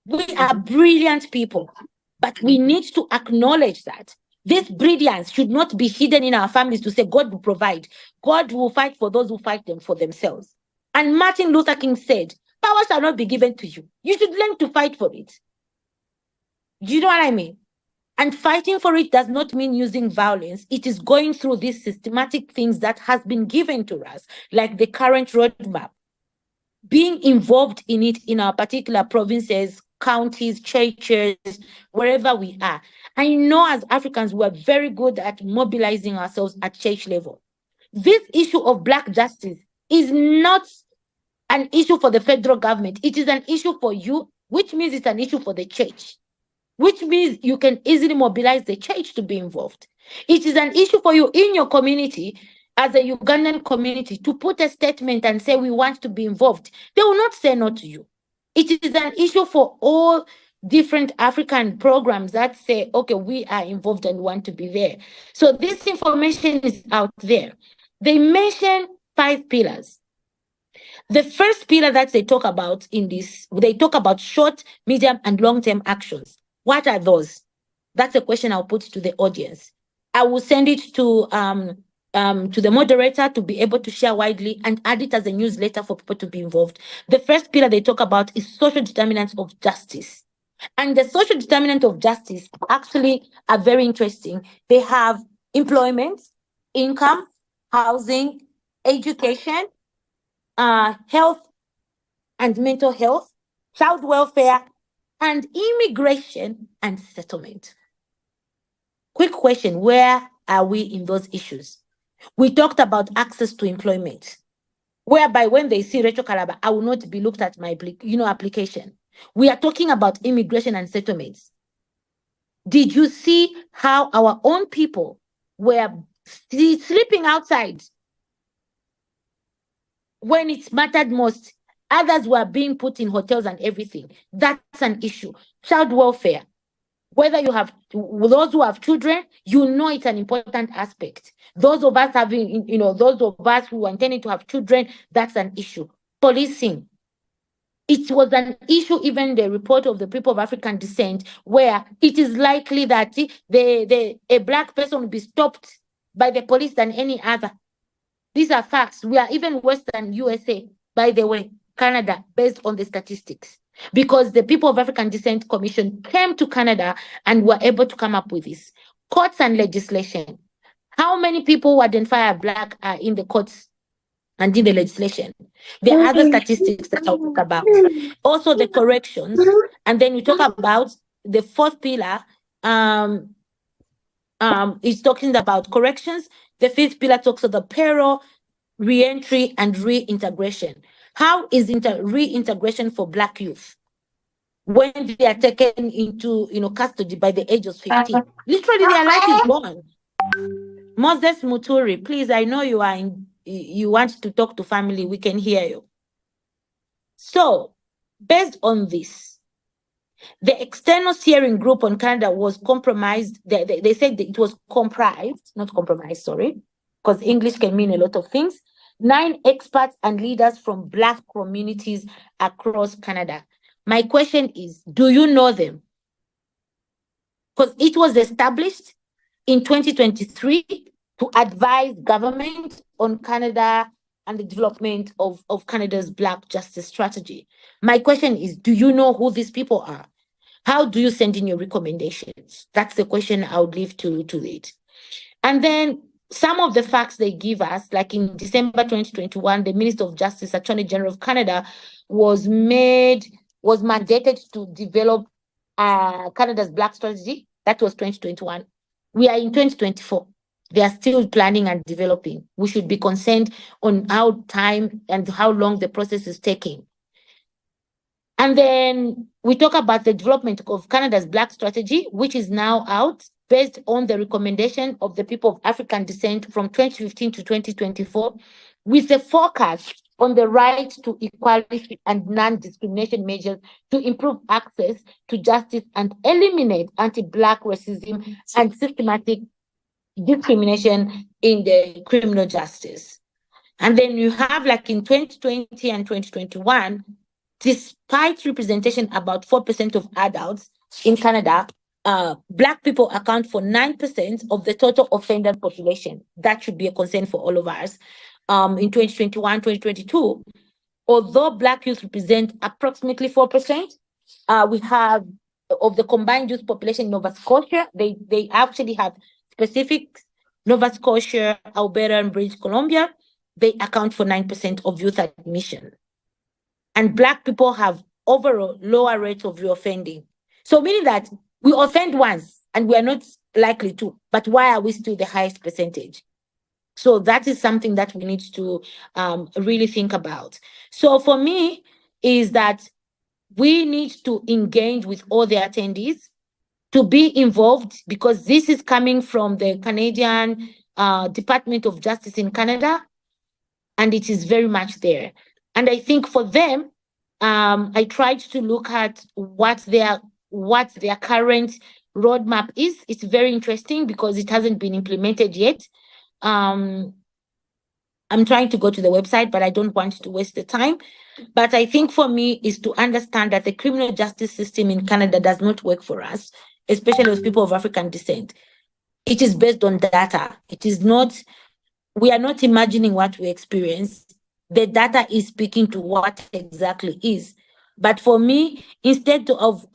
We are brilliant people, but we need to acknowledge that this brilliance should not be hidden in our families to say God will provide. God will fight for those who fight them for themselves. And Martin Luther King said, power shall not be given to you. You should learn to fight for it. Do you know what I mean? And fighting for it does not mean using violence. It is going through these systematic things that has been given to us, like the current roadmap. Being involved in it in our particular provinces, counties, churches, wherever we are. I know as Africans, we are very good at mobilizing ourselves at church level. This issue of Black justice is not an issue for the federal government. It is an issue for you, which means it's an issue for the church, which means you can easily mobilize the church to be involved. It is an issue for you in your community, as a Ugandan community, to put a statement and say, we want to be involved. They will not say no to you. It is an issue for all different African programs that say, okay, we are involved and want to be there. So this information is out there. They mention 5 pillars. The first pillar that they talk about in this, they talk about short, medium, and long-term actions. What are those? That's a question I'll put to the audience. I will send it to the moderator to be able to share widely and add it as a newsletter for people to be involved. The first pillar they talk about is social determinants of justice. And the social determinants of justice actually are very interesting. They have employment, income, housing, education, health and mental health, child welfare, and immigration and settlement. Quick question, where are we in those issues? We talked about access to employment, whereby when they see Rachel Kalaba, I will not be looked at my application. We are talking about immigration and settlements. Did you see how our own people were sleeping outside when it mattered most? Others were being put in hotels and everything. That's an issue. Child welfare. Whether you have those who have children, you know it's an important aspect. Those of us having, those of us who are intending to have children, that's an issue. Policing. It was an issue, even the report of the people of African descent, where it is likely that a Black person will be stopped by the police than any other. These are facts. We are even worse than USA, by the way, Canada, based on the statistics. Because the People of African Descent Commission came to Canada and were able to come up with this. Courts and legislation. How many people who identify as Black are in the courts and in the legislation? There are other statistics that I'll talk about. Also the corrections. And then we talk about the 4th pillar, is talking about corrections, The fifth pillar talks of the payroll, re-entry, and reintegration. How is reintegration for Black youth when they are taken into custody by the age of 15? Literally, their life is gone. Moses Muturi, please, I know you want to talk to family. We can hear you. So, based on this, the external steering group on Canada was compromised. They said that it was comprised, not compromised, sorry, because English can mean a lot of things. 9 experts and leaders from Black communities across Canada. My question is, do you know them? Because it was established in 2023 to advise government on Canada and the development of Canada's Black justice strategy. My question is, do you know who these people are? How do you send in your recommendations? That's the question I would leave to it. And then some of the facts they give us, like in December 2021, the Minister of Justice, Attorney General of Canada, was mandated to develop Canada's Black strategy. That was 2021. We are in 2024. They are still planning and developing. We should be concerned on how time and how long the process is taking. And then we talk about the development of Canada's Black strategy, which is now out based on the recommendation of the people of African descent from 2015 to 2024, with a focus on the right to equality and non-discrimination measures to improve access to justice and eliminate anti-Black racism and systematic discrimination in the criminal justice. And then you have, like in 2020 and 2021, despite representation about 4% of adults in Canada, Black people account for 9% of the total offender population. That should be a concern for all of us. In 2021, 2022, although Black youth represent approximately 4%, we have of the combined youth population in Nova Scotia, they actually have specific Nova Scotia, Alberta, and British Columbia. They account for 9% of youth admission. And Black people have overall lower rates of reoffending. So meaning that we offend once and we are not likely to, but why are we still the highest percentage? So that is something that we need to really think about. So for me is that we need to engage with all the attendees to be involved, because this is coming from the Canadian Department of Justice in Canada, and it is very much there. And I think for them, I tried to look at what their current roadmap is. It's very interesting because it hasn't been implemented yet. I'm trying to go to the website, but I don't want to waste the time. But I think for me is to understand that the criminal justice system in Canada does not work for us, especially as people of African descent. It is based on data. It is not, we are not imagining what we experience. The data is speaking to what exactly is. But for me, instead of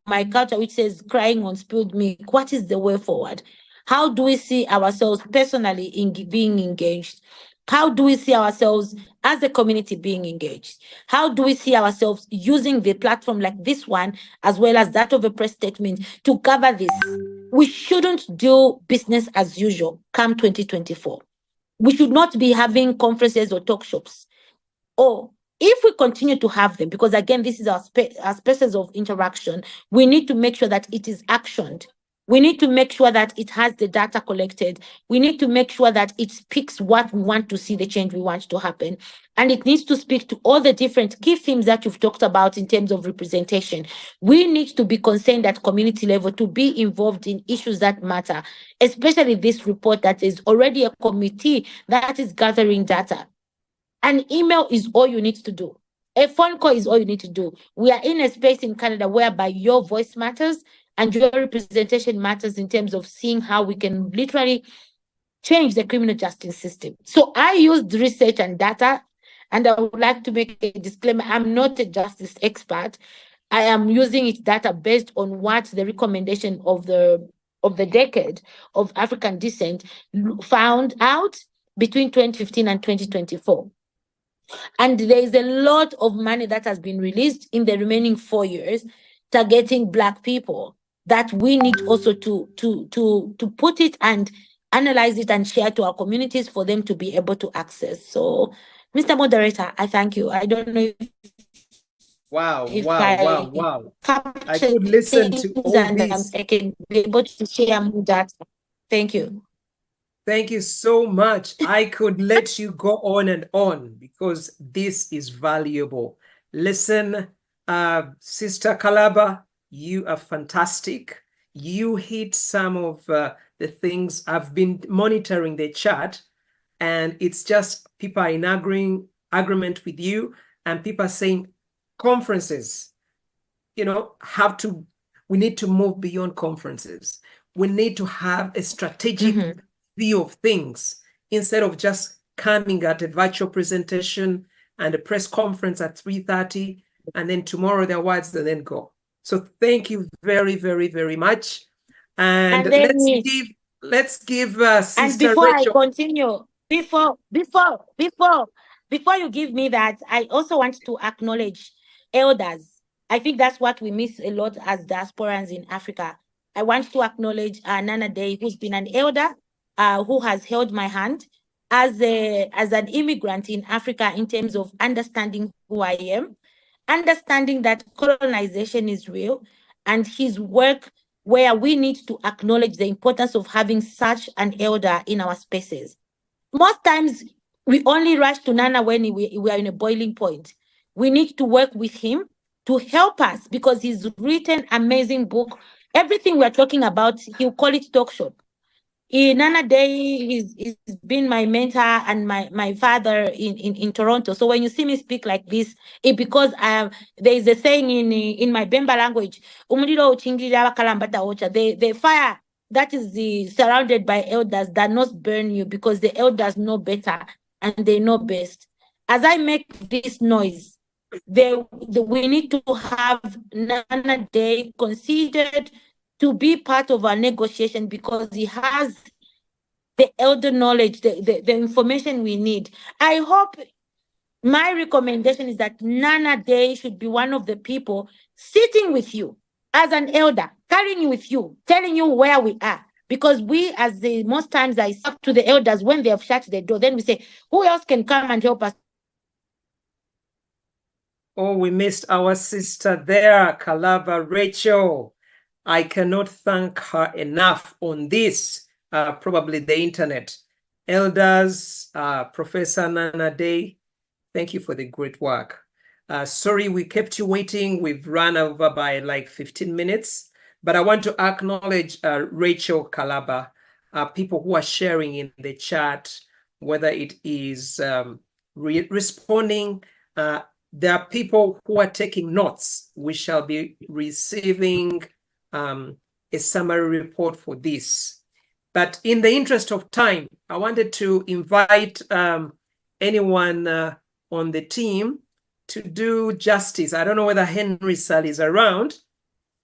my culture, which says crying on spilled milk, what is the way forward? How do we see ourselves personally in being engaged? How do we see ourselves as a community being engaged? How do we see ourselves using the platform like this one, as well as that of a press statement, to cover this? We shouldn't do business as usual come 2024. We should not be having conferences or talk shops. Or if we continue to have them, because again, this is our spaces of interaction, we need to make sure that it is actioned. We need to make sure that it has the data collected. We need to make sure that it speaks what we want to see, the change we want to happen. And it needs to speak to all the different key themes that you've talked about in terms of representation. We need to be concerned at community level to be involved in issues that matter, especially this report that is already a committee that is gathering data. An email is all you need to do. A phone call is all you need to do. We are in a space in Canada whereby your voice matters and your representation matters in terms of seeing how we can literally change the criminal justice system. So I used research and data, and I would like to make a disclaimer. I'm not a justice expert. I am using it data based on what the recommendation of the decade of African descent found out between 2015 and 2024. And there is a lot of money that has been released in the remaining 4 years targeting Black people that we need also to put it and analyze it and share to our communities for them to be able to access. So, Mr. Moderator, I thank you. I don't know if Wow, if wow, I wow, wow. I capture could listen to things all and this. I can be able to share more data. Thank you. Thank you so much. I could let you go on and on because this is valuable. Listen, Sister Kalaba, you are fantastic. You hit some of the things. I've been monitoring the chat, and it's just people are in agreement with you, and people are saying conferences, we need to move beyond conferences. We need to have a strategic view of things instead of just coming at a virtual presentation and a press conference at 3:30 and then tomorrow the awards and then go. So thank you very, very, very much. And let's give Sister and before Rachel. I continue, before you give me that, I also want to acknowledge elders. I think that's what we miss a lot as diasporans in Africa. I want to acknowledge Nana Day, who's been an elder, who has held my hand as an immigrant in Africa in terms of understanding who I am, understanding that colonization is real, and his work where we need to acknowledge the importance of having such an elder in our spaces. Most times, we only rush to Nana when we are in a boiling point. We need to work with him to help us because he's written amazing book. Everything we're talking about, he'll call it talk show. Nana Day is been my mentor and my father in Toronto. So when you see me speak like this, it's because there is a saying in my Bemba language, the fire that is surrounded by elders does not burn you because the elders know better and they know best. As I make this noise, we need to have Nana Day considered to be part of our negotiation because he has the elder knowledge, the information we need. I hope my recommendation is that Nana Day should be one of the people sitting with you as an elder, carrying you with you, telling you where we are. Because we, most times I talk to the elders when they have shut the door, then we say, who else can come and help us? Oh, we missed our sister there, Kalaba Rachel. I cannot thank her enough on this, probably the internet. Elders, Professor Nana Day, thank you for the great work. Sorry we kept you waiting. We've run over by like 15 minutes, but I want to acknowledge Rachel Kalaba, people who are sharing in the chat, whether it is responding. There are people who are taking notes. We shall be receiving a summary report for this. But in the interest of time, I wanted to invite anyone on the team to do justice. I don't know whether Henry Sall is around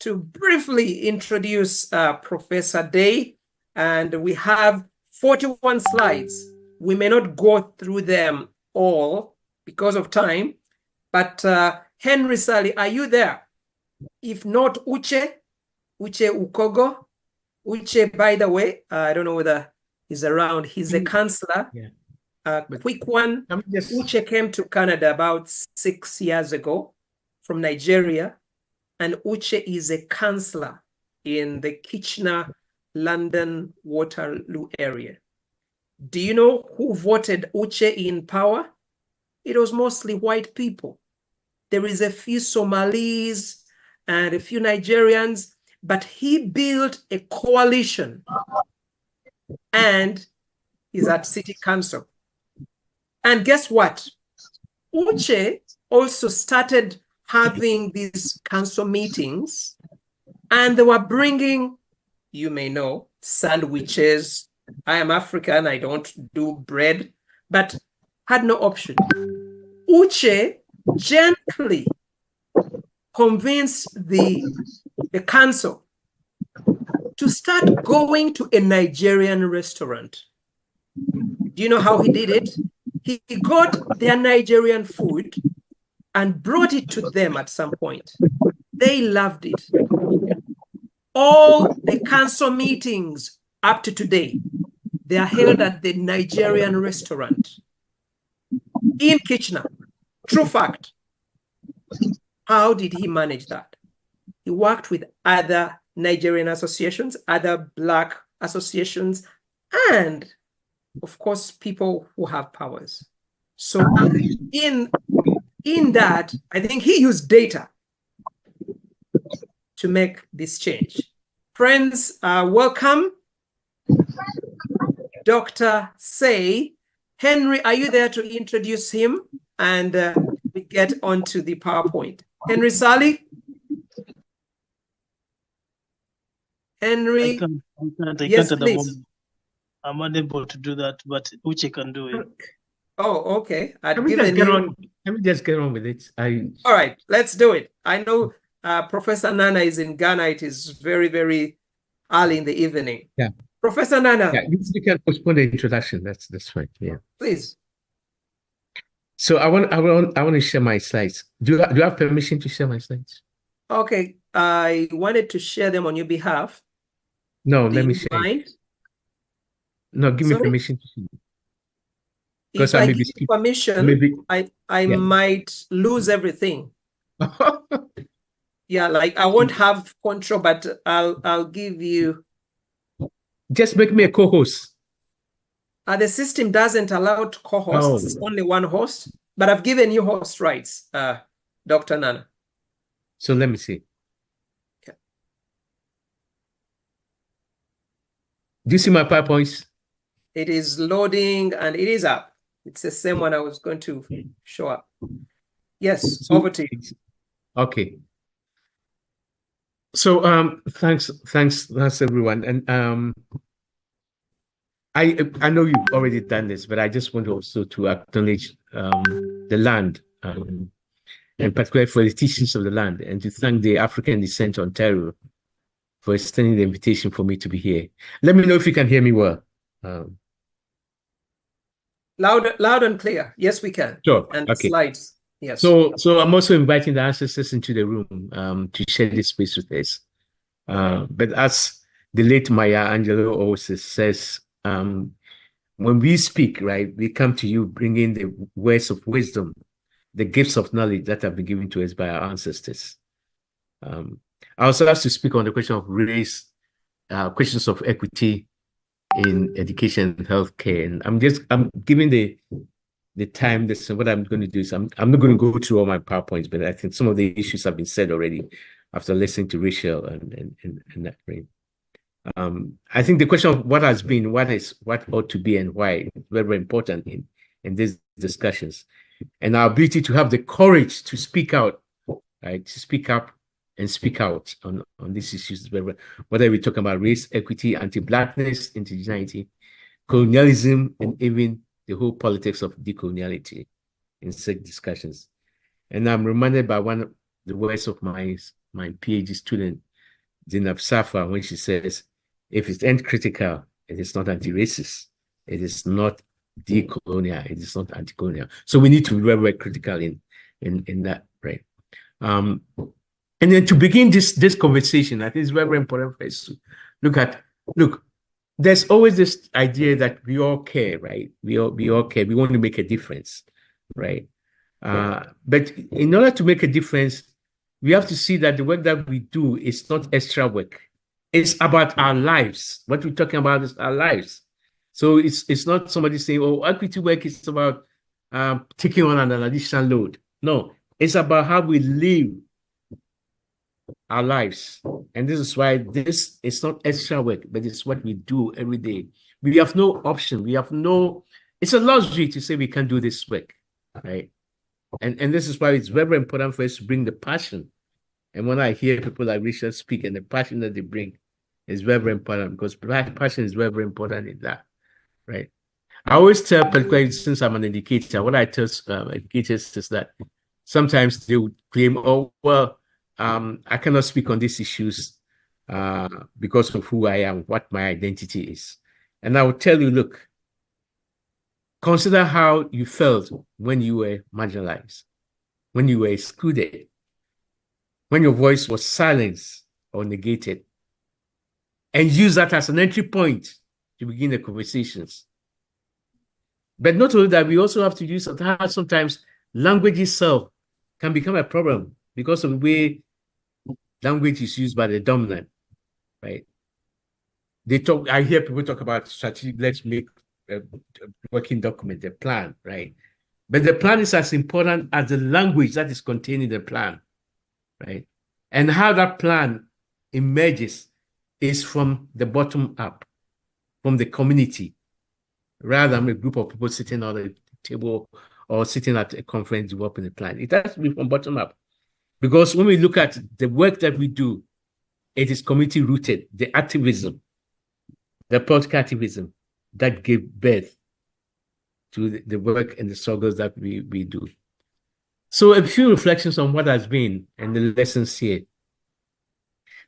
to briefly introduce Professor Day. And we have 41 slides. We may not go through them all because of time. But Henry Sally, are you there? If not, Uche Ukogo. Uche, by the way, I don't know whether he's around. He's a counselor. Yeah. Quick one. Uche came to Canada about 6 years ago from Nigeria. And Uche is a counselor in the Kitchener, London, Waterloo area. Do you know who voted Uche in power? It was mostly white people. There is a few Somalis and a few Nigerians, but he built a coalition and he's at city council. And guess what? Uche also started having these council meetings and they were bringing, you may know, sandwiches. I am African, I don't do bread, but had no option. Uche gently convinced the council to start going to a Nigerian restaurant. Do you know how he did it? He got their Nigerian food and brought it to them at some point. They loved it. All the council meetings up to today, They are held at the Nigerian restaurant in Kitchener. True fact. How did he manage that? He worked with other Nigerian associations, other Black associations, and of course, people who have powers. So in that, I think he used data to make this change. Friends, welcome. Dr. Say. Henry, are you there to introduce him? And we get onto the PowerPoint. Henry Sally? Henry? I Yes, can't at the please. moment. I'm unable to do that, but Uche can do it. Oh, okay. Can we just get on with it? All right, let's do it. I know Professor Nana is in Ghana. It is very, very early in the evening. Yeah. Professor Nana. Yeah, you can postpone the introduction. That's fine. Yeah. Please. So I want to share my slides. Do you have permission to share my slides? Okay. I wanted to share them on your behalf. No, let me share. Mind? No, give me permission to share. If I give you permission, I might lose everything. Yeah, like I won't have control, but I'll give you. Just make me a co-host. The system doesn't allow co-hosts. It's only one host, but I've given you host rights, Dr. Nana. So let me see. Yeah. Do you see my PowerPoints? It is loading and it is up. It's the same one I was going to show up. Yes, over to you. Okay. So thanks everyone. And I know you've already done this, but I just want also to acknowledge the land, and particularly for the teachings of the land, and to thank the African Descent Ontario for extending the invitation for me to be here. Let me know if you can hear me well. Loud and clear. Yes, we can. Sure. And okay. Slides. Yes. So I'm also inviting the ancestors into the room to share this space with us. But as the late Maya Angelou always says, when we speak, right, we come to you bringing the words of wisdom, the gifts of knowledge that have been given to us by our ancestors. I also have to speak on the question of race, questions of equity in education and healthcare. And I'm giving the time. This what I'm going to do is I'm not going to go through all my PowerPoints, but I think some of the issues have been said already after listening to Rachel and that, right? I think the question of what has been, what ought to be, and why is very, very important in these discussions. And our ability to have the courage to speak out, right? To speak up and speak out on these issues, whether we're talking about race, equity, anti-Blackness, indigeneity, colonialism, and even the whole politics of decoloniality in such discussions. And I'm reminded by one of the words of my PhD student, Zainab Safa, when she says, if it's end critical, it is not anti-racist, it is not decolonial, it is not anti-colonial. So we need to be very, very critical in that, right? And then to begin this conversation, I think it's very, very important for us to look, there's always this idea that we all care, right? We all care. We want to make a difference, right? But in order to make a difference, we have to see that the work that we do is not extra work. It's about our lives. What we're talking about is our lives. So it's not somebody saying, oh, equity work is about taking on an additional load. No, it's about how we live our lives. And this is why this is not extra work, but it's what we do every day. We have no option. It's a luxury to say we can't do this work, right? And this is why it's very, very important for us to bring the passion. And when I hear people like Richard speak and the passion that they bring is very, very important, because passion is very, very important in that, right? I always tell, particularly since I'm an educator, what I tell educators is that sometimes they would claim, oh, well, I cannot speak on these issues because of who I am, what my identity is. And I will tell you, look, consider how you felt when you were marginalized, when you were excluded, when your voice was silenced or negated, and use that as an entry point to begin the conversations. But not only that, we also have to use how sometimes language itself can become a problem because of the way language is used by the dominant, right? I hear people talk about strategic, let's make a working document, a plan, right? But the plan is as important as the language that is contained in the plan, right? And how that plan emerges is from the bottom up, from the community, rather than a group of people sitting on a table or sitting at a conference developing a plan. It has to be from bottom up. Because when we look at the work that we do, it is community rooted, the activism, the political activism that gave birth to the work and the struggles that we do. So a few reflections on what has been and the lessons here.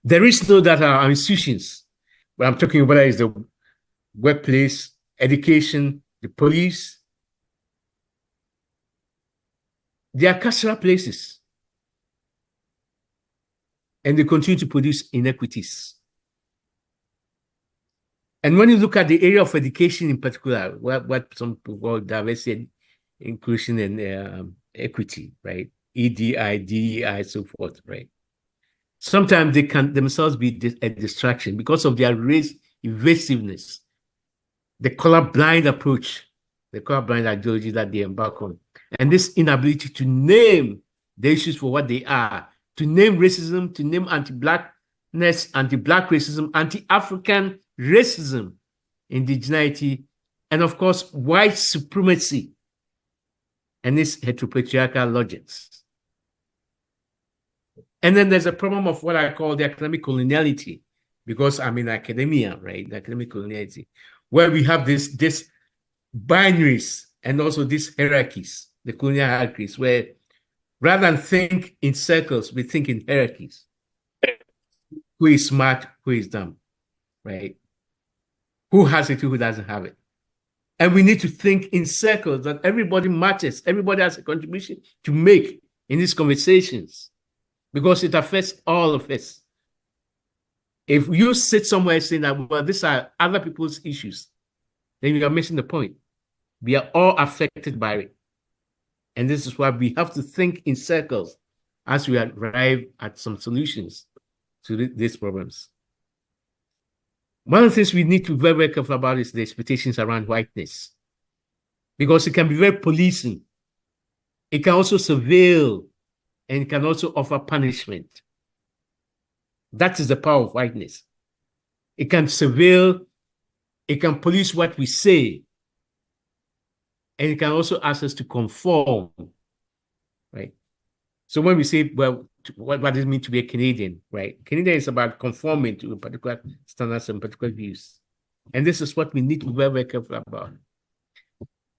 There is no doubt our institutions, but I'm talking about is the workplace, education, the police. They are carceral places. And they continue to produce inequities. And when you look at the area of education in particular, what some people call diversity, inclusion, and equity, right? EDI, DEI, so forth, right? Sometimes they can themselves be a distraction because of their race evasiveness, the colorblind approach, the colorblind ideology that they embark on, and this inability to name the issues for what they are, to name racism, to name anti-Blackness, anti-Black racism, anti-African racism, indigeneity, and of course, white supremacy and its heteropatriarchal logics. And then there's a problem of what I call the academic coloniality, because I'm in academia, right? The academic coloniality, where we have this binaries and also these hierarchies, the colonial hierarchies, where rather than think in circles, we think in hierarchies. Who is smart, who is dumb, right? Who has it, who doesn't have it. And we need to think in circles that everybody matters, everybody has a contribution to make in these conversations, because it affects all of us. If you sit somewhere saying that, well, these are other people's issues, then you are missing the point. We are all affected by it. And this is why we have to think in circles as we arrive at some solutions to these problems. One of the things we need to be very, very careful about is the expectations around whiteness, because it can be very policing. It can also surveil, and it can also offer punishment. That is the power of whiteness. It can surveil, it can police what we say, and it can also ask us to conform, right? So when we say, well, what does it mean to be a Canadian, right? Canadian is about conforming to particular standards and particular views. And this is what we need to be very, very careful about.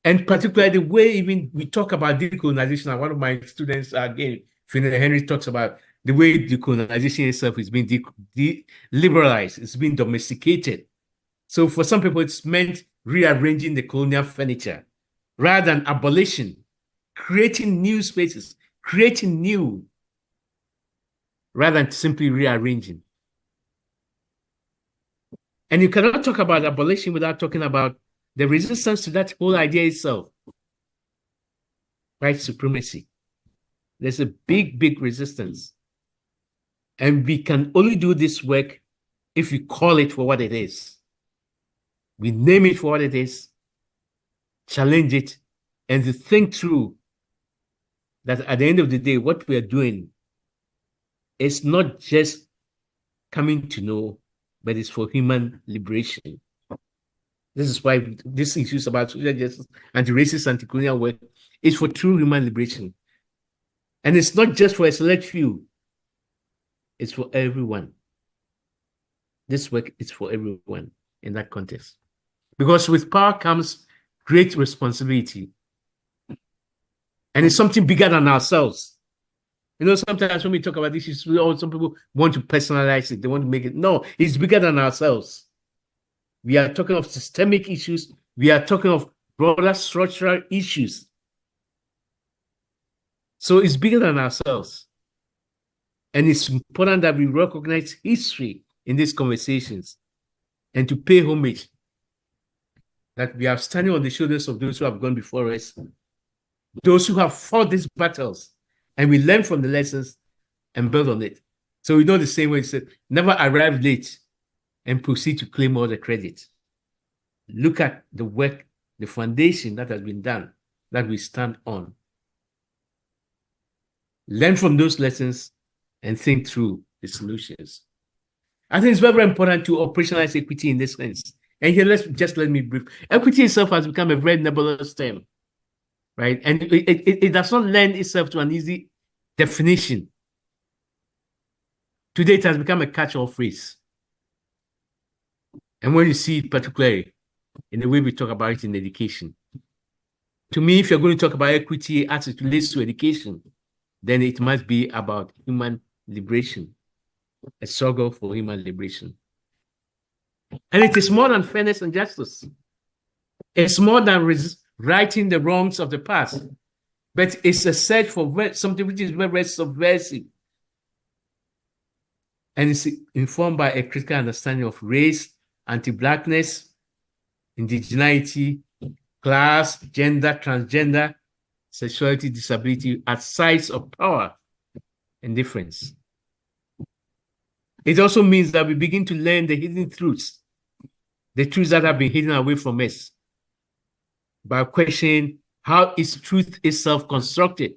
And particularly the way even we talk about decolonization, and one of my students, again, Finney Henry, talks about the way decolonization itself is being liberalized, it's being domesticated. So for some people, it's meant rearranging the colonial furniture rather than abolition, creating new spaces, creating new, rather than simply rearranging. And you cannot talk about abolition without talking about the resistance to that whole idea itself. White supremacy. There's a big, big resistance. And we can only do this work if we call it for what it is. We name it for what it is, challenge it, and to think through that at the end of the day, what we are doing is not just coming to know, but it's for human liberation. This is why this issues about social justice, anti-racist, anti-colonial work is for true human liberation. And it's not just for a select few, it's for everyone. This work is for everyone in that context. Because with power comes great responsibility. And it's something bigger than ourselves. You know, sometimes when we talk about this, some people want to personalize it. They want to make it. No, it's bigger than ourselves. We are talking of systemic issues. We are talking of broader structural issues. So it's bigger than ourselves. And it's important that we recognize history in these conversations and to pay homage that we are standing on the shoulders of those who have gone before us, those who have fought these battles, and we learn from the lessons and build on it. So we know the same way it said, never arrive late and proceed to claim all the credit. Look at the work, the foundation that has been done, that we stand on. Learn from those lessons and think through the solutions. I think it's very, very important to operationalize equity in this sense. And here, let me brief. Equity itself has become a very nebulous term, right? And it does not lend itself to an easy definition. Today, it has become a catch-all phrase. And when you see it particularly in the way we talk about it in education, to me, if you're going to talk about equity as it relates to education, then it must be about human liberation, a struggle for human liberation. And it is more than fairness and justice. It's more than righting the wrongs of the past, but it's a search for something which is very, very subversive. And it's informed by a critical understanding of race, anti-Blackness, indigeneity, class, gender, transgender, sexuality, disability as sites of power and difference. It also means that we begin to learn the hidden truths, the truths that have been hidden away from us, by questioning how is truth itself constructed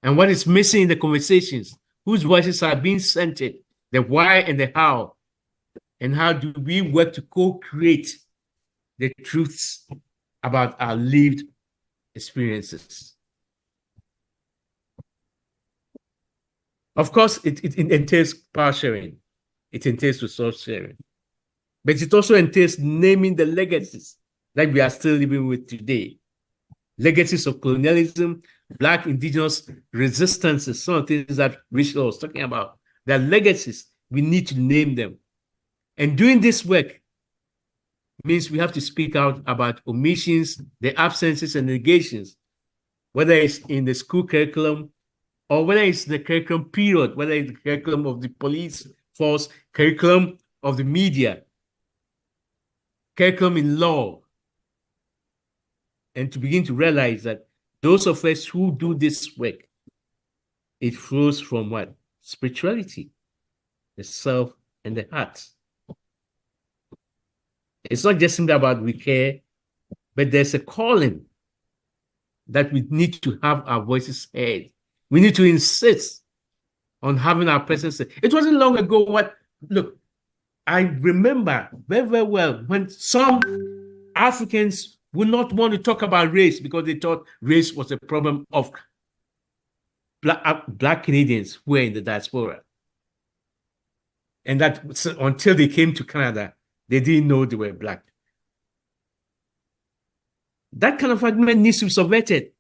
and what is missing in the conversations, whose voices are being centered, the why and the how, and how do we work to co-create the truths about our lived experiences. Of course, it entails power sharing. It entails resource sharing. But it also entails naming the legacies that we are still living with today. Legacies of colonialism, Black indigenous resistances, some of the things that Rachel was talking about. They're legacies. We need to name them. And doing this work means we have to speak out about omissions, the absences and negations, whether it's in the school curriculum or whether it's the curriculum period, whether it's the curriculum of the police force, curriculum of the media, curriculum in law. And to begin to realize that those of us who do this work, it flows from what? Spirituality, the self and the heart. It's not just simply about we care, but there's a calling that we need to have our voices heard. We need to insist on having our presence. It wasn't long ago look, I remember very, very well when some Africans would not want to talk about race because they thought race was a problem of Black Canadians who were in the diaspora. And that until they came to Canada, they didn't know they were Black. That kind of argument needs to be subverted.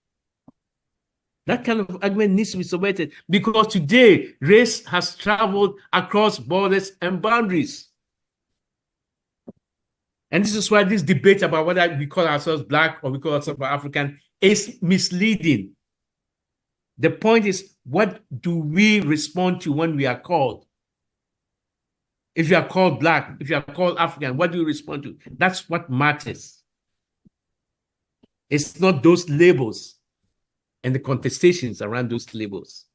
That kind of argument needs to be subverted because today race has traveled across borders and boundaries. And this is why this debate about whether we call ourselves Black or we call ourselves African is misleading. The point is, what do we respond to when we are called? If you are called Black, if you are called African, what do you respond to? That's what matters. It's not those labels and the contestations around those labels.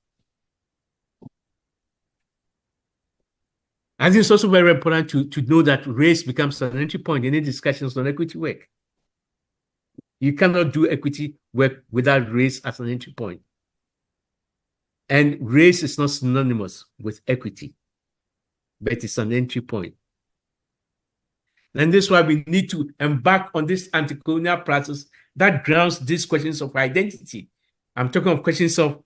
I think it's also very important to know that race becomes an entry point in any discussions on equity work. You cannot do equity work without race as an entry point. And race is not synonymous with equity, but it's an entry point. And this is why we need to embark on this anti-colonial process that grounds these questions of identity. I'm talking of questions of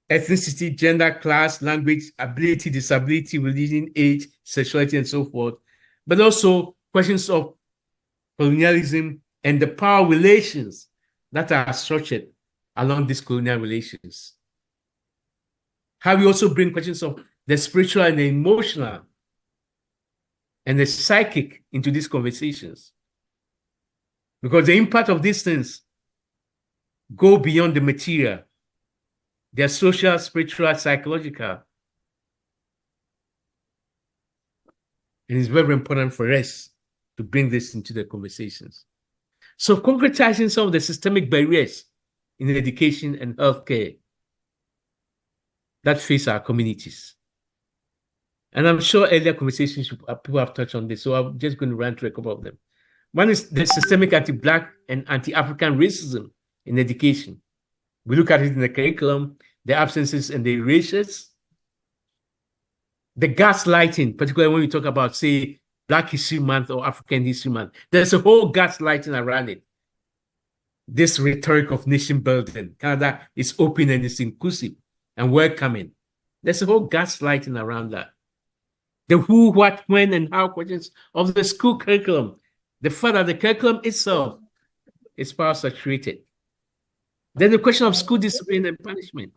ethnicity, gender, class, language, ability, disability, religion, age, sexuality, and so forth, but also questions of colonialism and the power relations that are structured along these colonial relations. How we also bring questions of the spiritual and the emotional and the psychic into these conversations. Because the impact of these things go beyond the material. They're social, spiritual, psychological. And it's very important for us to bring this into the conversations. So concretizing some of the systemic barriers in education and healthcare that face our communities. And I'm sure earlier conversations people have touched on this, so I'm just going to run through a couple of them. One is the systemic anti-Black and anti-African racism in education. We look at it in the curriculum, the absences and the erasures, the gaslighting, particularly when we talk about, say, Black History Month or African History Month. There's a whole gaslighting around it. This rhetoric of nation building. Canada is open and it's inclusive and welcoming. There's a whole gaslighting around that. The who, what, when, and how questions of the school curriculum. The fact that the curriculum itself is power saturated. Then the question of school discipline and punishment.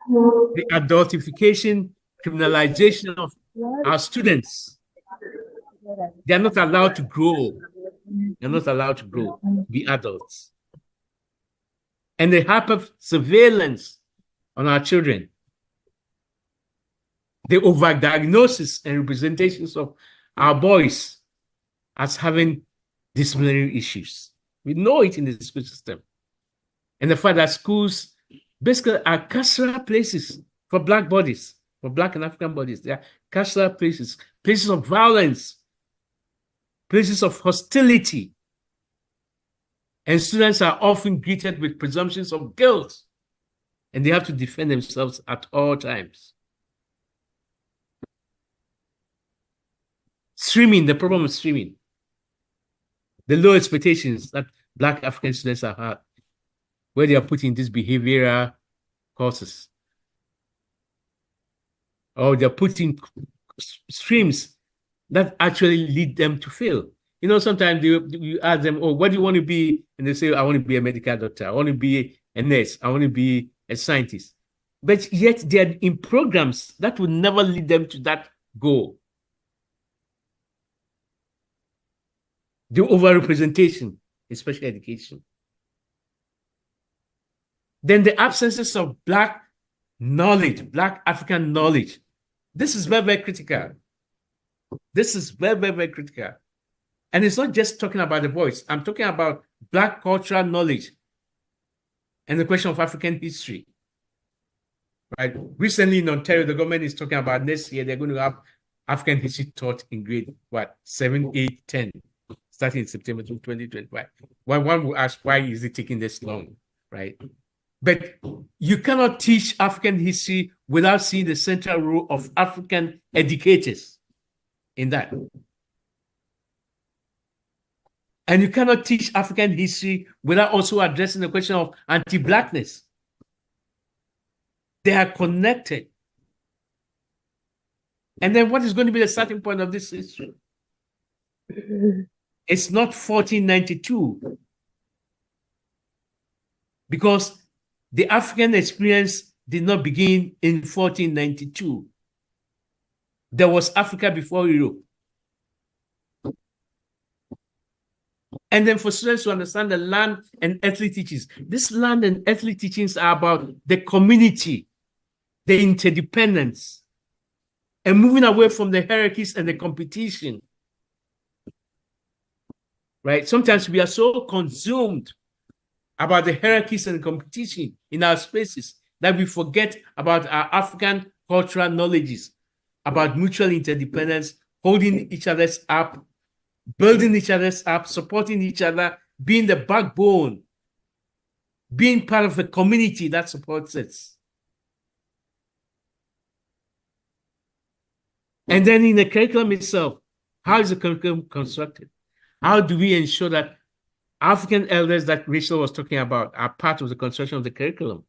The adultification, criminalization of our students. They are not allowed to grow. They're not allowed to grow, be adults. And the hyper surveillance on our children. The overdiagnosis and representations of our boys as having disciplinary issues. We know it in the school system. And the fact that schools basically are carceral places for Black bodies, for Black and African bodies. They are carceral places, places of violence, places of hostility. And students are often greeted with presumptions of guilt, and they have to defend themselves at all times. Streaming, the problem of streaming. The low expectations that Black African students have had, where they are putting these behavioral courses. Or they're putting streams that actually lead them to fail. You know, sometimes you ask them, oh, what do you want to be? And they say, I want to be a medical doctor. I want to be a nurse. I want to be a scientist. But yet they're in programs that will never lead them to that goal. The overrepresentation in special education. Then the absences of Black knowledge, Black African knowledge. This is very, very critical. This is very, very, very critical. And it's not just talking about the voice. I'm talking about Black cultural knowledge and the question of African history. Right? Recently in Ontario, the government is talking about next year, they're going to have African history taught in grade, 7, 8, 10, starting in September 2025. One will ask, why is it taking this long, right? But you cannot teach African history without seeing the central role of African educators in that. And you cannot teach African history without also addressing the question of anti-Blackness. They are connected. And then what is going to be the starting point of this history? It's not 1492. Because the African experience did not begin in 1492. There was Africa before Europe. And then for students to understand the land and earthly teachings, this land and earthly teachings are about the community, the interdependence, and moving away from the hierarchies and the competition. Right? Sometimes we are so consumed about the hierarchies and competition in our spaces that we forget about our African cultural knowledges, about mutual interdependence, holding each other's up, building each other's up, supporting each other, being the backbone, being part of a community that supports it. And then in the curriculum itself, how is the curriculum constructed? How do we ensure that African elders that Rachel was talking about are part of the construction of the curriculum?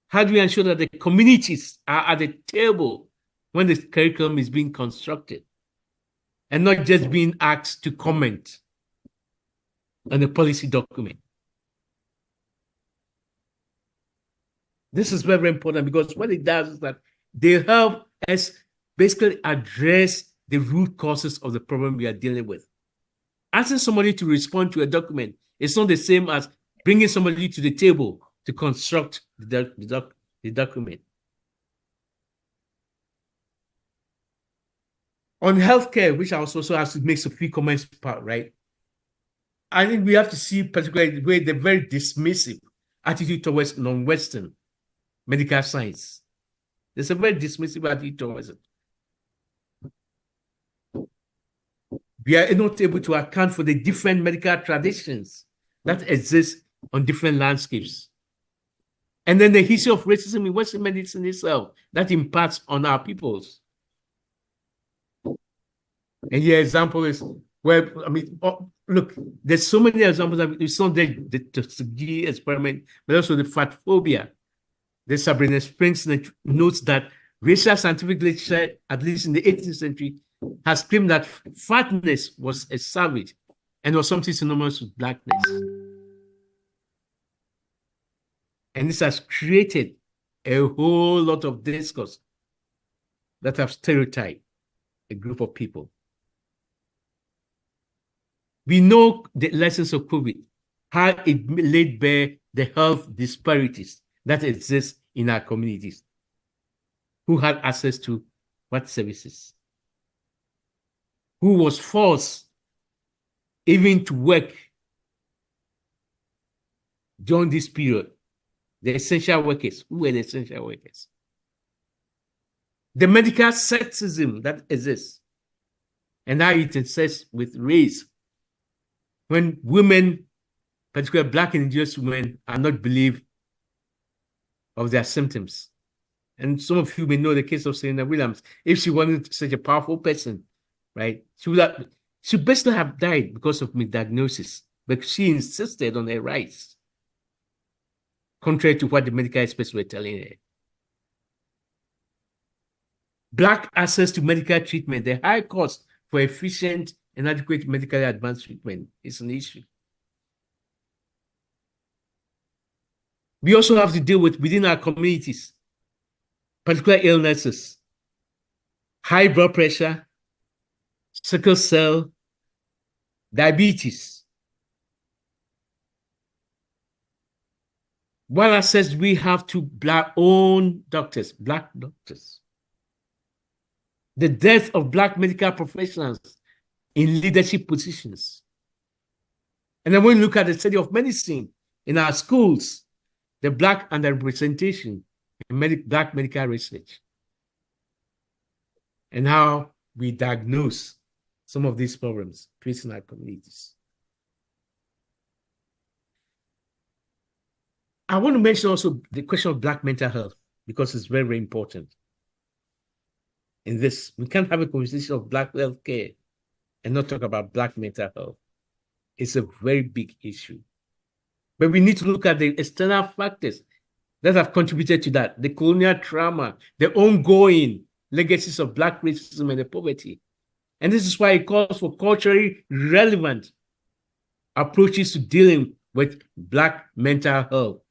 How do we ensure that the communities are at the table when the curriculum is being constructed and not just being asked to comment on the policy document? This is very, very important because what it does is that they help us basically address the root causes of the problem we are dealing with. Asking somebody to respond to a document is not the same as bringing somebody to the table to construct the document. On healthcare, which I also have to make a few comments about, right? I think we have to see particularly the way the very dismissive attitude towards non-Western medical science. There's a very dismissive attitude towards it. We are not able to account for the different medical traditions that exist on different landscapes. And then the history of racism in Western medicine itself that impacts on our peoples. And here example is where, I mean, look, there's so many examples. It's not the Tuskegee experiment, but also the fat phobia. The Sabrina Springs notes that racial scientific literature, at least in the 18th century, has claimed that fatness was a savage and was something synonymous with blackness. And this has created a whole lot of discourse that have stereotyped a group of people. We know the lessons of COVID, how it laid bare the health disparities that exist in our communities. Who had access to what services? Who was forced even to work during this period? The essential workers. Who were the essential workers? The medical sexism that exists and how it intersects with race. When women, particularly Black and Indigenous women, are not believed of their symptoms. And some of you may know the case of Serena Williams. If she wasn't such a powerful person, right, she basically have died because of misdiagnosis, but she insisted on her rights, contrary to what the medical experts were telling her. Black access to medical treatment, the high cost for efficient and adequate medically advanced treatment is an issue. We also have to deal with within our communities, particular illnesses, high blood pressure, sickle cell, diabetes. What access we have to Black-owned doctors, Black doctors? The death of Black medical professionals in leadership positions. And then when you look at the study of medicine in our schools, the Black underrepresentation in Black medical research, and how we diagnose some of these problems facing our communities. I want to mention also the question of Black mental health, because it's very, very important. In this, we can't have a conversation of Black health care and not talk about Black mental health. It's a very big issue. But we need to look at the external factors that have contributed to that, the colonial trauma, the ongoing legacies of Black racism and the poverty. And this is why it calls for culturally relevant approaches to dealing with Black mental health.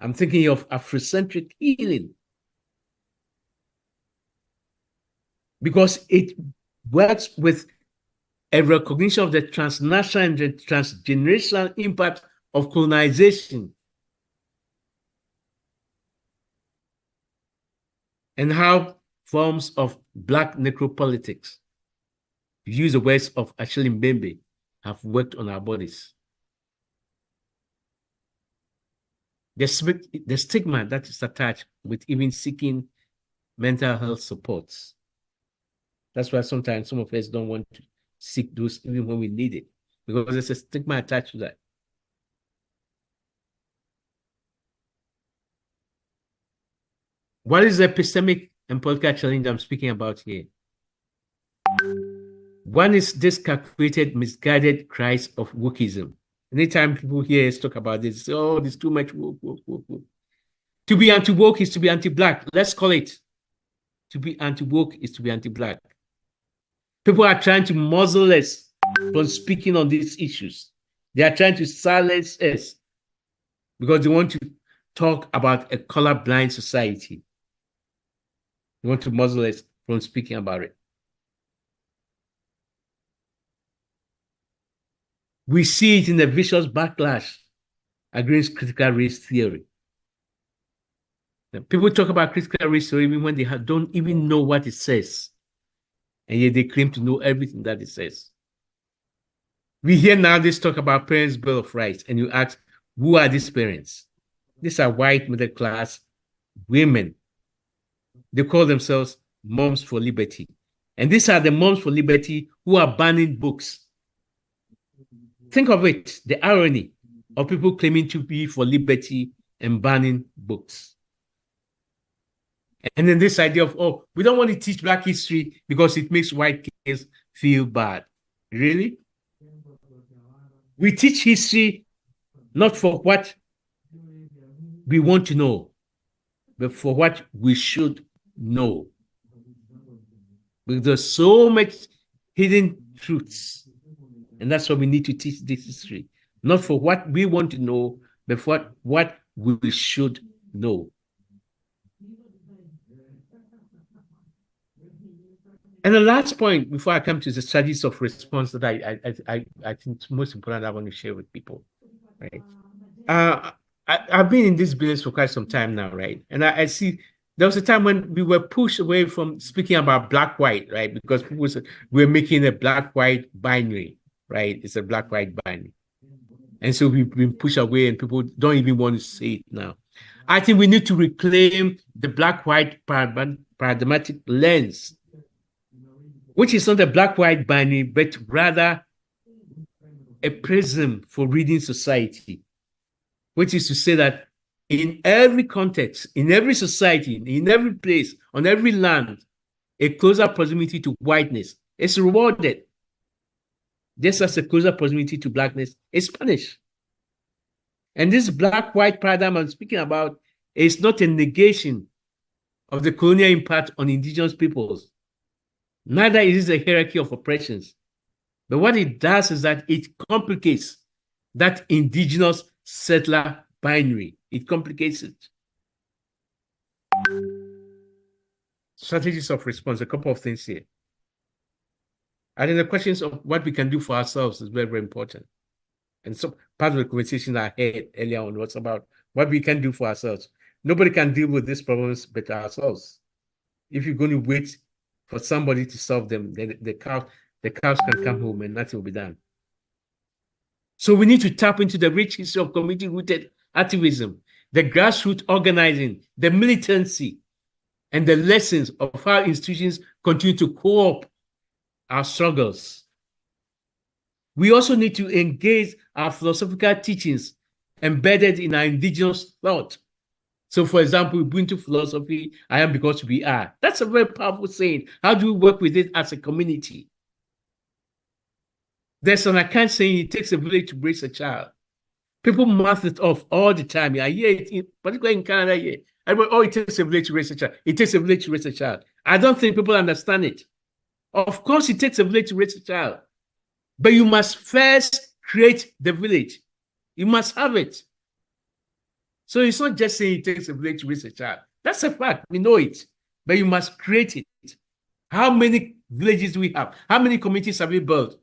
I'm thinking of Afrocentric healing, because it works with a recognition of the transnational and the transgenerational impact of colonization and how forms of Black necropolitics, use the words of Achille Mbembe, have worked on our bodies. The stigma that is attached with even seeking mental health supports. That's why sometimes some of us don't want to seek those even when we need it, because there's a stigma attached to that. What is the epistemic and political challenge I'm speaking about here? One is this calculated, misguided cries of wokeism. Anytime people hear us talk about this, say, oh, there's too much woke, woke, woke, woke. To be anti-woke is to be anti-Black. Let's call it. To be anti-woke is to be anti-Black. People are trying to muzzle us from speaking on these issues. They are trying to silence us because they want to talk about a colorblind society. They want to muzzle us from speaking about it. We see it in the vicious backlash against critical race theory. Now, people talk about critical race theory even when they don't even know what it says, and yet they claim to know everything that it says. We hear now this talk about Parents' Bill of Rights, and you ask, who are these parents? These are white middle class women. They call themselves Moms for Liberty. And these are the Moms for Liberty who are banning books. Think of it, the irony of people claiming to be for liberty and banning books. And then this idea of, oh, we don't want to teach Black history because it makes white kids feel bad. Really? We teach history not for what we want to know, but for what we should know. Because there's so much hidden truths. And that's why we need to teach this history. Not for what we want to know, but for what we should know. And the last point before I come to the strategies of response that I think is most important I want to share with people, right? I've been in this business for quite some time now, right? And I see there was a time when we were pushed away from speaking about black-white, right? Because people said we're making a black-white binary, right? It's a black-white binary. And so we've been pushed away and people don't even want to say it now. I think we need to reclaim the black-white paradigmatic lens, which is not a black-white binary, but rather a prism for reading society, which is to say that in every context, in every society, in every place, on every land, a closer proximity to whiteness is rewarded, just as a closer proximity to blackness is punished. And this black-white paradigm I'm speaking about is not a negation of the colonial impact on indigenous peoples. Neither is it a hierarchy of oppressions. But what it does is that it complicates that indigenous settler binary. It complicates it. Strategies of response, a couple of things here. I think the questions of what we can do for ourselves is very, very important. And so part of the conversation I had earlier on was about what we can do for ourselves. Nobody can deal with these problems but ourselves. If you're going to wait for somebody to solve them, then the cows can come home and nothing will be done. So we need to tap into the rich history of community-rooted activism, the grassroots organizing, the militancy, and the lessons of how institutions continue to co-op our struggles. We also need to engage our philosophical teachings embedded in our indigenous thought. So, for example, we bring to philosophy, I am because we are. That's a very powerful saying. How do we work with it as a community? There's an account saying it takes a village to raise a child. People mouth it off all the time. I hear it, particularly in Canada here. Oh, it takes a village to raise a child. It takes a village to raise a child. I don't think people understand it. Of course, it takes a village to raise a child. But you must first create the village. You must have it. So it's not just saying it takes a village to raise a child. That's a fact. We know it. But you must create it. How many villages do we have? How many communities have we built?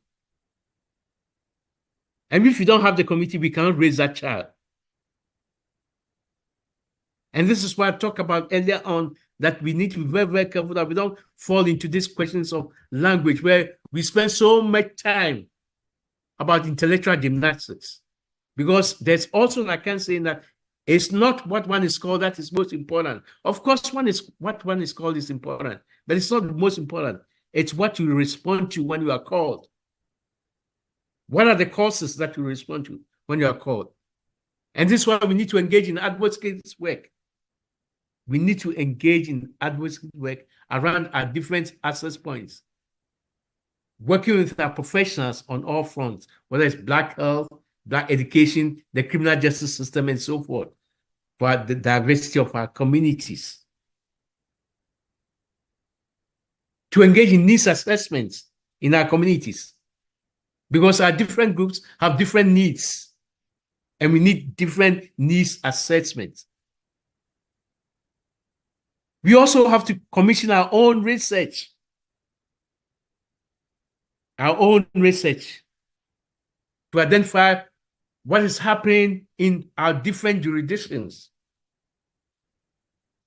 And if you don't have the community, we cannot raise that child. And this is why I talked about earlier on that we need to be very, very careful that we don't fall into these questions of language where we spend so much time about intellectual gymnastics. Because there's also an account saying that it's not what one is called that is most important. Of course, what one is called is important, but it's not the most important. It's what you respond to when you are called. What are the causes that you respond to when you are called? And this is why we need to engage in advocacy work. We need to engage in advocacy work around our different access points, working with our professionals on all fronts, whether it's Black health, Black education, the criminal justice system, and so forth, for the diversity of our communities. To engage in needs assessments in our communities, because our different groups have different needs, and we need different needs assessments. We also have to commission our own research. To identify what is happening in our different jurisdictions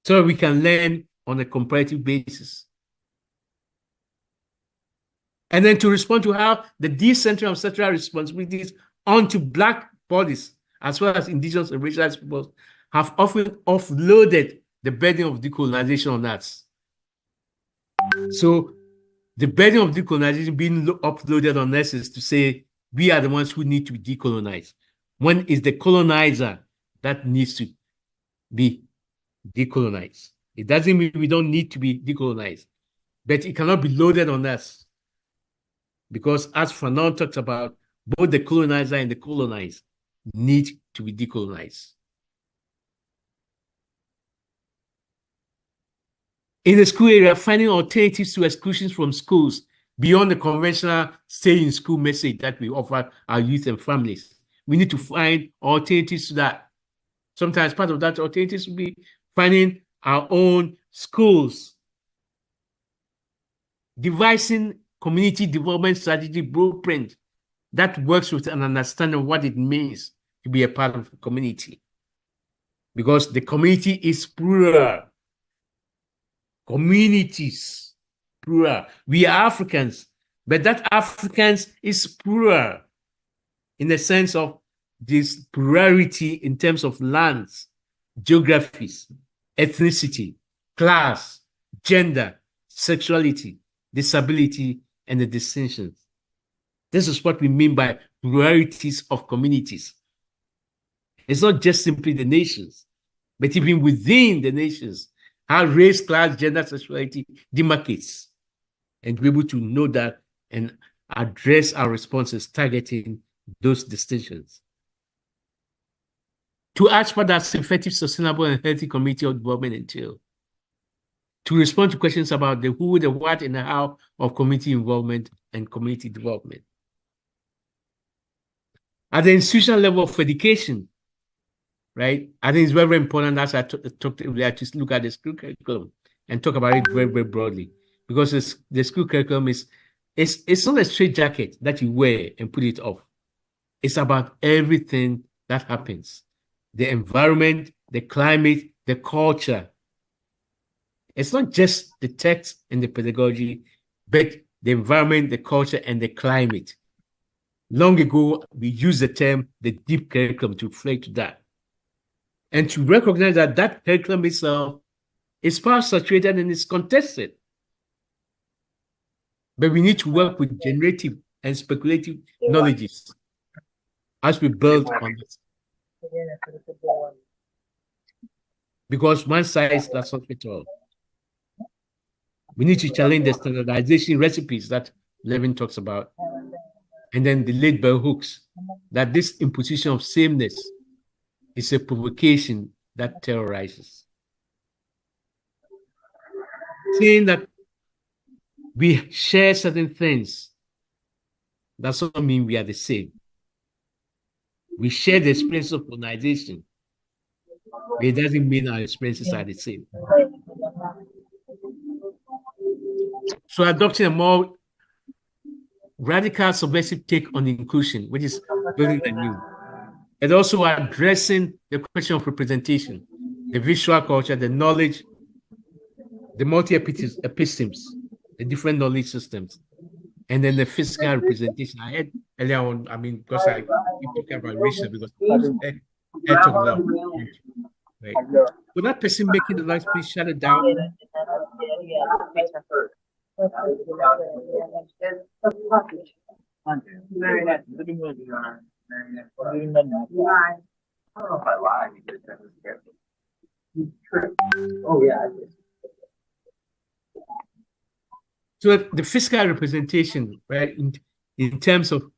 so we can learn on a comparative basis. And then to respond to how the decentral and central responsibilities onto Black bodies, as well as indigenous and racialized peoples, have often offloaded the burden of decolonization on us. So the burden of decolonization being uploaded on us is to say we are the ones who need to be decolonized, when it's the colonizer that needs to be decolonized. It doesn't mean we don't need to be decolonized, but it cannot be loaded on us. Because as Fanon talks about, both the colonizer and the colonized need to be decolonized. In the school area, finding alternatives to exclusions from schools beyond the conventional stay in school message that we offer our youth and families. We need to find alternatives to that. Sometimes part of that alternatives will be finding our own schools, devising community development strategy blueprint that works with an understanding of what it means to be a part of a community. Because the community is plural. Communities, plural. We are Africans, but that Africans is plural in the sense of this plurality in terms of lands, geographies, ethnicity, class, gender, sexuality, disability, and the distinctions. This is what we mean by pluralities of communities. It's not just simply the nations, but even within the nations, how race, class, gender, sexuality demarcates, and be able to know that and address our responses targeting those distinctions. To ask what does effective, sustainable, and healthy community development entail? To respond to questions about the who, the what, and the how of community involvement and community development. At the institutional level of education, right? I think it's very, very important, as I talked earlier, to look at the school curriculum and talk about it very, very broadly. Because the school curriculum it's not a straight jacket that you wear and put it off. It's about everything that happens. The environment, the climate, the culture. It's not just the text and the pedagogy, but the environment, the culture, and the climate. Long ago, we used the term the deep curriculum to refer to that. And to recognize that that curriculum itself is power saturated and is contested. But we need to work with generative and speculative knowledges as we build on this. Because one size does not fit all. We need to challenge the standardization recipes that Levin talks about. And then the late bell hooks, that this imposition of sameness is a provocation that terrorizes. Saying that we share certain things does not mean we are the same. We share the experience of colonization, but it doesn't mean our experiences are the same. So adopting a more radical subversive take on inclusion, which is building anew, and also addressing the question of representation, the visual culture, the knowledge, the multi-epistemes, the different knowledge systems, and then the physical representation. I had earlier on, I mean, because I keep talking about racial, because I talk about, right? Would that person making the noise, please shut it down? Oh yeah. So the physical representation, right, in terms of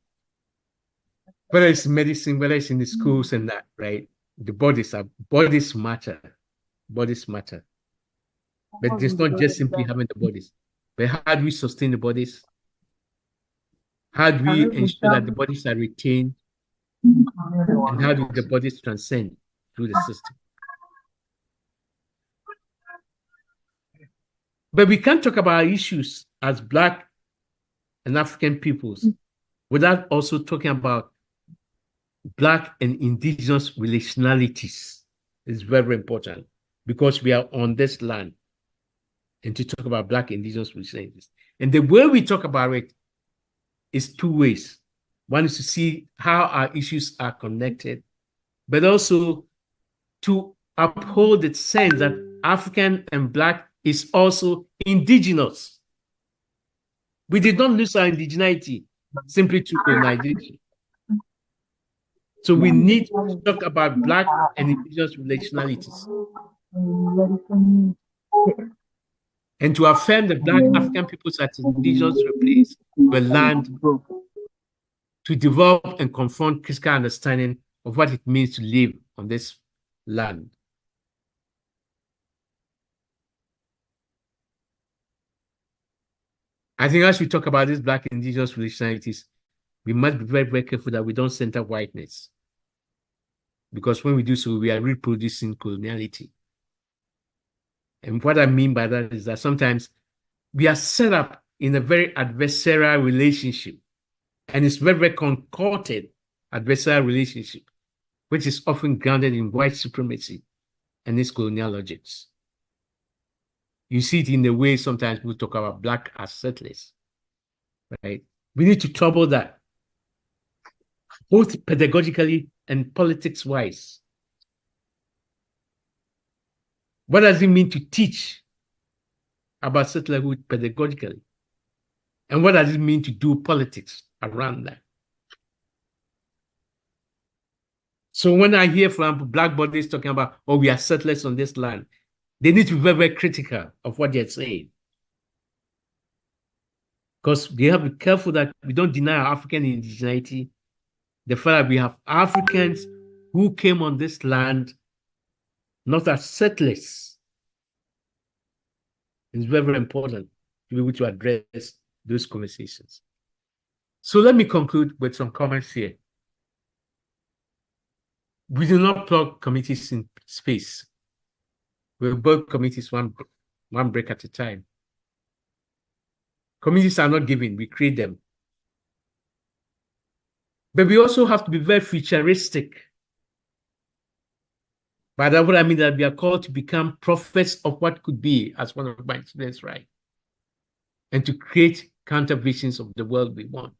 whether it's medicine, whether it's in the schools and that, right, the bodies matter. Bodies matter. But it's not just simply having the bodies, but how do we sustain the bodies? How do we ensure that the bodies are retained? And how do the bodies transcend through the system? But we can't talk about issues as Black and African peoples without also talking about Black and indigenous relationalities. It's very, very important because we are on this land, and to talk about Black indigenous relationalities. And the way we talk about it is two ways. One is to see how our issues are connected, but also to uphold the sense that African and Black is also indigenous. We did not lose our indigeneity simply through colonization. So we need to talk about Black and indigenous relationalities, and to affirm that Black African peoples as indigenous place were land to develop and confront critical understanding of what it means to live on this land. I think as we talk about these Black indigenous relationalities, we must be very, very careful that we don't center whiteness. Because when we do so, we are reproducing coloniality. And what I mean by that is that sometimes we are set up in a very adversarial relationship. And it's very, very concocted adversarial relationship, which is often grounded in white supremacy and its colonial logics. You see it in the way sometimes people talk about Black as settlers, right? We need to trouble that, both pedagogically and politics-wise. What does it mean to teach about settlerhood pedagogically? And what does it mean to do politics around that? So when I hear, for example, Black bodies talking about, oh, we are settlers on this land, they need to be very, very critical of what they're saying. Because we have to be careful that we don't deny our African indigeneity. The fact that we have Africans who came on this land not as settlers. It's very, very important to be able to address those conversations. So let me conclude with some comments here. We do not plug committees in space. We build committees one break at a time. Committees are not given, we create them. But we also have to be very futuristic. By that, what I mean that we are called to become prophets of what could be, as one of my students write, and to create counter visions of the world we want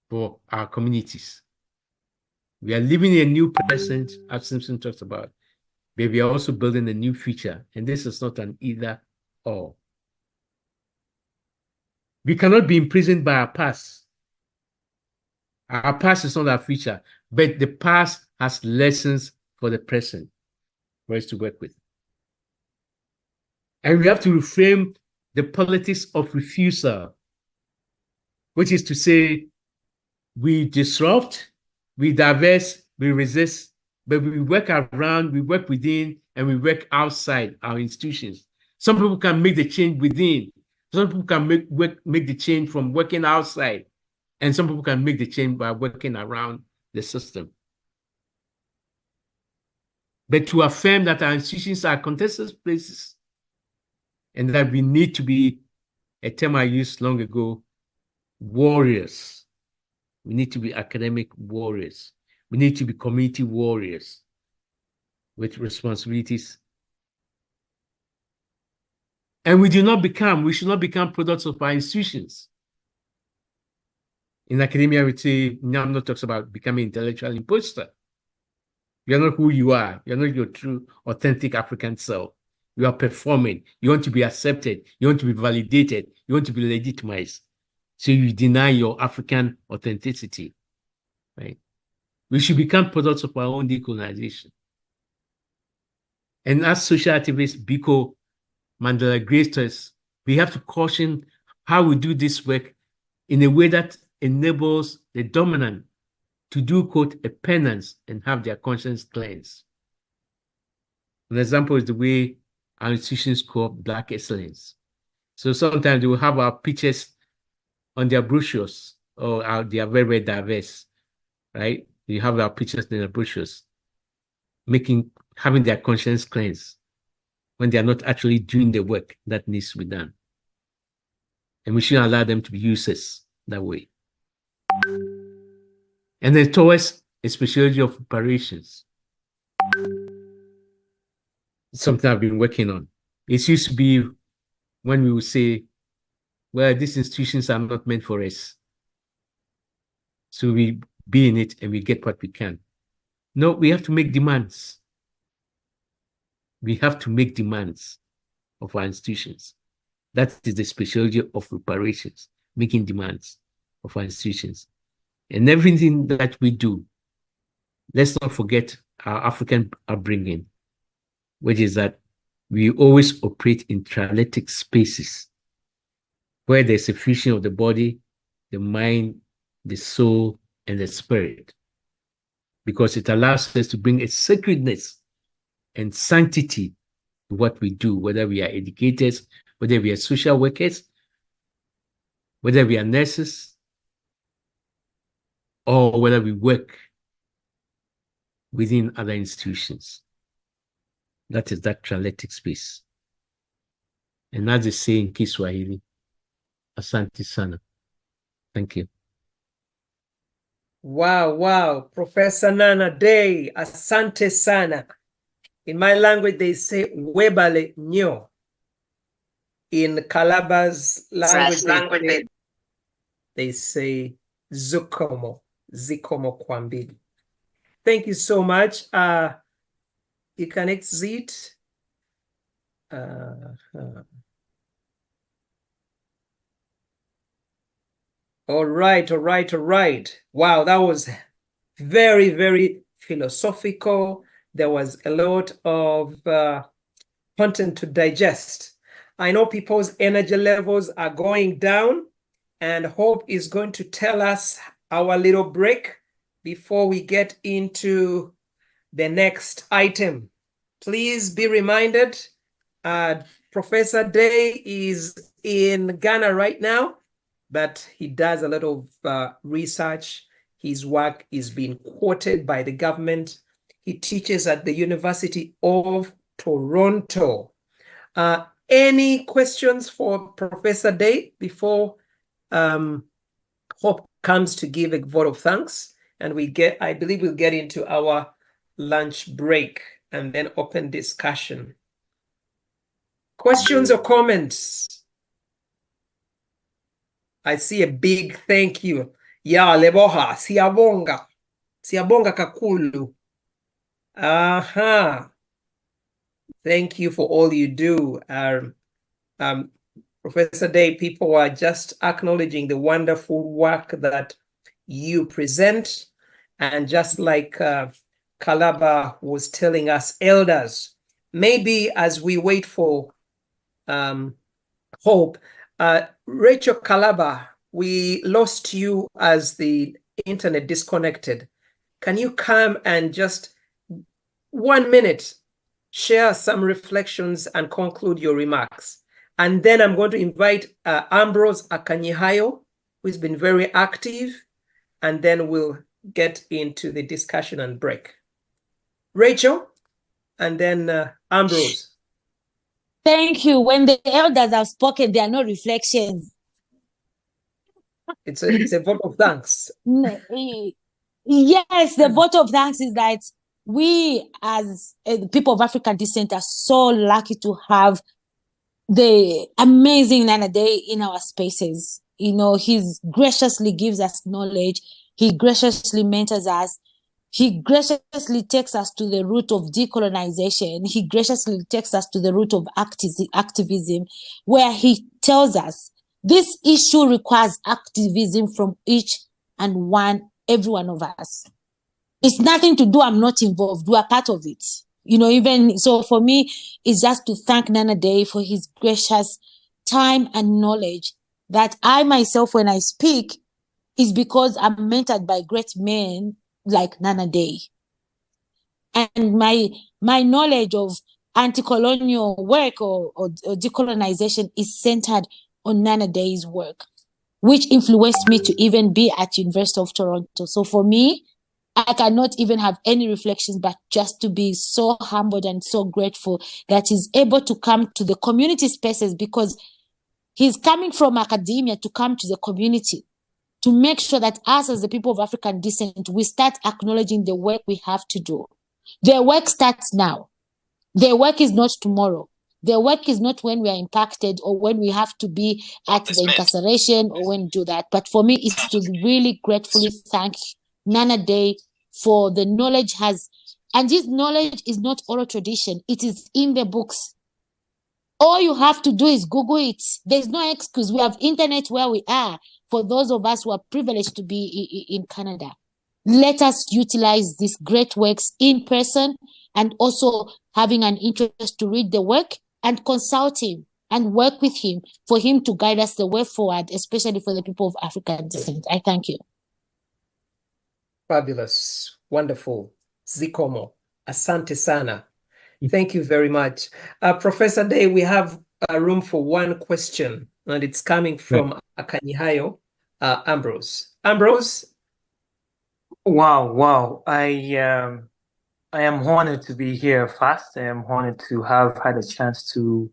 for our communities. We are living in a new present, as Simpson talks about, but we are also building a new future, and this is not an either or. We cannot be imprisoned by our past. Our past is not our future, but the past has lessons for the present for us to work with. And we have to reframe the politics of refusal, which is to say, we disrupt, we diverse, we resist, but we work around, we work within, and we work outside our institutions. Some people can make the change within. Some people can make the change from working outside. And some people can make the change by working around the system. But to affirm that our institutions are contested places and that we need to be, a term I used long ago, warriors. We need to be academic warriors. We need to be community warriors with responsibilities. And we should not become products of our institutions. In academia, we say, Nyamno talks about becoming intellectual imposter. You're not who you are. You're not your true, authentic African self. You are performing. You want to be accepted. You want to be validated. You want to be legitimized. So you deny your African authenticity, right? We should become products of our own decolonization. And as social activists, Biko, Mandela graced us, we have to caution how we do this work in a way that enables the dominant to do, quote, a penance and have their conscience cleansed. An example is the way our institutions call Black excellence. So sometimes they will have our pictures on their brochures, or they are very, very diverse, right? You have our pictures in their brochures, having their conscience cleansed when they are not actually doing the work that needs to be done. And we shouldn't allow them to be users that way. And then towards a specialty of operations, it's something I've been working on. It used to be when we would say, well, these institutions are not meant for us. So we be in it and we get what we can. No, we have to make demands. We have to make demands of our institutions. That is the specialty of reparations, making demands of our institutions. And everything that we do, let's not forget our African upbringing, which is that we always operate in trialectic spaces where there's a fusion of the body, the mind, the soul, and the spirit, because it allows us to bring a sacredness and sanctity to what we do, whether we are educators, whether we are social workers, whether we are nurses, or whether we work within other institutions. That is that trialectic space. And as they say in Kiswahili, asante sana. Thank you. Wow, wow. Professor Nana Day, asante sana. In my language, they say webale nyo. In Calabar's language, they say zukomo, zikomo kwambili. Thank you so much. You can exit. All right. Wow, that was very, very philosophical. There was a lot of content to digest. I know people's energy levels are going down, and Hope is going to tell us our little break before we get into the next item. Please be reminded, Professor Day is in Ghana right now, but he does a lot of research. His work is being quoted by the government. He teaches at the University of Toronto. Any questions for Professor Day before Hope comes to give a vote of thanks? And I believe we'll get into our lunch break and then open discussion. Questions or comments? I see a big thank you. Ya leboha, siyabonga. Siyabonga kakulu. Aha. Thank you for all you do. Professor Day, people are just acknowledging the wonderful work that you present. And just like Kalaba was telling us, elders, maybe as we wait for Hope, Rachel Kalaba, we lost you as the internet disconnected. Can you come and just 1 minute share some reflections and conclude your remarks? And then I'm going to invite Ambrose Akanyihayo, who's been very active, and then we'll get into the discussion and break. Rachel, and then Ambrose. Thank you. When the elders have spoken, there are no reflections. It's a vote of thanks. Yes, the vote of thanks is that we as people of African descent are so lucky to have the amazing Nana Day in our spaces. You know, he graciously gives us knowledge. He graciously mentors us. He graciously takes us to the root of decolonization. He graciously takes us to the root of activism, where he tells us this issue requires activism from each and every one of us. It's nothing to do, I'm not involved. We are part of it. You know, even so for me, it's just to thank Nana Day for his gracious time and knowledge that I myself, when I speak, is because I'm mentored by great men like Nana Day. And my knowledge of anti-colonial work or decolonization is centered on Nana Day's work, which influenced me to even be at University of Toronto. So for me, I cannot even have any reflections, but just to be so humbled and so grateful that he's able to come to the community spaces, because he's coming from academia to come to the community to make sure that us as the people of African descent, we start acknowledging the work we have to do. Their work starts now. Their work is not tomorrow. The work is not when we are impacted or when we have to be at the incarceration or when we do that. But for me, it's to really gratefully thank Nana Day for the knowledge and this knowledge is not oral tradition. It is in the books. All you have to do is Google it. There's no excuse. We have internet where we are for those of us who are privileged to be in Canada. Let us utilize these great works in person and also having an interest to read the work and consult him and work with him for him to guide us the way forward, especially for the people of African descent. I thank you. Fabulous. Wonderful. Zikomo. Asante sana. Thank you very much. Professor Day, we have a room for one question, and it's coming from Akanyihayo Ambrose. Ambrose? Wow. I am honored to be here first. I am honored to have had a chance to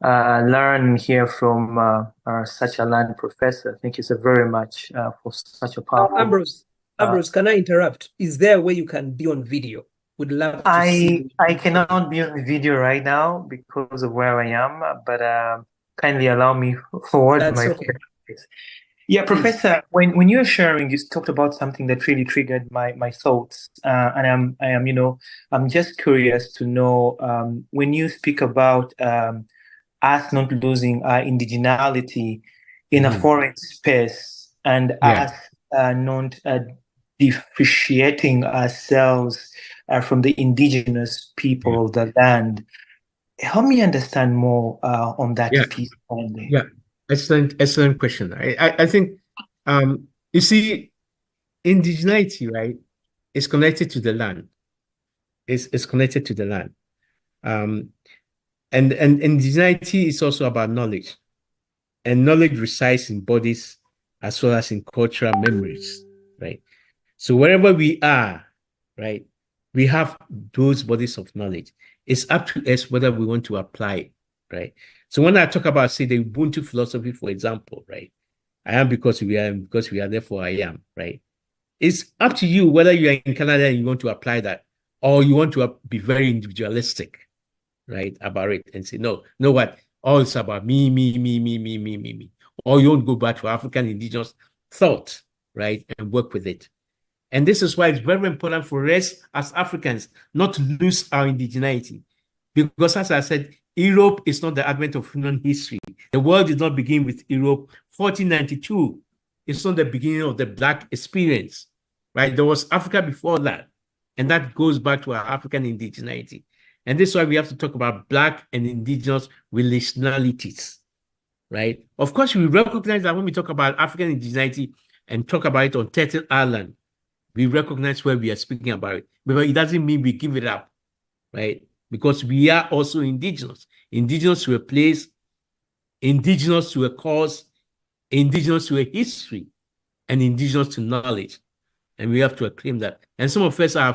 learn and hear from such a learned professor. Thank you so very much for such a powerful... Ambrose, can I interrupt? Is there a way you can be on video? Would love to see. I cannot be on the video right now because of where I am, but kindly allow me forward my okay. Yeah, Professor, when you were sharing, you talked about something that really triggered my thoughts, and I'm just curious to know when you speak about us not losing our indigeneity in a foreign space and us not differentiating ourselves from the indigenous people of the land. Help me understand more on that piece. Yeah, excellent question. I think, you see, indigeneity, right, is connected to the land. It's connected to the land. And indigeneity is also about knowledge. And knowledge resides in bodies as well as in cultural memories, right? So wherever we are, right, we have those bodies of knowledge. It's up to us whether we want to apply it, right? So when I talk about, say, the Ubuntu philosophy, for example, right, I am because we are, therefore I am, right? It's up to you whether you are in Canada and you want to apply that, or you want to be very individualistic, right, about it and say, no, know what? All it's about me. Or you want to go back to African indigenous thought, right, and work with it. And this is why it's very important for us as Africans not to lose our indigeneity. Because as I said, Europe is not the advent of human history. The world did not begin with Europe. 1492, it's not the beginning of the Black experience, right? There was Africa before that. And that goes back to our African indigeneity. And this is why we have to talk about Black and indigenous relationalities, right? Of course, we recognize that when we talk about African indigeneity and talk about it on Turtle Island, we recognize where we are speaking about it. But it doesn't mean we give it up, right? Because we are also indigenous. Indigenous to a place, indigenous to a cause, indigenous to a history, and indigenous to knowledge. And we have to acclaim that. And some of us are